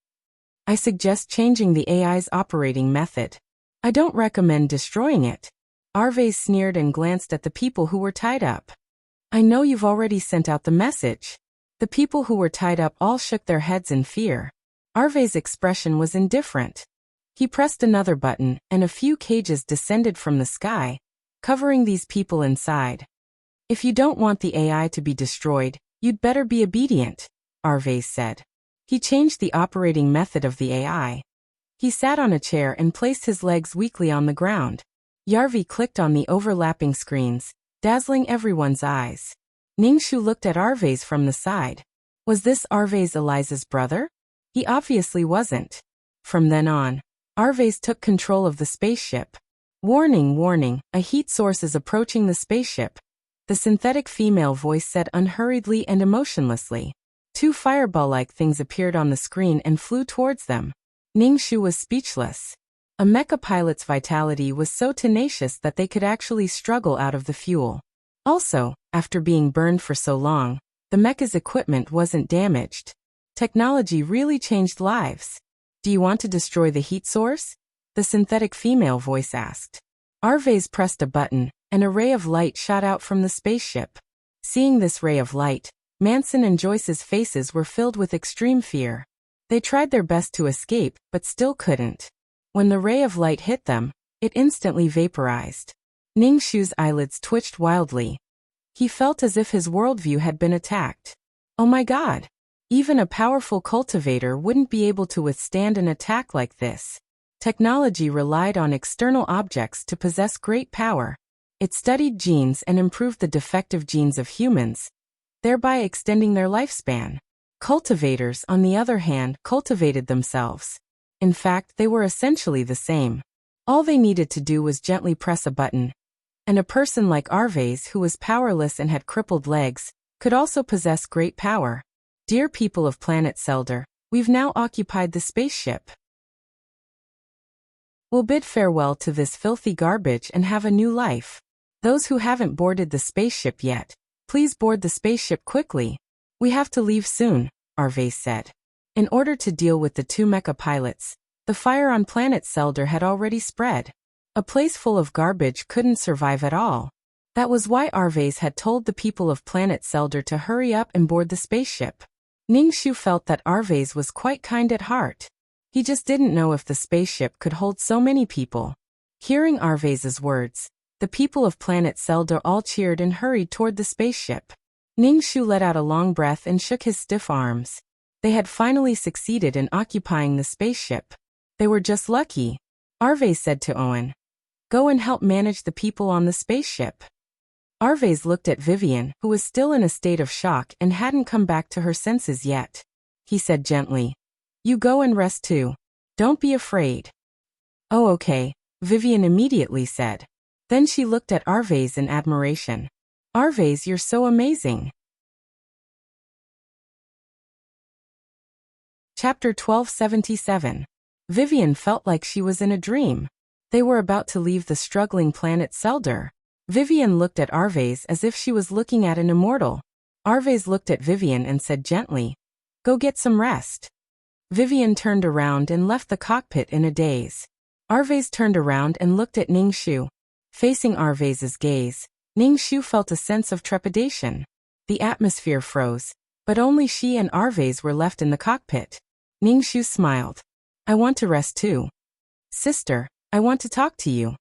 I suggest changing the AI's operating method. I don't recommend destroying it. Arvase sneered and glanced at the people who were tied up. I know you've already sent out the message. The people who were tied up all shook their heads in fear. Arve's expression was indifferent. He pressed another button, and a few cages descended from the sky, covering these people inside. If you don't want the AI to be destroyed, you'd better be obedient, Arvase said. He changed the operating method of the AI. He sat on a chair and placed his legs weakly on the ground. Yarvi clicked on the overlapping screens, dazzling everyone's eyes. Ningshu looked at Arvase from the side. Was this Arvase Eliza's brother? He obviously wasn't. From then on, Arvase took control of the spaceship. Warning, warning, a heat source is approaching the spaceship, the synthetic female voice said unhurriedly and emotionlessly. Two fireball-like things appeared on the screen and flew towards them. Ningshu was speechless. A mecha pilot's vitality was so tenacious that they could actually struggle out of the fuel. Also, after being burned for so long, the mecha's equipment wasn't damaged. Technology really changed lives. Do you want to destroy the heat source? The synthetic female voice asked. Arvase pressed a button, and a ray of light shot out from the spaceship. Seeing this ray of light, Manson and Joyce's faces were filled with extreme fear. They tried their best to escape, but still couldn't. When the ray of light hit them, it instantly vaporized. Ningshu's eyelids twitched wildly. He felt as if his worldview had been attacked. Oh my god! Even a powerful cultivator wouldn't be able to withstand an attack like this. Technology relied on external objects to possess great power. It studied genes and improved the defective genes of humans, thereby extending their lifespan. Cultivators, on the other hand, cultivated themselves. In fact, they were essentially the same. All they needed to do was gently press a button. And a person like Arvase, who was powerless and had crippled legs, could also possess great power. Dear people of planet Seldar, we've now occupied the spaceship. We'll bid farewell to this filthy garbage and have a new life. Those who haven't boarded the spaceship yet, please board the spaceship quickly. We have to leave soon, Arvase said. In order to deal with the two mecha pilots, the fire on planet Seldar had already spread. A place full of garbage couldn't survive at all. That was why Arvase had told the people of planet Seldar to hurry up and board the spaceship. Ningshu felt that Arvase was quite kind at heart. He just didn't know if the spaceship could hold so many people. Hearing Arvase's words, the people of planet Seldar all cheered and hurried toward the spaceship. Ningshu let out a long breath and shook his stiff arms. They had finally succeeded in occupying the spaceship. They were just lucky. Arvase said to Owen, "Go and help manage the people on the spaceship." Arvase looked at Vivian, who was still in a state of shock and hadn't come back to her senses yet. He said gently, "You go and rest too. Don't be afraid." "Oh okay," Vivian immediately said. Then she looked at Arvase in admiration. "Arvase, you're so amazing." Chapter 1277. Vivian felt like she was in a dream. They were about to leave the struggling planet Seldar. Vivian looked at Arvase as if she was looking at an immortal. Arvase looked at Vivian and said gently, "Go get some rest." Vivian turned around and left the cockpit in a daze. Arvase turned around and looked at Ningshu. Facing Arvase's gaze, Ningxu felt a sense of trepidation. The atmosphere froze, but only she and Arvez were left in the cockpit. Ningxu smiled. I want to rest too. Sister, I want to talk to you.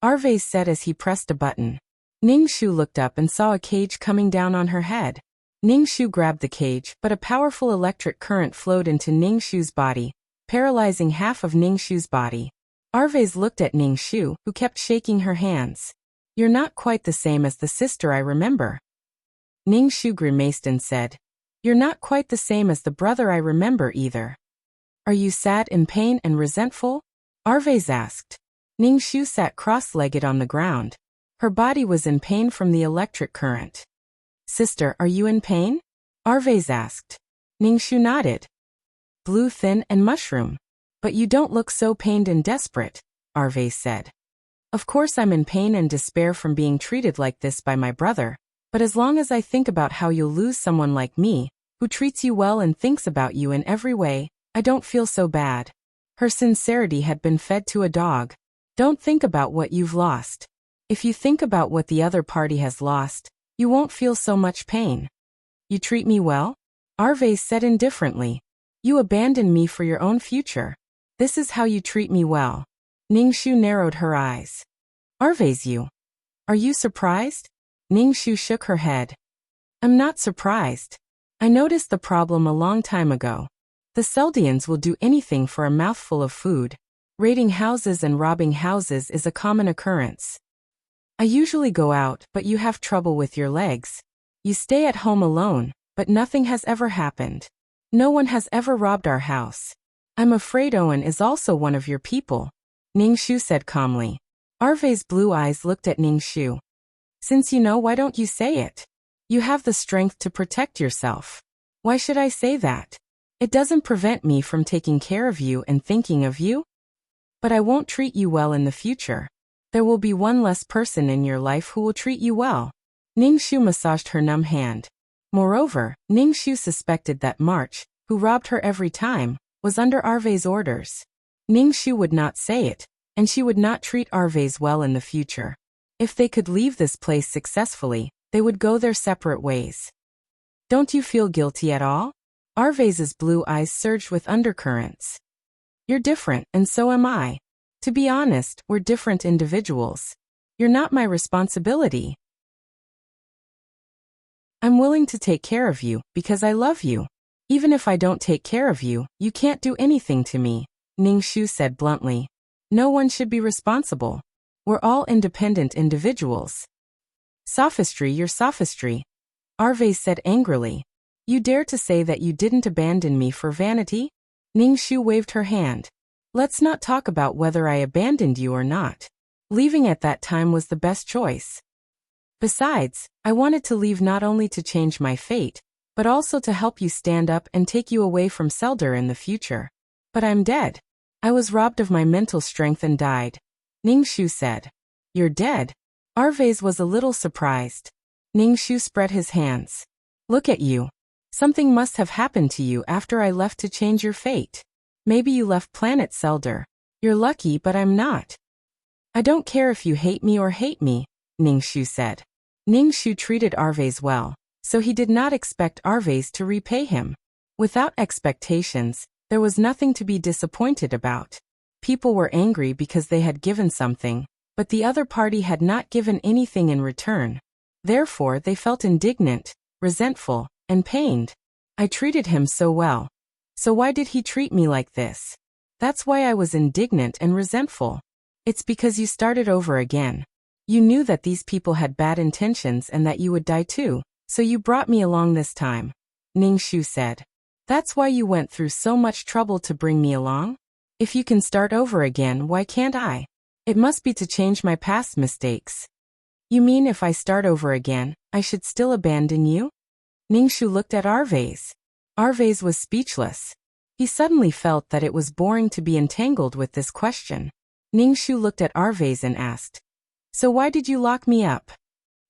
Arvez said as he pressed a button. Ningxu looked up and saw a cage coming down on her head. Ningxu grabbed the cage, but a powerful electric current flowed into Ningxu's body, paralyzing half of Ningxu's body. Arvez looked at Ningxu, who kept shaking her hands. You're not quite the same as the sister I remember. Ningxu grimaced and said, You're not quite the same as the brother I remember either. Are you sad, in pain, and resentful? Arvez asked. Ningxu sat cross-legged on the ground. Her body was in pain from the electric current. Sister, are you in pain? Arvez asked. Ningxu nodded. Blue, thin, and mushroom. But you don't look so pained and desperate, Arvez said. Of course I'm in pain and despair from being treated like this by my brother, but as long as I think about how you'll lose someone like me, who treats you well and thinks about you in every way, I don't feel so bad. Her sincerity had been fed to a dog. Don't think about what you've lost. If you think about what the other party has lost, you won't feel so much pain. You treat me well? Arvez said indifferently. You abandoned me for your own future. This is how you treat me well. Ningxu narrowed her eyes. Arvez, you. Are you surprised? Ningxu shook her head. I'm not surprised. I noticed the problem a long time ago. The Seldians will do anything for a mouthful of food. Raiding houses and robbing houses is a common occurrence. I usually go out, but you have trouble with your legs. You stay at home alone, but nothing has ever happened. No one has ever robbed our house. I'm afraid Owen is also one of your people, Ningxu said calmly. Arvez's blue eyes looked at Ningxu. Since you know, why don't you say it? You have the strength to protect yourself. Why should I say that? It doesn't prevent me from taking care of you and thinking of you. But I won't treat you well in the future. There will be one less person in your life who will treat you well. Ningxu massaged her numb hand. Moreover, Ningxu suspected that March, who robbed her every time, was under Arvez's orders. Ningxu would not say it, and she would not treat Arvez well in the future. If they could leave this place successfully, they would go their separate ways. Don't you feel guilty at all? Arvez's blue eyes surged with undercurrents. You're different, and so am I. To be honest, we're different individuals. You're not my responsibility. I'm willing to take care of you, because I love you. Even if I don't take care of you, you can't do anything to me, Ningxu said bluntly. No one should be responsible. We're all independent individuals. Sophistry, your sophistry, Arvez said angrily. You dare to say that you didn't abandon me for vanity? Ningxu waved her hand. Let's not talk about whether I abandoned you or not. Leaving at that time was the best choice. Besides, I wanted to leave not only to change my fate, but also to help you stand up and take you away from Selder in the future. But I'm dead. I was robbed of my mental strength and died. Ningxu said. You're dead? Arvez was a little surprised. Ningxu spread his hands. Look at you. Something must have happened to you after I left to change your fate. Maybe you left planet Selder. You're lucky, but I'm not. I don't care if you hate me or hate me, Ningxu said. Ningxu treated Arvez well, so he did not expect Arvez to repay him. Without expectations, there was nothing to be disappointed about. People were angry because they had given something, but the other party had not given anything in return. Therefore, they felt indignant, resentful, and pained. I treated him so well. So why did he treat me like this? That's why I was indignant and resentful. It's because you started over again. You knew that these people had bad intentions and that you would die too, so you brought me along this time, Ningxu said. That's why you went through so much trouble to bring me along? If you can start over again, why can't I? It must be to change my past mistakes. You mean if I start over again, I should still abandon you? Ningxu looked at Arvez. Arvez was speechless. He suddenly felt that it was boring to be entangled with this question. Ningxu looked at Arvez and asked, So why did you lock me up?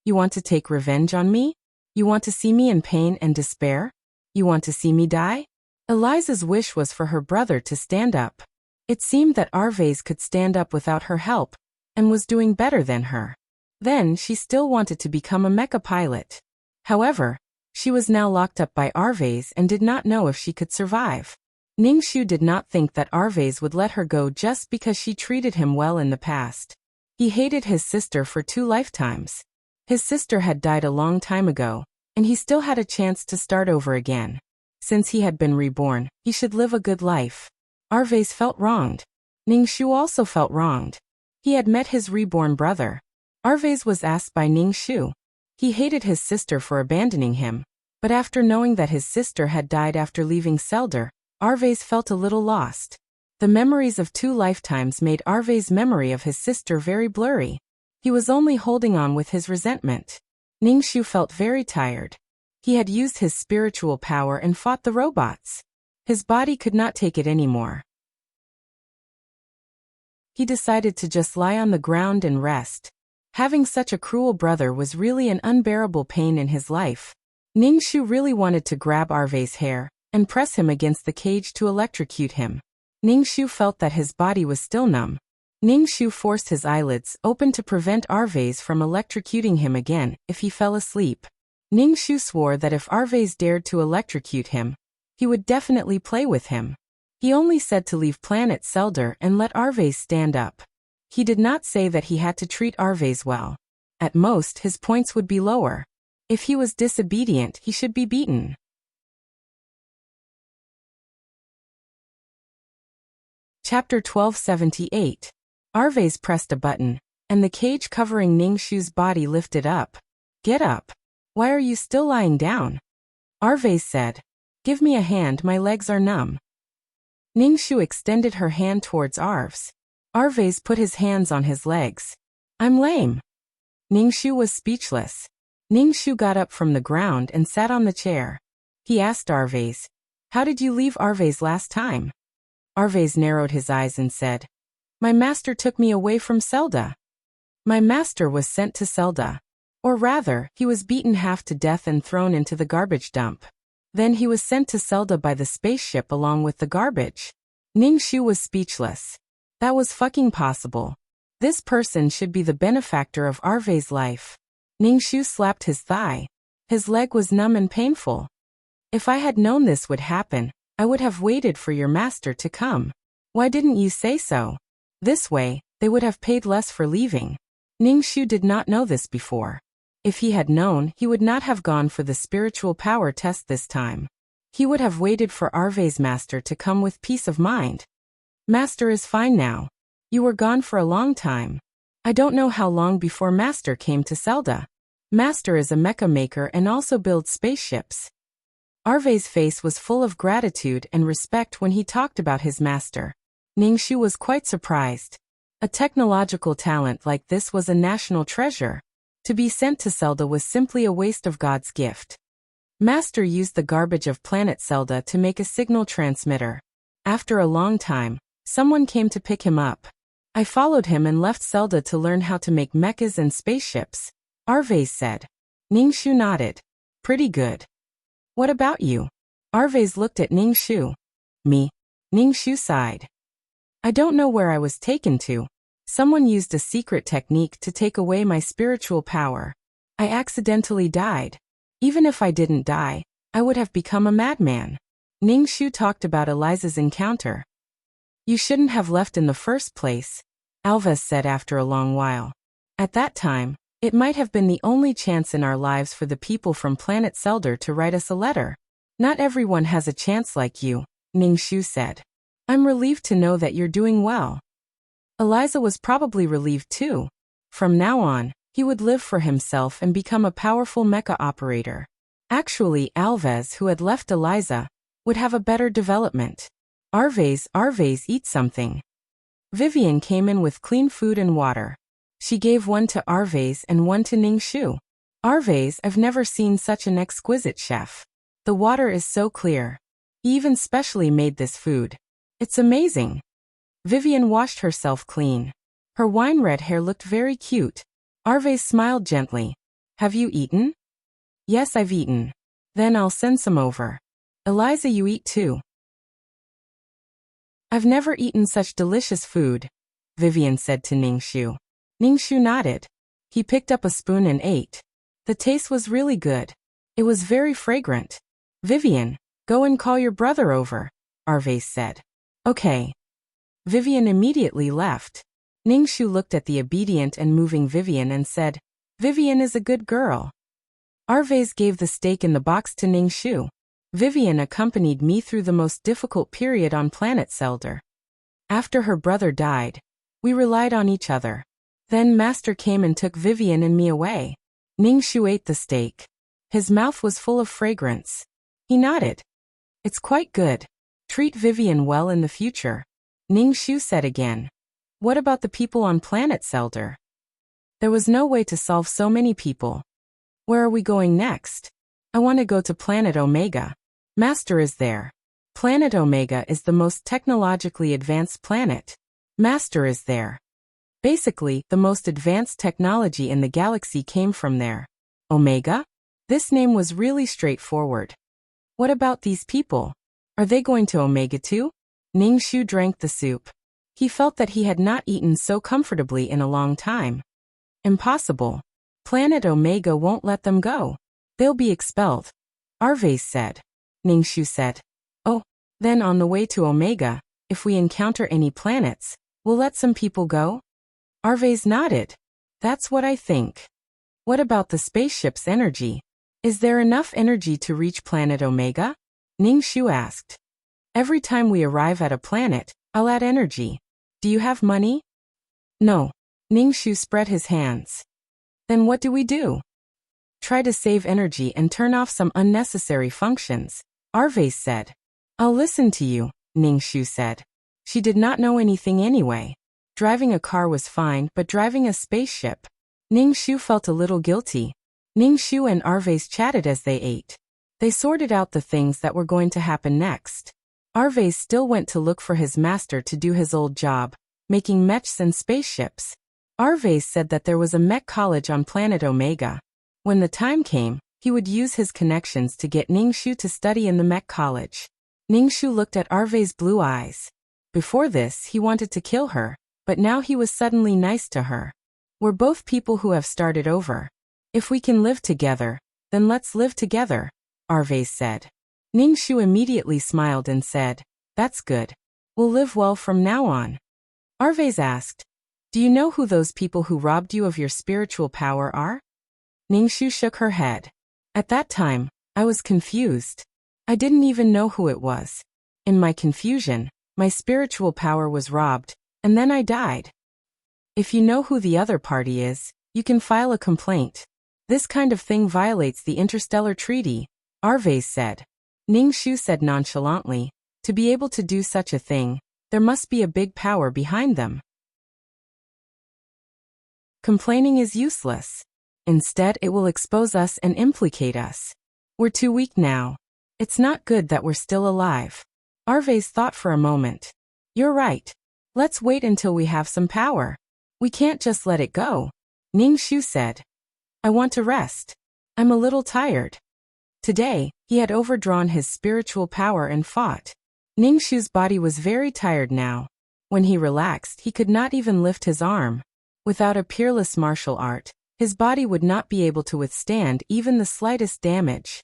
You want to take revenge on me? You want to see me in pain and despair? You want to see me die? Eliza's wish was for her brother to stand up. It seemed that Arvez could stand up without her help, and was doing better than her. Then she still wanted to become a mecha pilot. However, she was now locked up by Arvase and did not know if she could survive. Ningxu did not think that Arvase would let her go just because she treated him well in the past. He hated his sister for 2 lifetimes. His sister had died a long time ago, and he still had a chance to start over again. Since he had been reborn, he should live a good life. Arvase felt wronged. Ningxu also felt wronged. He had met his reborn brother. Arvase was asked by Ningxu. He hated his sister for abandoning him, but after knowing that his sister had died after leaving Sfelder, Arvase felt a little lost. The memories of 2 lifetimes made Arvase's memory of his sister very blurry. He was only holding on with his resentment. Ningxu felt very tired. He had used his spiritual power and fought the robots. His body could not take it anymore. He decided to just lie on the ground and rest. Having such a cruel brother was really an unbearable pain in his life. Ningxu really wanted to grab Arvase's hair and press him against the cage to electrocute him. Ningxu felt that his body was still numb. Ningxu forced his eyelids open to prevent Arvase from electrocuting him again if he fell asleep. Ningxu swore that if Arvase dared to electrocute him, he would definitely play with him. He only said to leave planet Sfelder and let Arvase stand up. He did not say that he had to treat Arvase well. At most, his points would be lower. If he was disobedient, he should be beaten. Chapter 1278. Arvase pressed a button, and the cage covering Ningxu's body lifted up. Get up. Why are you still lying down? Arvase said. Give me a hand, my legs are numb. Ningxu extended her hand towards Arvase. Arvase put his hands on his legs. I'm lame. Ningxu was speechless. Ningxu got up from the ground and sat on the chair. He asked Arvase, how did you leave Arvase last time? Arvase narrowed his eyes and said, my master took me away from Zelda. My master was sent to Zelda. Or rather, he was beaten half to death and thrown into the garbage dump. Then he was sent to Zelda by the spaceship along with the garbage. Ningxu was speechless. That was fucking possible. This person should be the benefactor of Arvase's life. Ningxu slapped his thigh. His leg was numb and painful. If I had known this would happen, I would have waited for your master to come. Why didn't you say so? This way, they would have paid less for leaving. Ningxu did not know this before. If he had known, he would not have gone for the spiritual power test this time. He would have waited for Arvase's master to come with peace of mind. Master is fine now. You were gone for a long time. I don't know how long before Master came to Zelda. Master is a mecha maker and also builds spaceships. Arvase's face was full of gratitude and respect when he talked about his master. Ningxu was quite surprised. A technological talent like this was a national treasure. To be sent to Zelda was simply a waste of God's gift. Master used the garbage of planet Zelda to make a signal transmitter. After a long time, someone came to pick him up. I followed him and left Zelda to learn how to make mechas and spaceships, Arvase said. Ningxu nodded. Pretty good. What about you? Arvase looked at Ningxu. Me? Ningxu sighed. I don't know where I was taken to. Someone used a secret technique to take away my spiritual power. I accidentally died. Even if I didn't die, I would have become a madman. Ningxu talked about Eliza's encounter. You shouldn't have left in the first place, Alves said after a long while. At that time, it might have been the only chance in our lives for the people from planet Sfelder to write us a letter. Not everyone has a chance like you, Ningxu said. I'm relieved to know that you're doing well. Eliza was probably relieved too. From now on, he would live for himself and become a powerful mecha operator. Actually, Alves, who had left Eliza, would have a better development. Arvase, eat something. Vivian came in with clean food and water. She gave one to Arvase and one to Ningxu. Arvase, I've never seen such an exquisite chef. The water is so clear. He even specially made this food. It's amazing. Vivian washed herself clean. Her wine-red hair looked very cute. Arvase smiled gently. Have you eaten? Yes, I've eaten. Then I'll send some over. Eliza, you eat too. I've never eaten such delicious food, Vivian said to Ningxu. Ningxu nodded. He picked up a spoon and ate. The taste was really good. It was very fragrant. Vivian, go and call your brother over, Arvais said. Okay. Vivian immediately left. Ningxu looked at the obedient and moving Vivian and said, Vivian is a good girl. Arvais gave the steak in the box to Ningxu. Vivian accompanied me through the most difficult period on planet Sewder. After her brother died, we relied on each other. Then Master came and took Vivian and me away. Ningxu ate the steak. His mouth was full of fragrance. He nodded. It's quite good. Treat Vivian well in the future. Ningxu said again. What about the people on planet Sewder? There was no way to solve so many people. Where are we going next? I want to go to planet Omega. Master is there. Planet Omega is the most technologically advanced planet. Master is there. Basically, the most advanced technology in the galaxy came from there. Omega? This name was really straightforward. What about these people? Are they going to Omega too? Ningxu drank the soup. He felt that he had not eaten so comfortably in a long time. Impossible. Planet Omega won't let them go. They'll be expelled. Arvais said. Ningxu said. Oh, then on the way to Omega, if we encounter any planets, we'll let some people go? Arvais nodded. That's what I think. What about the spaceship's energy? Is there enough energy to reach planet Omega? Ningxu asked. Every time we arrive at a planet, I'll add energy. Do you have money? No. Ningxu spread his hands. Then what do we do? Try to save energy and turn off some unnecessary functions, Arvais said. I'll listen to you, Ningxu said. She did not know anything anyway. Driving a car was fine, but driving a spaceship. Ningxu felt a little guilty. Ningxu and Arvais chatted as they ate. They sorted out the things that were going to happen next. Arvais still went to look for his master to do his old job, making mechs and spaceships. Arvais said that there was a mech college on planet Omega. When the time came, he would use his connections to get Ningxu to study in the mech college. Ningxu looked at Arvais' blue eyes. Before this, he wanted to kill her, but now he was suddenly nice to her. We're both people who have started over. If we can live together, then let's live together, Arvais said. Ningxu immediately smiled and said, That's good. We'll live well from now on. Arvais asked, Do you know who those people who robbed you of your spiritual power are? Ningxu shook her head. At that time, I was confused. I didn't even know who it was. In my confusion, my spiritual power was robbed, and then I died. If you know who the other party is, you can file a complaint. This kind of thing violates the Interstellar Treaty, Arvais said. Ningxu said nonchalantly, to be able to do such a thing, there must be a big power behind them. Complaining is useless. Instead, it will expose us and implicate us. We're too weak now. It's not good that we're still alive. Arvais thought for a moment. You're right. Let's wait until we have some power. We can't just let it go. Ningxu said. I want to rest. I'm a little tired. Today, he had overdrawn his spiritual power and fought. Ningxu's body was very tired now. When he relaxed, he could not even lift his arm. Without a peerless martial art, his body would not be able to withstand even the slightest damage.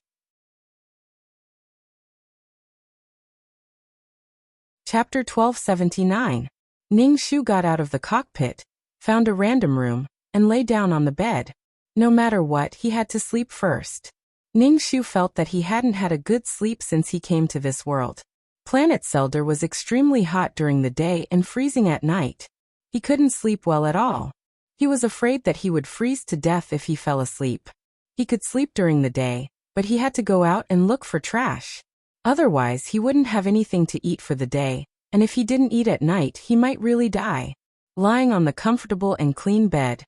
Chapter 1279. Ningxu got out of the cockpit, found a random room, and lay down on the bed. No matter what, he had to sleep first. Ningxu felt that he hadn't had a good sleep since he came to this world. Planet Sewder was extremely hot during the day and freezing at night. He couldn't sleep well at all. He was afraid that he would freeze to death if he fell asleep. He could sleep during the day, but he had to go out and look for trash. Otherwise, he wouldn't have anything to eat for the day, and if he didn't eat at night, he might really die. Lying on the comfortable and clean bed,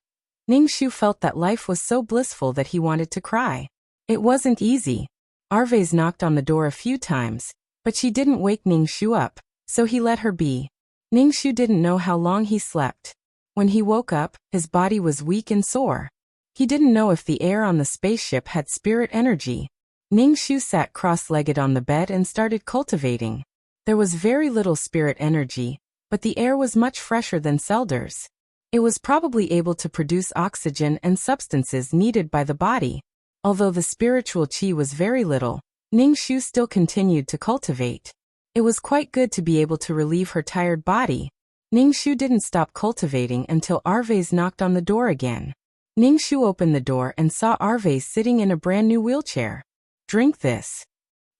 Ningxu felt that life was so blissful that he wanted to cry. It wasn't easy. Arvais knocked on the door a few times, but she didn't wake Ningxu up, so he let her be. Ningxu didn't know how long he slept. When he woke up, his body was weak and sore. He didn't know if the air on the spaceship had spirit energy. Ningxu sat cross-legged on the bed and started cultivating. There was very little spirit energy, but the air was much fresher than Sewder's. It was probably able to produce oxygen and substances needed by the body. Although the spiritual qi was very little, Ningxu still continued to cultivate. It was quite good to be able to relieve her tired body. Ningxu didn't stop cultivating until Arvez knocked on the door again. Ningxu opened the door and saw Arvez sitting in a brand new wheelchair. "Drink this."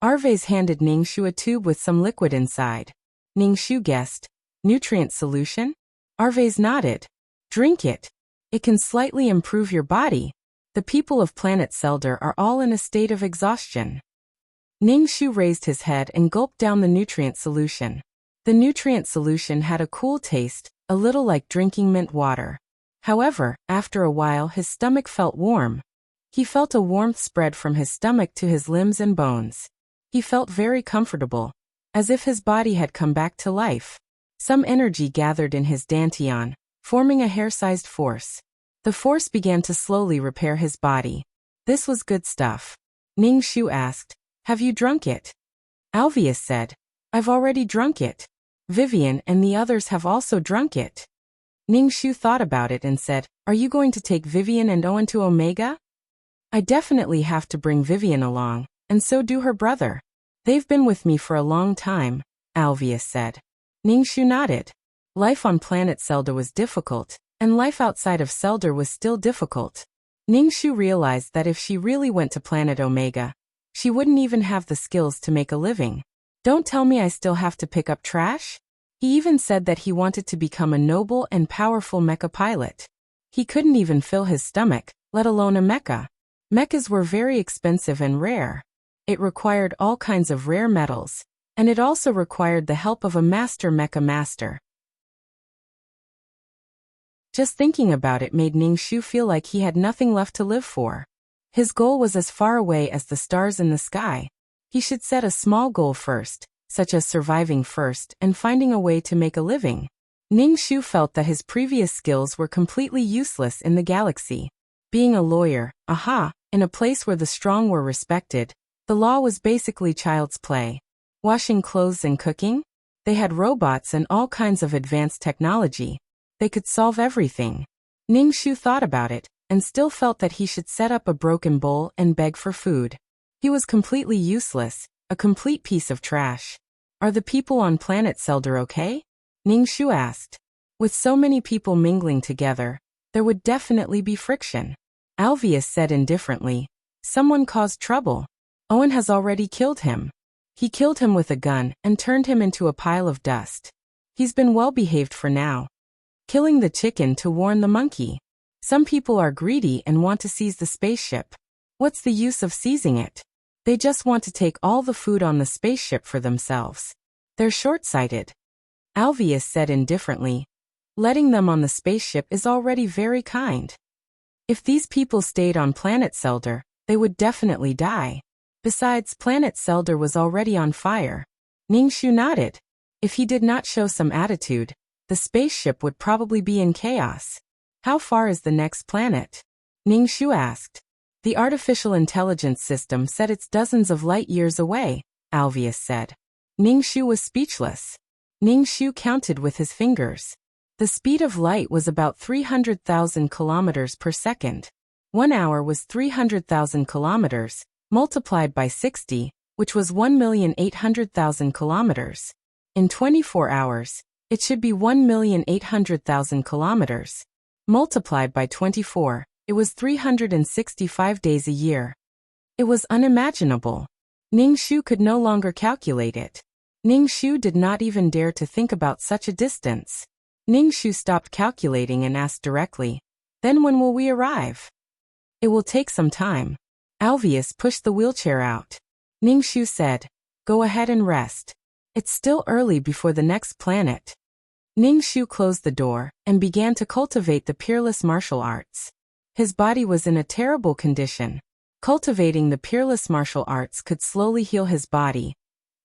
Arvez handed Ningxu a tube with some liquid inside. Ningxu guessed, "Nutrient solution?" Arvez nodded. "Drink it. It can slightly improve your body." The people of planet Selder are all in a state of exhaustion. Ningxu raised his head and gulped down the nutrient solution. The nutrient solution had a cool taste, a little like drinking mint water. However, after a while his stomach felt warm. He felt a warmth spread from his stomach to his limbs and bones. He felt very comfortable, as if his body had come back to life. Some energy gathered in his dantian, forming a hair-sized force. The force began to slowly repair his body. This was good stuff. Ningxu asked, "Have you drunk it?" Alvius said, "I've already drunk it. Vivian and the others have also drunk it." Ningxu thought about it and said, "Are you going to take Vivian and Owen to Omega?" "I definitely have to bring Vivian along, and so do her brother. They've been with me for a long time," Alvius said. Ningxu nodded. Life on planet Selder was difficult, and life outside of Selder was still difficult. Ningxu realized that if she really went to planet Omega, she wouldn't even have the skills to make a living. "Don't tell me I still have to pick up trash?" He even said that he wanted to become a noble and powerful mecha pilot. He couldn't even fill his stomach, let alone a mecha. Mechas were very expensive and rare. It required all kinds of rare metals, and it also required the help of a master mecha master. Just thinking about it made Ningxu feel like he had nothing left to live for. His goal was as far away as the stars in the sky. He should set a small goal first, such as surviving first and finding a way to make a living. Ningxu felt that his previous skills were completely useless in the galaxy. Being a lawyer, in a place where the strong were respected, the law was basically child's play. Washing clothes and cooking? They had robots and all kinds of advanced technology. They could solve everything. Ningxu thought about it, and still felt that he should set up a broken bowl and beg for food. He was completely useless, a complete piece of trash. "Are the people on planet Selder okay?" Ningxu asked. With so many people mingling together, there would definitely be friction. Alvius said indifferently, "Someone caused trouble. Owen has already killed him. He killed him with a gun and turned him into a pile of dust. He's been well behaved for now. Killing the chicken to warn the monkey. Some people are greedy and want to seize the spaceship. What's the use of seizing it? They just want to take all the food on the spaceship for themselves. They're short-sighted." Alvius said indifferently, "Letting them on the spaceship is already very kind. If these people stayed on planet Selder, they would definitely die. Besides, planet Selder was already on fire." Ningxu nodded. If he did not show some attitude, the spaceship would probably be in chaos. "How far is the next planet?" Ningxu asked. "The artificial intelligence system said it's dozens of light years away," Alvius said. Ningxu was speechless. Ningxu counted with his fingers. The speed of light was about 300,000 kilometers per second. 1 hour was 300,000 kilometers, multiplied by 60, which was 1,800,000 kilometers. In 24 hours, it should be 1,800,000 kilometers. Multiplied by 24, it was 365 days a year. It was unimaginable. Ningxu could no longer calculate it. Ningxu did not even dare to think about such a distance. Ningxu stopped calculating and asked directly, "Then when will we arrive?" "It will take some time." Alvius pushed the wheelchair out. Ningxu said, "Go ahead and rest. It's still early before the next planet." Ningxu closed the door and began to cultivate the peerless martial arts. His body was in a terrible condition. Cultivating the peerless martial arts could slowly heal his body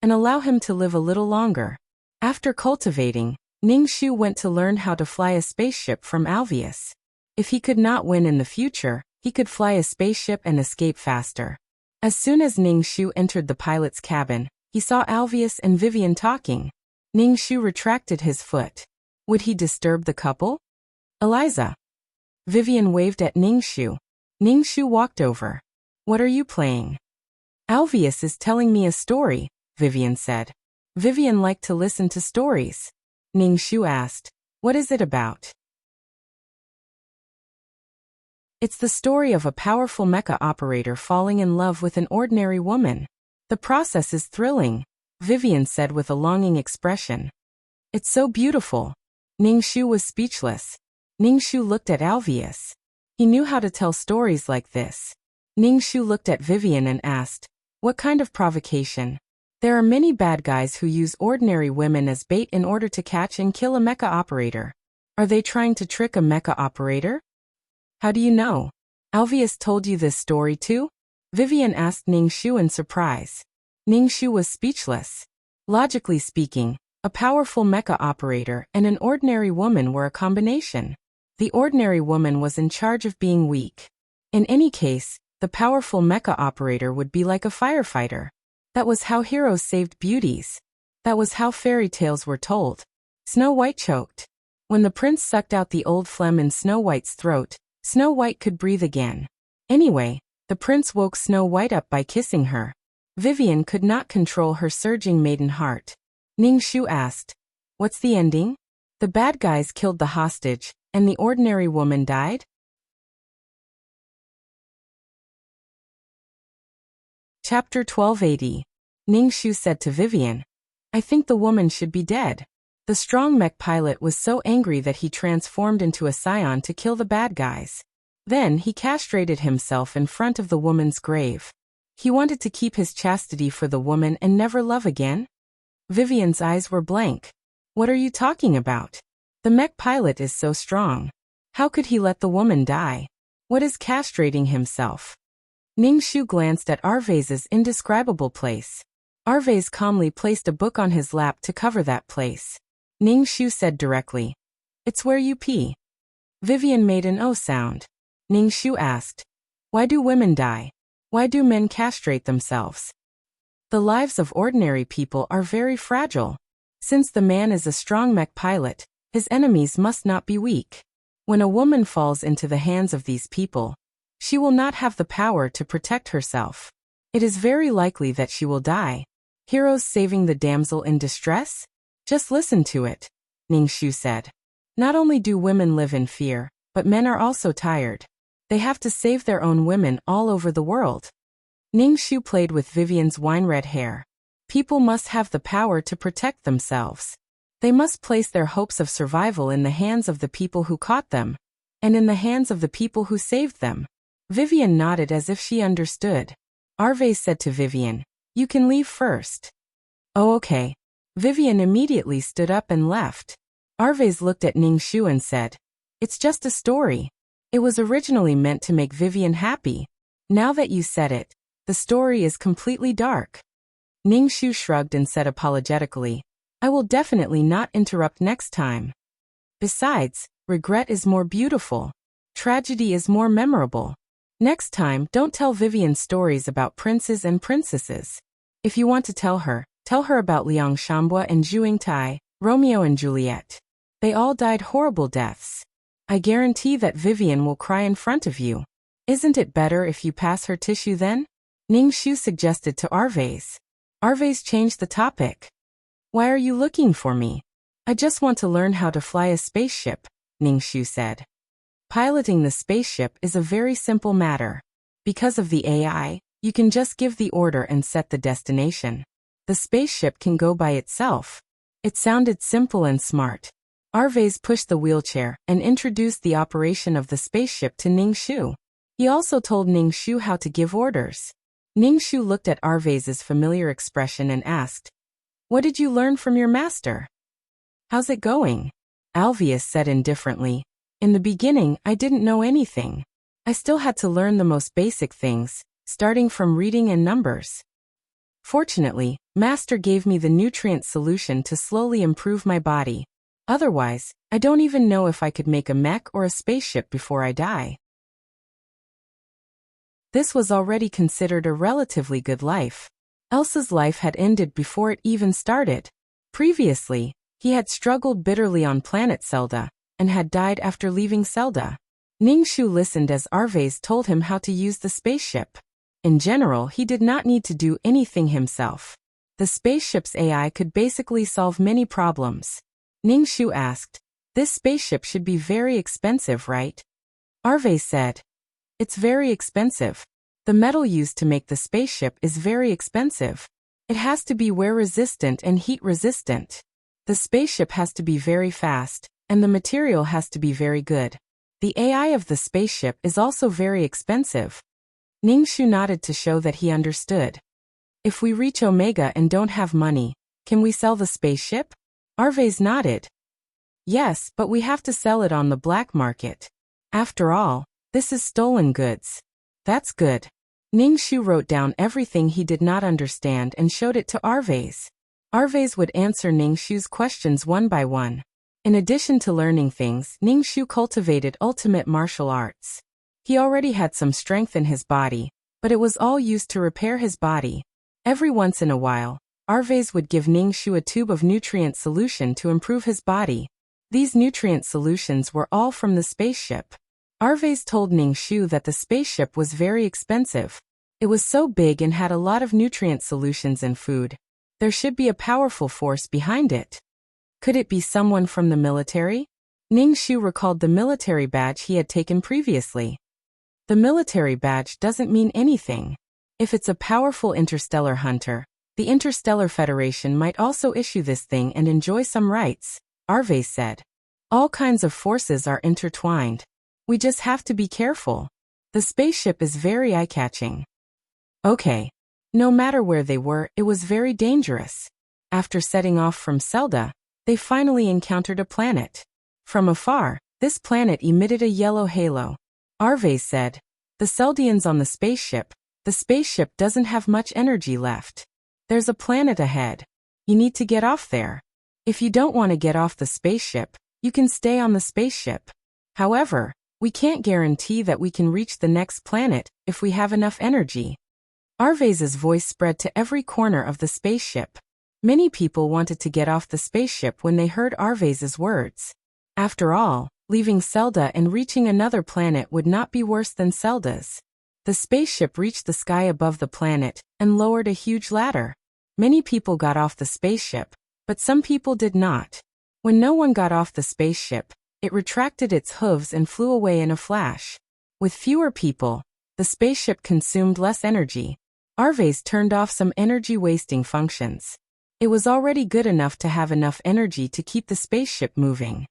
and allow him to live a little longer. After cultivating, Ningxu went to learn how to fly a spaceship from Alvius. If he could not win in the future, he could fly a spaceship and escape faster. As soon as Ningxu entered the pilot's cabin, he saw Alvius and Vivian talking. Ningxu retracted his foot. Would he disturb the couple? Eliza. Vivian waved at Ningxu. Ningxu walked over. What are you playing? Alvius is telling me a story, Vivian said. Vivian liked to listen to stories. Ningxu asked, what is it about? It's the story of a powerful mecha operator falling in love with an ordinary woman. The process is thrilling, Vivian said with a longing expression. It's so beautiful. Ningxu was speechless. Ningxu looked at Alvius. He knew how to tell stories like this. Ningxu looked at Vivian and asked, what kind of provocation? There are many bad guys who use ordinary women as bait in order to catch and kill a mecha operator. Are they trying to trick a mecha operator? How do you know? Alvius told you this story too? Vivian asked Ningxu in surprise. Ningxu was speechless. Logically speaking, a powerful mecha operator and an ordinary woman were a combination. The ordinary woman was in charge of being weak. In any case, the powerful mecha operator would be like a firefighter. That was how heroes saved beauties. That was how fairy tales were told. Snow White choked. When the prince sucked out the old phlegm in Snow White's throat, Snow White could breathe again. Anyway, the prince woke Snow White up by kissing her. Vivian could not control her surging maiden heart. Ningxu asked, what's the ending? The bad guys killed the hostage, and the ordinary woman died? Chapter 1280. Ningxu said to Vivian, I think the woman should be dead. The strong mech pilot was so angry that he transformed into a scion to kill the bad guys. Then he castrated himself in front of the woman's grave. He wanted to keep his chastity for the woman and never love again? Vivian's eyes were blank. What are you talking about? The mech pilot is so strong. How could he let the woman die? What is castrating himself? Ningxu glanced at Arvase's indescribable place. Arvase calmly placed a book on his lap to cover that place. Ningxu said directly, it's where you pee. Vivian made an O sound. Ningxu asked, why do women die? Why do men castrate themselves? The lives of ordinary people are very fragile. Since the man is a strong mech pilot, his enemies must not be weak. When a woman falls into the hands of these people, she will not have the power to protect herself. It is very likely that she will die. Heroes saving the damsel in distress? Just listen to it, Ningxu said. Not only do women live in fear, but men are also tired. They have to save their own women all over the world. Ningxu played with Vivian's wine-red hair. People must have the power to protect themselves. They must place their hopes of survival in the hands of the people who caught them, and in the hands of the people who saved them. Vivian nodded as if she understood. Arvase said to Vivian, you can leave first. Oh, okay. Vivian immediately stood up and left. Arvase looked at Ningxu and said, it's just a story. It was originally meant to make Vivian happy. Now that you said it, the story is completely dark. Ningxu shrugged and said apologetically, I will definitely not interrupt next time. Besides, regret is more beautiful. Tragedy is more memorable. Next time, don't tell Vivian stories about princes and princesses. If you want to tell her about Liang Shambua and Zhu Tai, Romeo and Juliet. They all died horrible deaths. I guarantee that Vivian will cry in front of you. Isn't it better if you pass her tissue then? Ningxu suggested to Arvase. Arvase changed the topic. Why are you looking for me? I just want to learn how to fly a spaceship, Ningxu said. Piloting the spaceship is a very simple matter. Because of the AI, you can just give the order and set the destination. The spaceship can go by itself. It sounded simple and smart. Arvase pushed the wheelchair and introduced the operation of the spaceship to Ningxu. He also told Ningxu how to give orders. Ningxu looked at Arvase's familiar expression and asked, what did you learn from your master? How's it going? Alvius said indifferently. In the beginning, I didn't know anything. I still had to learn the most basic things, starting from reading and numbers. Fortunately, Master gave me the nutrient solution to slowly improve my body. Otherwise, I don't even know if I could make a mech or a spaceship before I die. This was already considered a relatively good life. Elsa's life had ended before it even started. Previously, he had struggled bitterly on planet Zelda, and had died after leaving Zelda. Ningxu listened as Arvez told him how to use the spaceship. In general, he did not need to do anything himself. The spaceship's AI could basically solve many problems. Ningxu asked, "This spaceship should be very expensive, right?" Arvez said, "It's very expensive. The metal used to make the spaceship is very expensive. It has to be wear-resistant and heat-resistant. The spaceship has to be very fast, and the material has to be very good. The AI of the spaceship is also very expensive." Ningxu nodded to show that he understood. "If we reach Omega and don't have money, can we sell the spaceship?" Arvez nodded. "Yes, but we have to sell it on the black market. After all, this is stolen goods." "That's good." Ningxu wrote down everything he did not understand and showed it to Arvez. Arvez would answer Ningxu's questions one by one. In addition to learning things, Ningxu cultivated ultimate martial arts. He already had some strength in his body, but it was all used to repair his body. Every once in a while, Arvez would give Ningxu a tube of nutrient solution to improve his body. These nutrient solutions were all from the spaceship. Arvez told Ningxu that the spaceship was very expensive. It was so big and had a lot of nutrient solutions and food. There should be a powerful force behind it. Could it be someone from the military? Ningxu recalled the military badge he had taken previously. The military badge doesn't mean anything. If it's a powerful interstellar hunter, the Interstellar Federation might also issue this thing and enjoy some rights, Arvez said. All kinds of forces are intertwined. We just have to be careful. The spaceship is very eye-catching. Okay. No matter where they were, it was very dangerous. After setting off from Zelda, they finally encountered a planet. From afar, this planet emitted a yellow halo. Arvez said, "The Zeldians on the spaceship doesn't have much energy left. There's a planet ahead. You need to get off there. If you don't want to get off the spaceship, you can stay on the spaceship. However, we can't guarantee that we can reach the next planet if we have enough energy." Arvez's voice spread to every corner of the spaceship. Many people wanted to get off the spaceship when they heard Arvez's words. After all, leaving Zelda and reaching another planet would not be worse than Zelda's. The spaceship reached the sky above the planet and lowered a huge ladder. Many people got off the spaceship, but some people did not. When no one got off the spaceship, it retracted its hooves and flew away in a flash. With fewer people, the spaceship consumed less energy. Arvez turned off some energy-wasting functions. It was already good enough to have enough energy to keep the spaceship moving.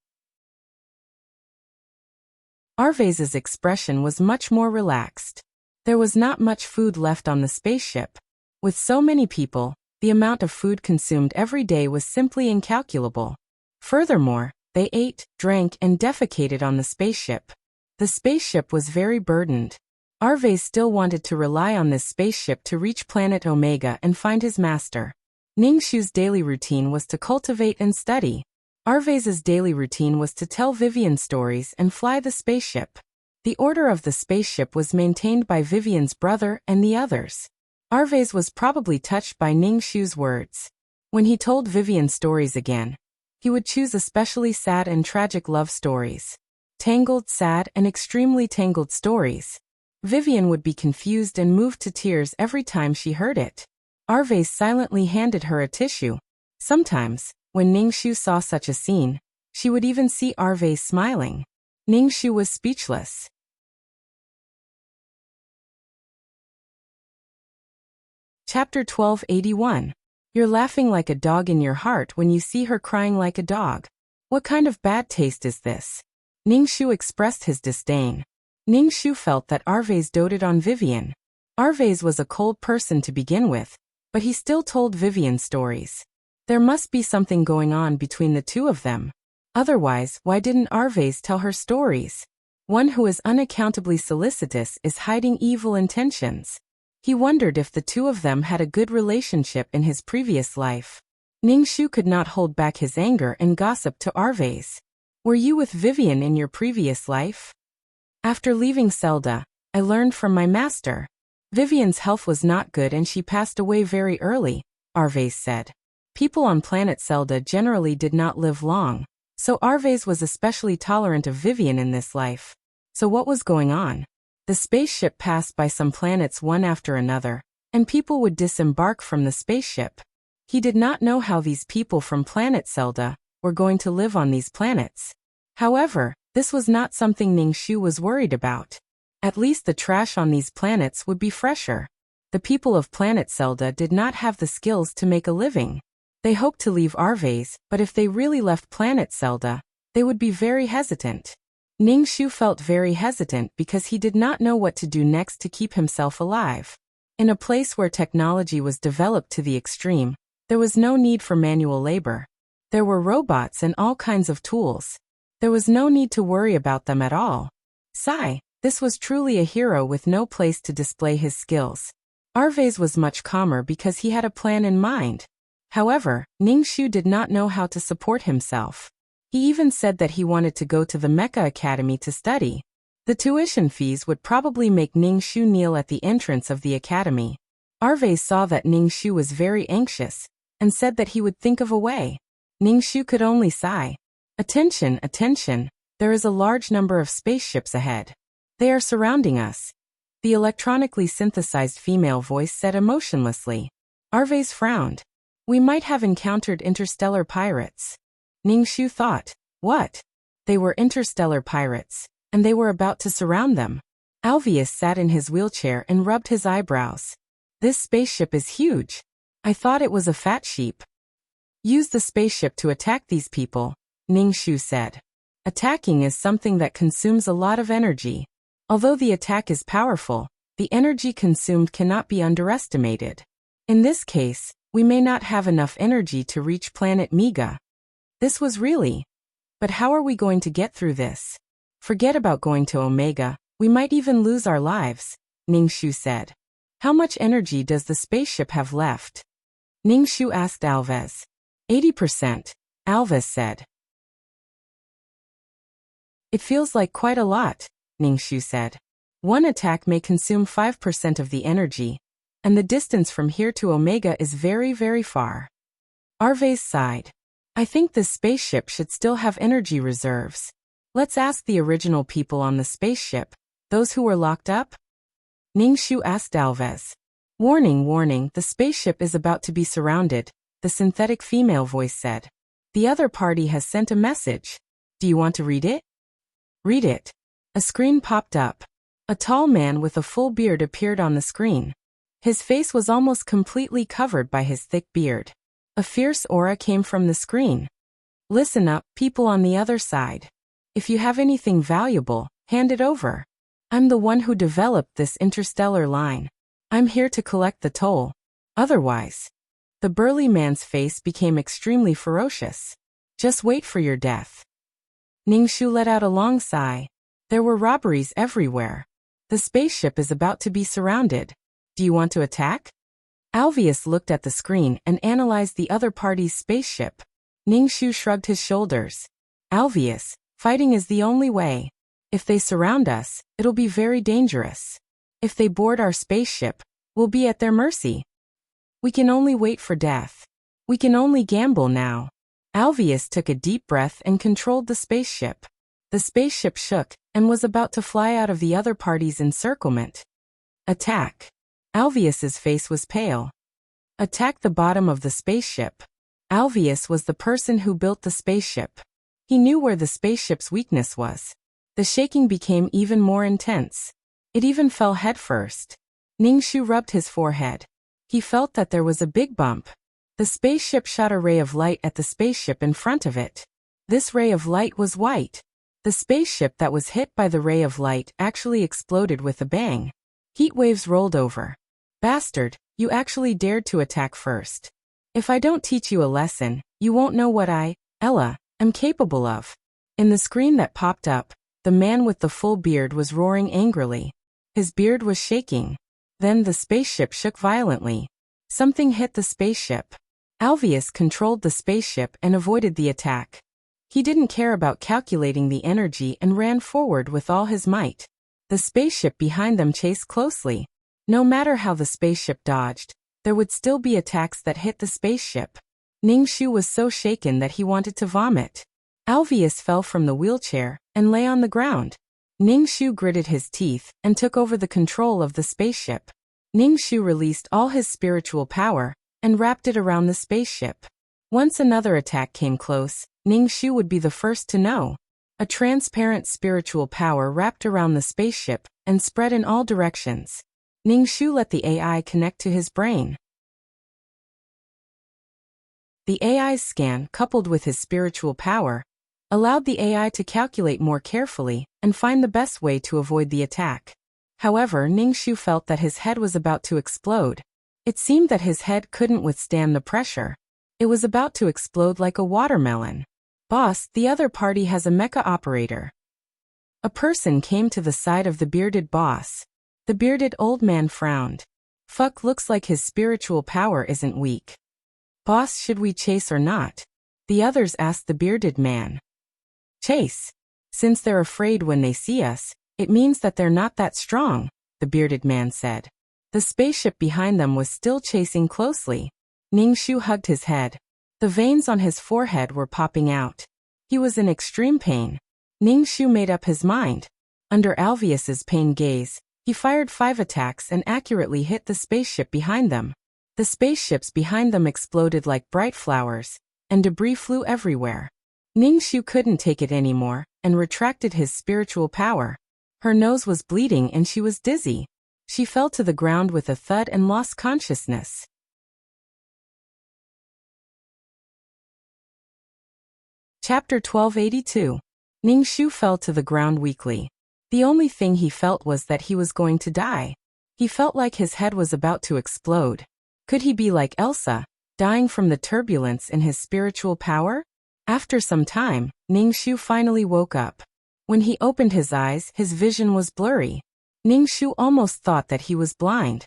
Arvez's expression was much more relaxed. There was not much food left on the spaceship. With so many people, the amount of food consumed every day was simply incalculable. Furthermore, they ate, drank, and defecated on the spaceship. The spaceship was very burdened. Arvez still wanted to rely on this spaceship to reach planet Omega and find his master. Ningxu's daily routine was to cultivate and study. Arvez's daily routine was to tell Vivian stories and fly the spaceship. The order of the spaceship was maintained by Vivian's brother and the others. Arvez was probably touched by Ningxu's words. When he told Vivian stories again, he would choose especially sad and tragic love stories. Tangled, sad, and extremely tangled stories. Vivian would be confused and moved to tears every time she heard it. Arvez silently handed her a tissue. Sometimes, when Ningxu saw such a scene, she would even see Arvez smiling. Ningxu was speechless. Chapter 1281. You're laughing like a dog in your heart when you see her crying like a dog. What kind of bad taste is this? Ningxu expressed his disdain. Ningxu felt that Arvez doted on Vivian. Arvez was a cold person to begin with, but he still told Vivian stories. There must be something going on between the two of them. Otherwise, why didn't Arvez tell her stories? One who is unaccountably solicitous is hiding evil intentions. He wondered if the two of them had a good relationship in his previous life. Ningxu could not hold back his anger and gossiped to Arvez. Were you with Vivian in your previous life? After leaving Zelda, I learned from my master. Vivian's health was not good and she passed away very early, Arvez said. People on planet Zelda generally did not live long, So Arvez was especially tolerant of Vivian in this life. So what was going on? The spaceship passed by some planets one after another, and people would disembark from the spaceship. He did not know how these people from planet Zelda were going to live on these planets. However, this was not something Ningxu was worried about. At least the trash on these planets would be fresher. The people of planet Zelda did not have the skills to make a living. They hoped to leave Arvez, but if they really left planet Zelda, they would be very hesitant. Ningxu felt very hesitant because he did not know what to do next to keep himself alive. In a place where technology was developed to the extreme, there was no need for manual labor. There were robots and all kinds of tools. There was no need to worry about them at all. Sigh, this was truly a hero with no place to display his skills. Arvez was much calmer because he had a plan in mind. However, Ningxu did not know how to support himself. He even said that he wanted to go to the Mecha Academy to study. The tuition fees would probably make Ningxu kneel at the entrance of the academy. Arvez saw that Ningxu was very anxious, and said that he would think of a way. Ningxu could only sigh. Attention, attention, there is a large number of spaceships ahead. They are surrounding us. The electronically synthesized female voice said emotionlessly. Arvez frowned. We might have encountered interstellar pirates. Ningxu thought, what? They were interstellar pirates, and they were about to surround them. Alveus sat in his wheelchair and rubbed his eyebrows. This spaceship is huge. I thought it was a fat sheep. Use the spaceship to attack these people, Ningxu said. Attacking is something that consumes a lot of energy. Although the attack is powerful, the energy consumed cannot be underestimated. In this case, we may not have enough energy to reach planet Mega. This was really. But how are we going to get through this? Forget about going to Omega, we might even lose our lives, Ningxu said. How much energy does the spaceship have left? Ningxu asked Alves. 80%, Alves said. It feels like quite a lot, Ningxu said. One attack may consume 5% of the energy, and the distance from here to Omega is very, very far. Arvez sighed. I think this spaceship should still have energy reserves. Let's ask the original people on the spaceship, those who were locked up? Ningxu asked Alves. Warning, warning, the spaceship is about to be surrounded, the synthetic female voice said. The other party has sent a message. Do you want to read it? Read it. A screen popped up. A tall man with a full beard appeared on the screen. His face was almost completely covered by his thick beard. A fierce aura came from the screen. Listen up, people on the other side. If you have anything valuable, hand it over. I'm the one who developed this interstellar line. I'm here to collect the toll. Otherwise. The burly man's face became extremely ferocious. Just wait for your death. Ningxu let out a long sigh. There were robberies everywhere. The spaceship is about to be surrounded. Do you want to attack? Alveus looked at the screen and analyzed the other party's spaceship. Ningxu shrugged his shoulders. Alveus, fighting is the only way. If they surround us, it'll be very dangerous. If they board our spaceship, we'll be at their mercy. We can only wait for death. We can only gamble now. Alveus took a deep breath and controlled the spaceship. The spaceship shook and was about to fly out of the other party's encirclement. Attack. Alveus's face was pale. Attack the bottom of the spaceship. Alveus was the person who built the spaceship. He knew where the spaceship's weakness was. The shaking became even more intense. It even fell headfirst. Ningxu rubbed his forehead. He felt that there was a big bump. The spaceship shot a ray of light at the spaceship in front of it. This ray of light was white. The spaceship that was hit by the ray of light actually exploded with a bang. Heat waves rolled over. Bastard, you actually dared to attack first. If I don't teach you a lesson, you won't know what I, Ella, am capable of. In the screen that popped up, the man with the full beard was roaring angrily. His beard was shaking. Then the spaceship shook violently. Something hit the spaceship. Alveus controlled the spaceship and avoided the attack. He didn't care about calculating the energy and ran forward with all his might. The spaceship behind them chased closely. No matter how the spaceship dodged, there would still be attacks that hit the spaceship. Ningxu was so shaken that he wanted to vomit. Alvius fell from the wheelchair and lay on the ground. Ningshu gritted his teeth and took over the control of the spaceship. Ningshu released all his spiritual power and wrapped it around the spaceship. Once another attack came close, Ningshu would be the first to know. A transparent spiritual power wrapped around the spaceship and spread in all directions. Ningshu let the AI connect to his brain. The AI's scan, coupled with his spiritual power, allowed the AI to calculate more carefully and find the best way to avoid the attack. However, Ningshu felt that his head was about to explode. It seemed that his head couldn't withstand the pressure. It was about to explode like a watermelon. Boss, the other party has a mecha operator. A person came to the side of the bearded boss. The bearded old man frowned. Fuck, looks like his spiritual power isn't weak. Boss, should we chase or not? The others asked the bearded man. Chase. Since they're afraid when they see us, it means that they're not that strong, the bearded man said. The spaceship behind them was still chasing closely. Ningshu hugged his head. The veins on his forehead were popping out. He was in extreme pain. Ningshu made up his mind. Under Alvius's pain gaze, he fired 5 attacks and accurately hit the spaceship behind them. The spaceships behind them exploded like bright flowers, and debris flew everywhere. Ningshu couldn't take it anymore and retracted his spiritual power. Her nose was bleeding and she was dizzy. She fell to the ground with a thud and lost consciousness. Chapter 1282. Ningshu fell to the ground weakly. The only thing he felt was that he was going to die. He felt like his head was about to explode. Could he be like Elsa, dying from the turbulence in his spiritual power? After some time, Ningshu finally woke up. When he opened his eyes, his vision was blurry. Ningshu almost thought that he was blind.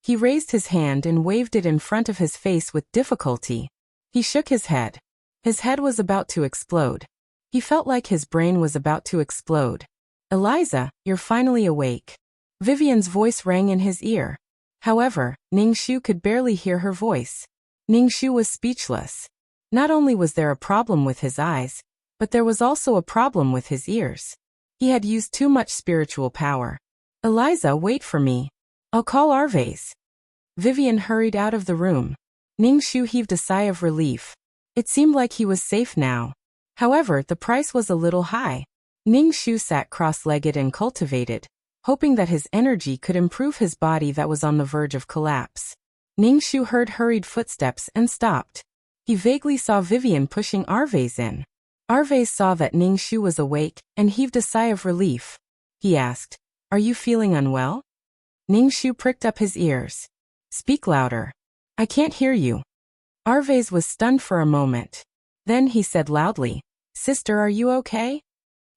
He raised his hand and waved it in front of his face with difficulty. He shook his head. His head was about to explode. He felt like his brain was about to explode. Eliza, you're finally awake. Vivian's voice rang in his ear. However, Ningshu could barely hear her voice. Ningshu was speechless. Not only was there a problem with his eyes, but there was also a problem with his ears. He had used too much spiritual power. Eliza, wait for me. I'll call Arvais. Vivian hurried out of the room. Ningshu heaved a sigh of relief. It seemed like he was safe now. However, the price was a little high. Ningshu sat cross-legged and cultivated, hoping that his energy could improve his body that was on the verge of collapse. Ningshu heard hurried footsteps and stopped. He vaguely saw Vivian pushing Arvais in. Arvais saw that Ningshu was awake and heaved a sigh of relief. He asked, "Are you feeling unwell?" Ningshu pricked up his ears. "Speak louder. I can't hear you." Arvais was stunned for a moment. Then he said loudly, "Sister, are you okay?"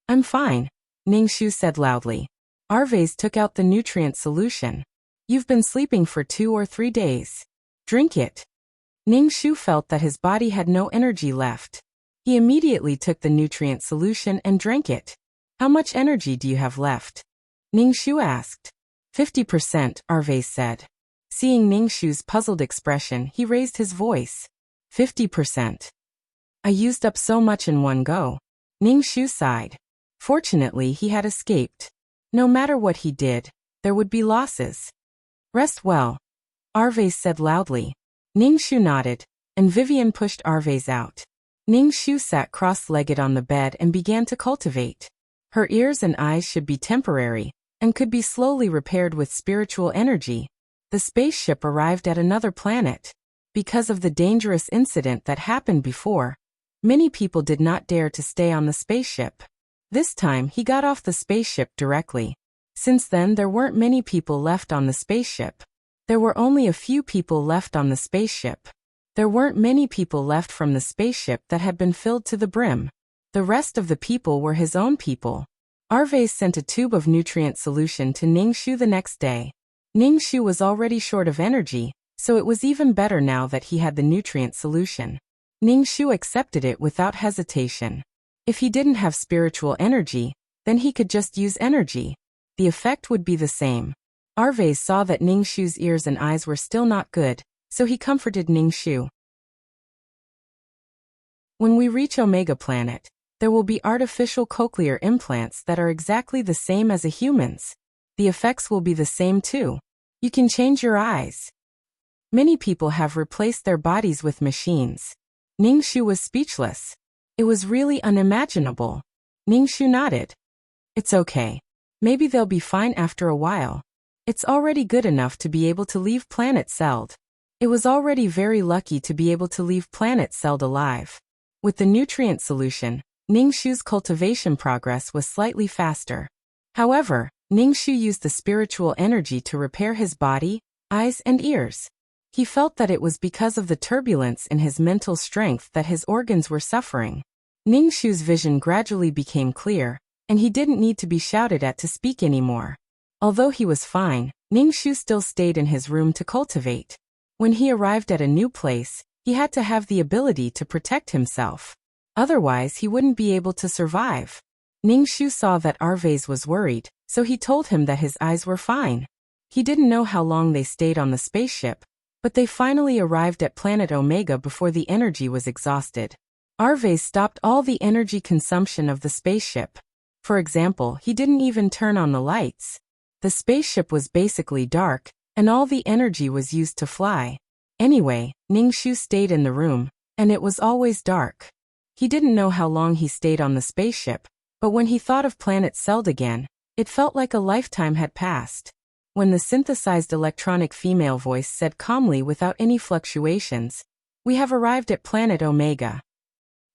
"I'm fine," Ningshu said loudly. Arvais took out the nutrient solution. "You've been sleeping for 2 or 3 days. Drink it." Ningshu felt that his body had no energy left. He immediately took the nutrient solution and drank it. "How much energy do you have left?" Ningshu asked. 50%, Arvais said. Seeing Ningshu's puzzled expression, he raised his voice. 50%. I used up so much in one go. Ningshu sighed. Fortunately, he had escaped. No matter what he did, there would be losses. Rest well, Arvais said loudly. Ningshu nodded, and Vivian pushed Arvais out. Ningshu sat cross-legged on the bed and began to cultivate. Her ears and eyes should be temporary, and could be slowly repaired with spiritual energy. The spaceship arrived at another planet. Because of the dangerous incident that happened before, many people did not dare to stay on the spaceship. This time, he got off the spaceship directly. Since then, there weren't many people left on the spaceship. There were only a few people left on the spaceship. There weren't many people left from the spaceship that had been filled to the brim. The rest of the people were his own people. Arvais sent a tube of nutrient solution to Ningshu the next day. Ningshu was already short of energy, so it was even better now that he had the nutrient solution. Ningshu accepted it without hesitation. If he didn't have spiritual energy, then he could just use energy. The effect would be the same. Arvais saw that Ningshu's ears and eyes were still not good, so he comforted Ningshu. When we reach Omega Planet, There will be artificial cochlear implants that are exactly the same as a human's. The effects will be the same too. You can change your eyes. Many people have replaced their bodies with machines. Ningxu was speechless. It was really unimaginable. Ningxu nodded. It's okay. Maybe they'll be fine after a while. It's already good enough to be able to leave planet Celled. It was already very lucky to be able to leave planet Celled alive. With the nutrient solution, Ningxu's cultivation progress was slightly faster. However, Ningxu used the spiritual energy to repair his body, eyes and ears. He felt that it was because of the turbulence in his mental strength that his organs were suffering. Ningxu's vision gradually became clear, and he didn't need to be shouted at to speak anymore. Although he was fine, Ningxu still stayed in his room to cultivate. When he arrived at a new place, he had to have the ability to protect himself. Otherwise, he wouldn't be able to survive. Ningxu saw that Arvez was worried, so he told him that his eyes were fine. He didn't know how long they stayed on the spaceship, but they finally arrived at planet Omega before the energy was exhausted. Arvez stopped all the energy consumption of the spaceship. For example, he didn't even turn on the lights. The spaceship was basically dark, and all the energy was used to fly. Anyway, Ningxu stayed in the room, and it was always dark. He didn't know how long he stayed on the spaceship, but when he thought of planet Celled again, it felt like a lifetime had passed. When the synthesized electronic female voice said calmly without any fluctuations, "We have arrived at planet Omega."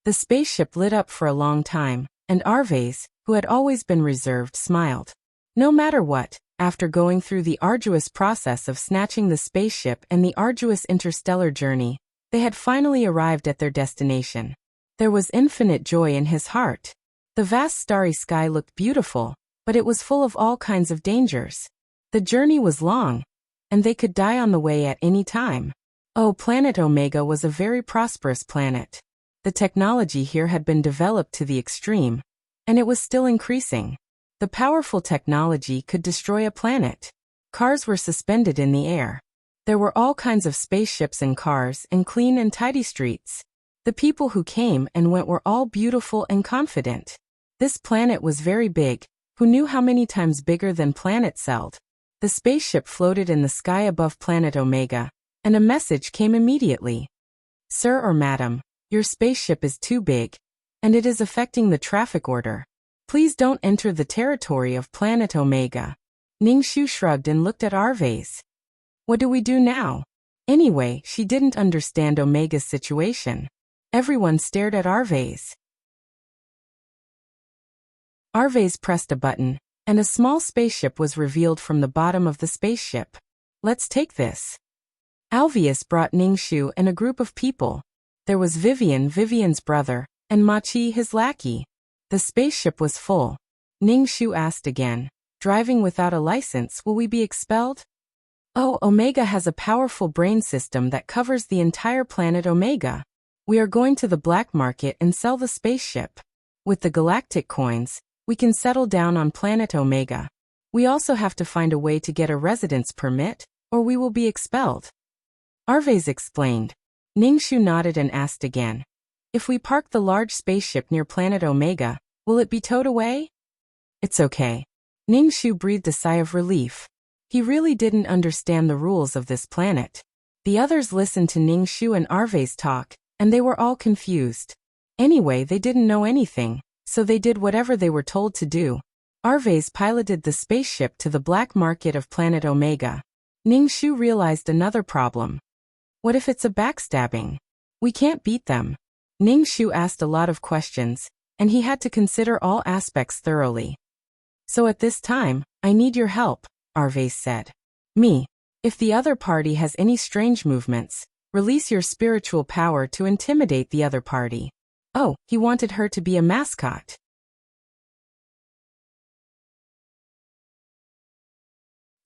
The spaceship lit up for a long time, and Arvez, who had always been reserved, smiled. No matter what, after going through the arduous process of snatching the spaceship and the arduous interstellar journey, they had finally arrived at their destination. There was infinite joy in his heart. The vast starry sky looked beautiful, but it was full of all kinds of dangers. The journey was long, and they could die on the way at any time. Oh, planet Omega was a very prosperous planet. The technology here had been developed to the extreme, and it was still increasing. The powerful technology could destroy a planet. Cars were suspended in the air. There were all kinds of spaceships and cars and clean and tidy streets. The people who came and went were all beautiful and confident. This planet was very big. Who knew how many times bigger than planet Celled? The spaceship floated in the sky above planet Omega, and a message came immediately. Sir or madam, your spaceship is too big, and it is affecting the traffic order. Please don't enter the territory of planet Omega. Ningxu shrugged and looked at Arvez. What do we do now? Anyway, she didn't understand Omega's situation. Everyone stared at Arvez. Arvez pressed a button, and a small spaceship was revealed from the bottom of the spaceship. Let's take this. Alveus brought Ningxu and a group of people. There was Vivian's brother, and Machi, his lackey. The spaceship was full. Ningxu asked again, driving without a license, will we be expelled? Oh, Omega has a powerful brain system that covers the entire planet Omega. We are going to the black market and sell the spaceship. With the galactic coins, we can settle down on planet Omega. We also have to find a way to get a residence permit, or we will be expelled. Arvez explained. Ningxu nodded and asked again. If we park the large spaceship near planet Omega, will it be towed away? It's okay. Ningxu breathed a sigh of relief. He really didn't understand the rules of this planet. The others listened to Ningxu and Arvez talk, and they were all confused. Anyway, they didn't know anything, so they did whatever they were told to do. Arvez piloted the spaceship to the black market of planet Omega. Ningxu realized another problem. What if it's a backstabbing? We can't beat them. Ningxu asked a lot of questions, and he had to consider all aspects thoroughly. So at this time, I need your help, Arvez said. Me. If the other party has any strange movements, release your spiritual power to intimidate the other party. Oh, he wanted her to be a mascot.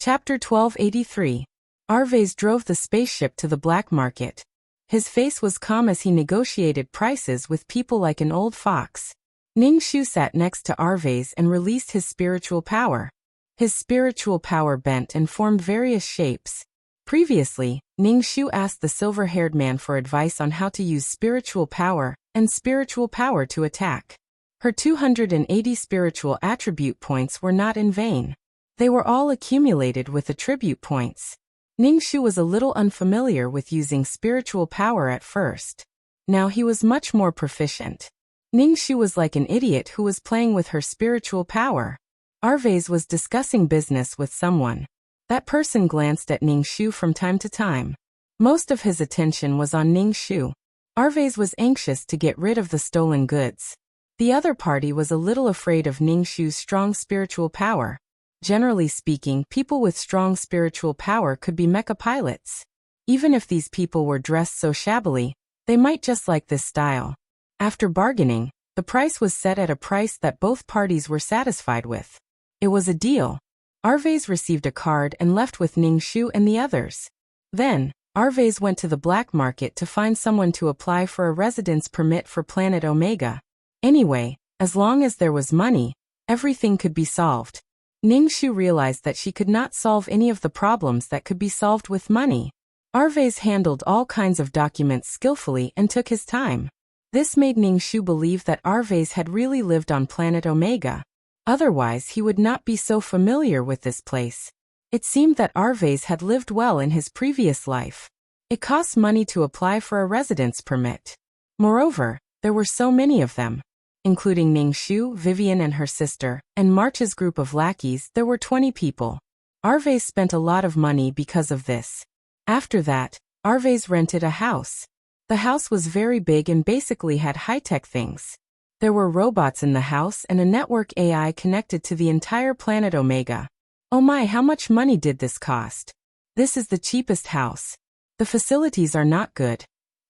Chapter 1283. Arvez drove the spaceship to the black market. His face was calm as he negotiated prices with people like an old fox. Ningxu sat next to Arvez and released his spiritual power. His spiritual power bent and formed various shapes. Previously, Ningxu asked the silver-haired man for advice on how to use spiritual power and spiritual power to attack. Her 280 spiritual attribute points were not in vain. They were all accumulated with attribute points. Ningxu was a little unfamiliar with using spiritual power at first. Now he was much more proficient. Ningxu was like an idiot who was playing with her spiritual power. Arvez was discussing business with someone. That person glanced at Ningxu from time to time. Most of his attention was on Ningxu. Arvez was anxious to get rid of the stolen goods. The other party was a little afraid of Ningxu's strong spiritual power. Generally speaking, people with strong spiritual power could be mecha pilots. Even if these people were dressed so shabbily, they might just like this style. After bargaining, the price was set at a price that both parties were satisfied with. It was a deal. Arvez received a card and left with Ningxu and the others. Then, Arvez went to the black market to find someone to apply for a residence permit for Planet Omega. Anyway, as long as there was money, everything could be solved. Ningxu realized that she could not solve any of the problems that could be solved with money. Arvez handled all kinds of documents skillfully and took his time. This made Ningxu believe that Arvez had really lived on Planet Omega. Otherwise, he would not be so familiar with this place. It seemed that Arvez had lived well in his previous life. It cost money to apply for a residence permit. Moreover, there were so many of them. Including Ningxu, Vivian and her sister, and March's group of lackeys, there were 20 people. Arvez spent a lot of money because of this. After that, Arvez rented a house. The house was very big and basically had high-tech things. There were robots in the house and a network AI connected to the entire planet Omega. Oh my, how much money did this cost? This is the cheapest house. The facilities are not good,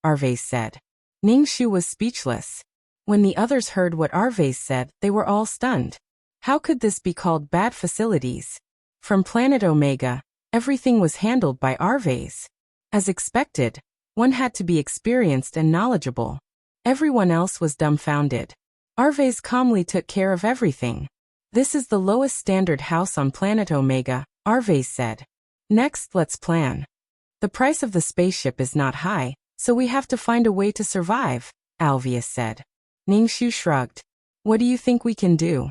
Arvez said. Ningxu was speechless. When the others heard what Arvez said, they were all stunned. How could this be called bad facilities? From Planet Omega, everything was handled by Arvez. As expected, one had to be experienced and knowledgeable. Everyone else was dumbfounded. Arvez calmly took care of everything. This is the lowest standard house on Planet Omega, Arvez said. Next, let's plan. The price of the spaceship is not high, so we have to find a way to survive, Alvius said. Ningxu shrugged. What do you think we can do?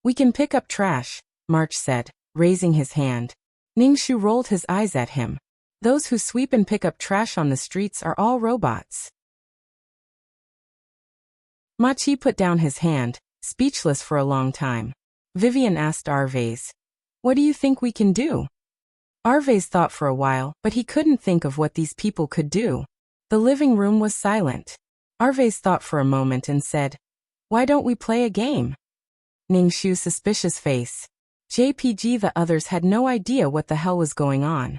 We can pick up trash, March said, raising his hand. Ningxu rolled his eyes at him. Those who sweep and pick up trash on the streets are all robots. Machi put down his hand, speechless for a long time. Vivian asked Arvez, "What do you think we can do?" Arvez thought for a while, but he couldn't think of what these people could do. The living room was silent. Arvez thought for a moment and said, "Why don't we play a game?" Ningxu's suspicious face. JPG, the others had no idea what the hell was going on.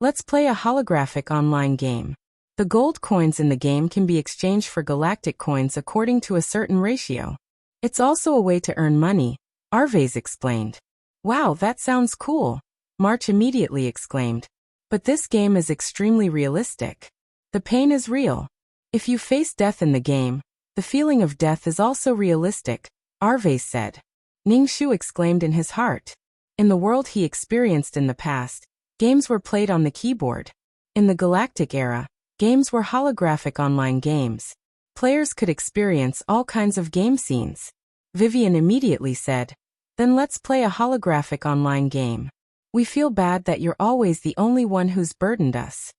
Let's play a holographic online game. The gold coins in the game can be exchanged for galactic coins according to a certain ratio. It's also a way to earn money, Arvez explained. Wow, that sounds cool, March immediately exclaimed. But this game is extremely realistic. The pain is real. If you face death in the game, the feeling of death is also realistic, Arvez said. Ningxu exclaimed in his heart. In the world he experienced in the past, games were played on the keyboard. In the galactic era, games were holographic online games. Players could experience all kinds of game scenes. Vivian immediately said, "Then let's play a holographic online game. We feel bad that you're always the only one who's burdened us."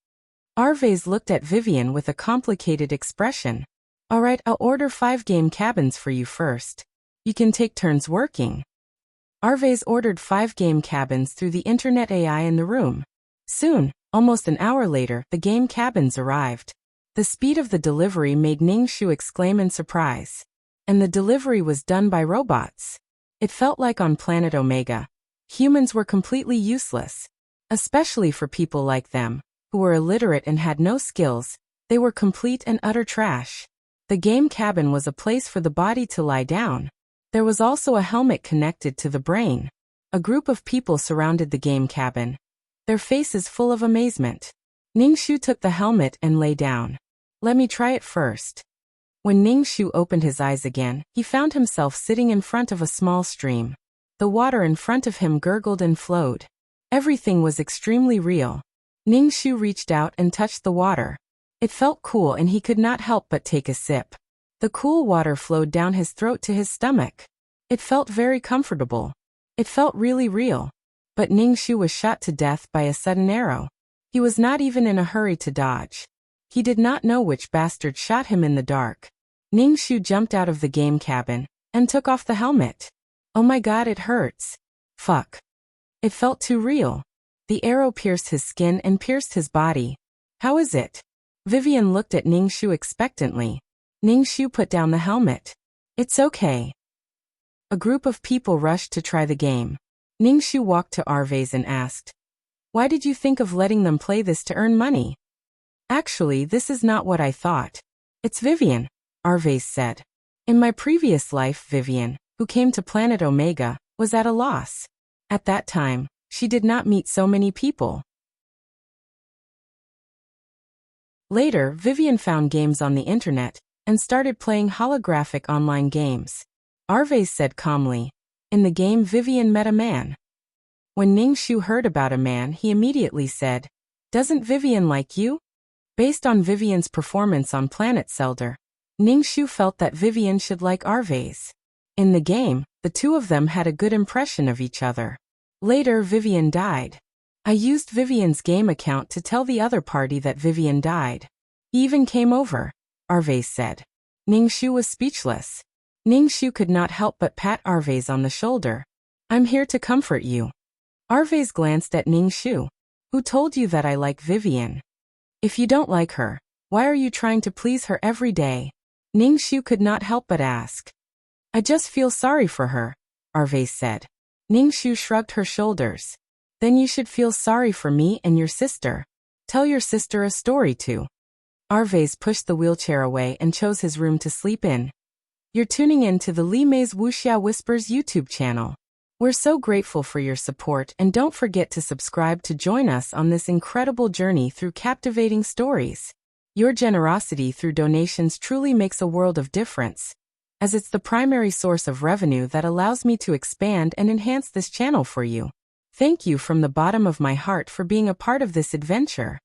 Arvez looked at Vivian with a complicated expression. "Alright, I'll order 5 game cabins for you first. You can take turns working." Arvez ordered 5 game cabins through the internet AI in the room. Soon, almost an hour later, the game cabins arrived. The speed of the delivery made Ningxu exclaim in surprise. And the delivery was done by robots. It felt like on Planet Omega, humans were completely useless. Especially for people like them, who were illiterate and had no skills, they were complete and utter trash. The game cabin was a place for the body to lie down. There was also a helmet connected to the brain. A group of people surrounded the game cabin, their faces full of amazement. Ningxu took the helmet and lay down. "Let me try it first." When Ningxu opened his eyes again, he found himself sitting in front of a small stream. The water in front of him gurgled and flowed. Everything was extremely real. Ningxu reached out and touched the water. It felt cool and he could not help but take a sip. The cool water flowed down his throat to his stomach. It felt very comfortable. It felt really real. But Ningxu was shot to death by a sudden arrow. He was not even in a hurry to dodge. He did not know which bastard shot him in the dark. Ningxu jumped out of the game cabin and took off the helmet. Oh my god, it hurts. Fuck. It felt too real. The arrow pierced his skin and pierced his body. How is it? Vivian looked at Ningxu expectantly. Ningxu put down the helmet. It's okay. A group of people rushed to try the game. Ningxu walked to Arvez and asked, "Why did you think of letting them play this to earn money?" "Actually, this is not what I thought. It's Vivian," Arvez said. "In my previous life, Vivian, who came to planet Omega, was at a loss. At that time, she did not meet so many people." Later, Vivian found games on the internet and started playing holographic online games. Arvez said calmly, "In the game, Vivian met a man." When Ningxu heard about a man, he immediately said, "Doesn't Vivian like you?" Based on Vivian's performance on Planet Selder, Ningxu felt that Vivian should like Arvez. In the game, the two of them had a good impression of each other. Later, Vivian died. I used Vivian's game account to tell the other party that Vivian died. He even came over, Arvez said. Ningxu was speechless. Ningxu could not help but pat Arvez on the shoulder. "I'm here to comfort you." Arvez glanced at Ningxu. "Who told you that I like Vivian? If you don't like her, why are you trying to please her every day?" Ningxu could not help but ask. "I just feel sorry for her," Arvez said. Ningxu shrugged her shoulders. "Then you should feel sorry for me and your sister. Tell your sister a story too." Arvez pushed the wheelchair away and chose his room to sleep in. You're tuning in to the Li Mei's Wuxia Whispers YouTube channel. We're so grateful for your support, and don't forget to subscribe to join us on this incredible journey through captivating stories. Your generosity through donations truly makes a world of difference, as it's the primary source of revenue that allows me to expand and enhance this channel for you. Thank you from the bottom of my heart for being a part of this adventure.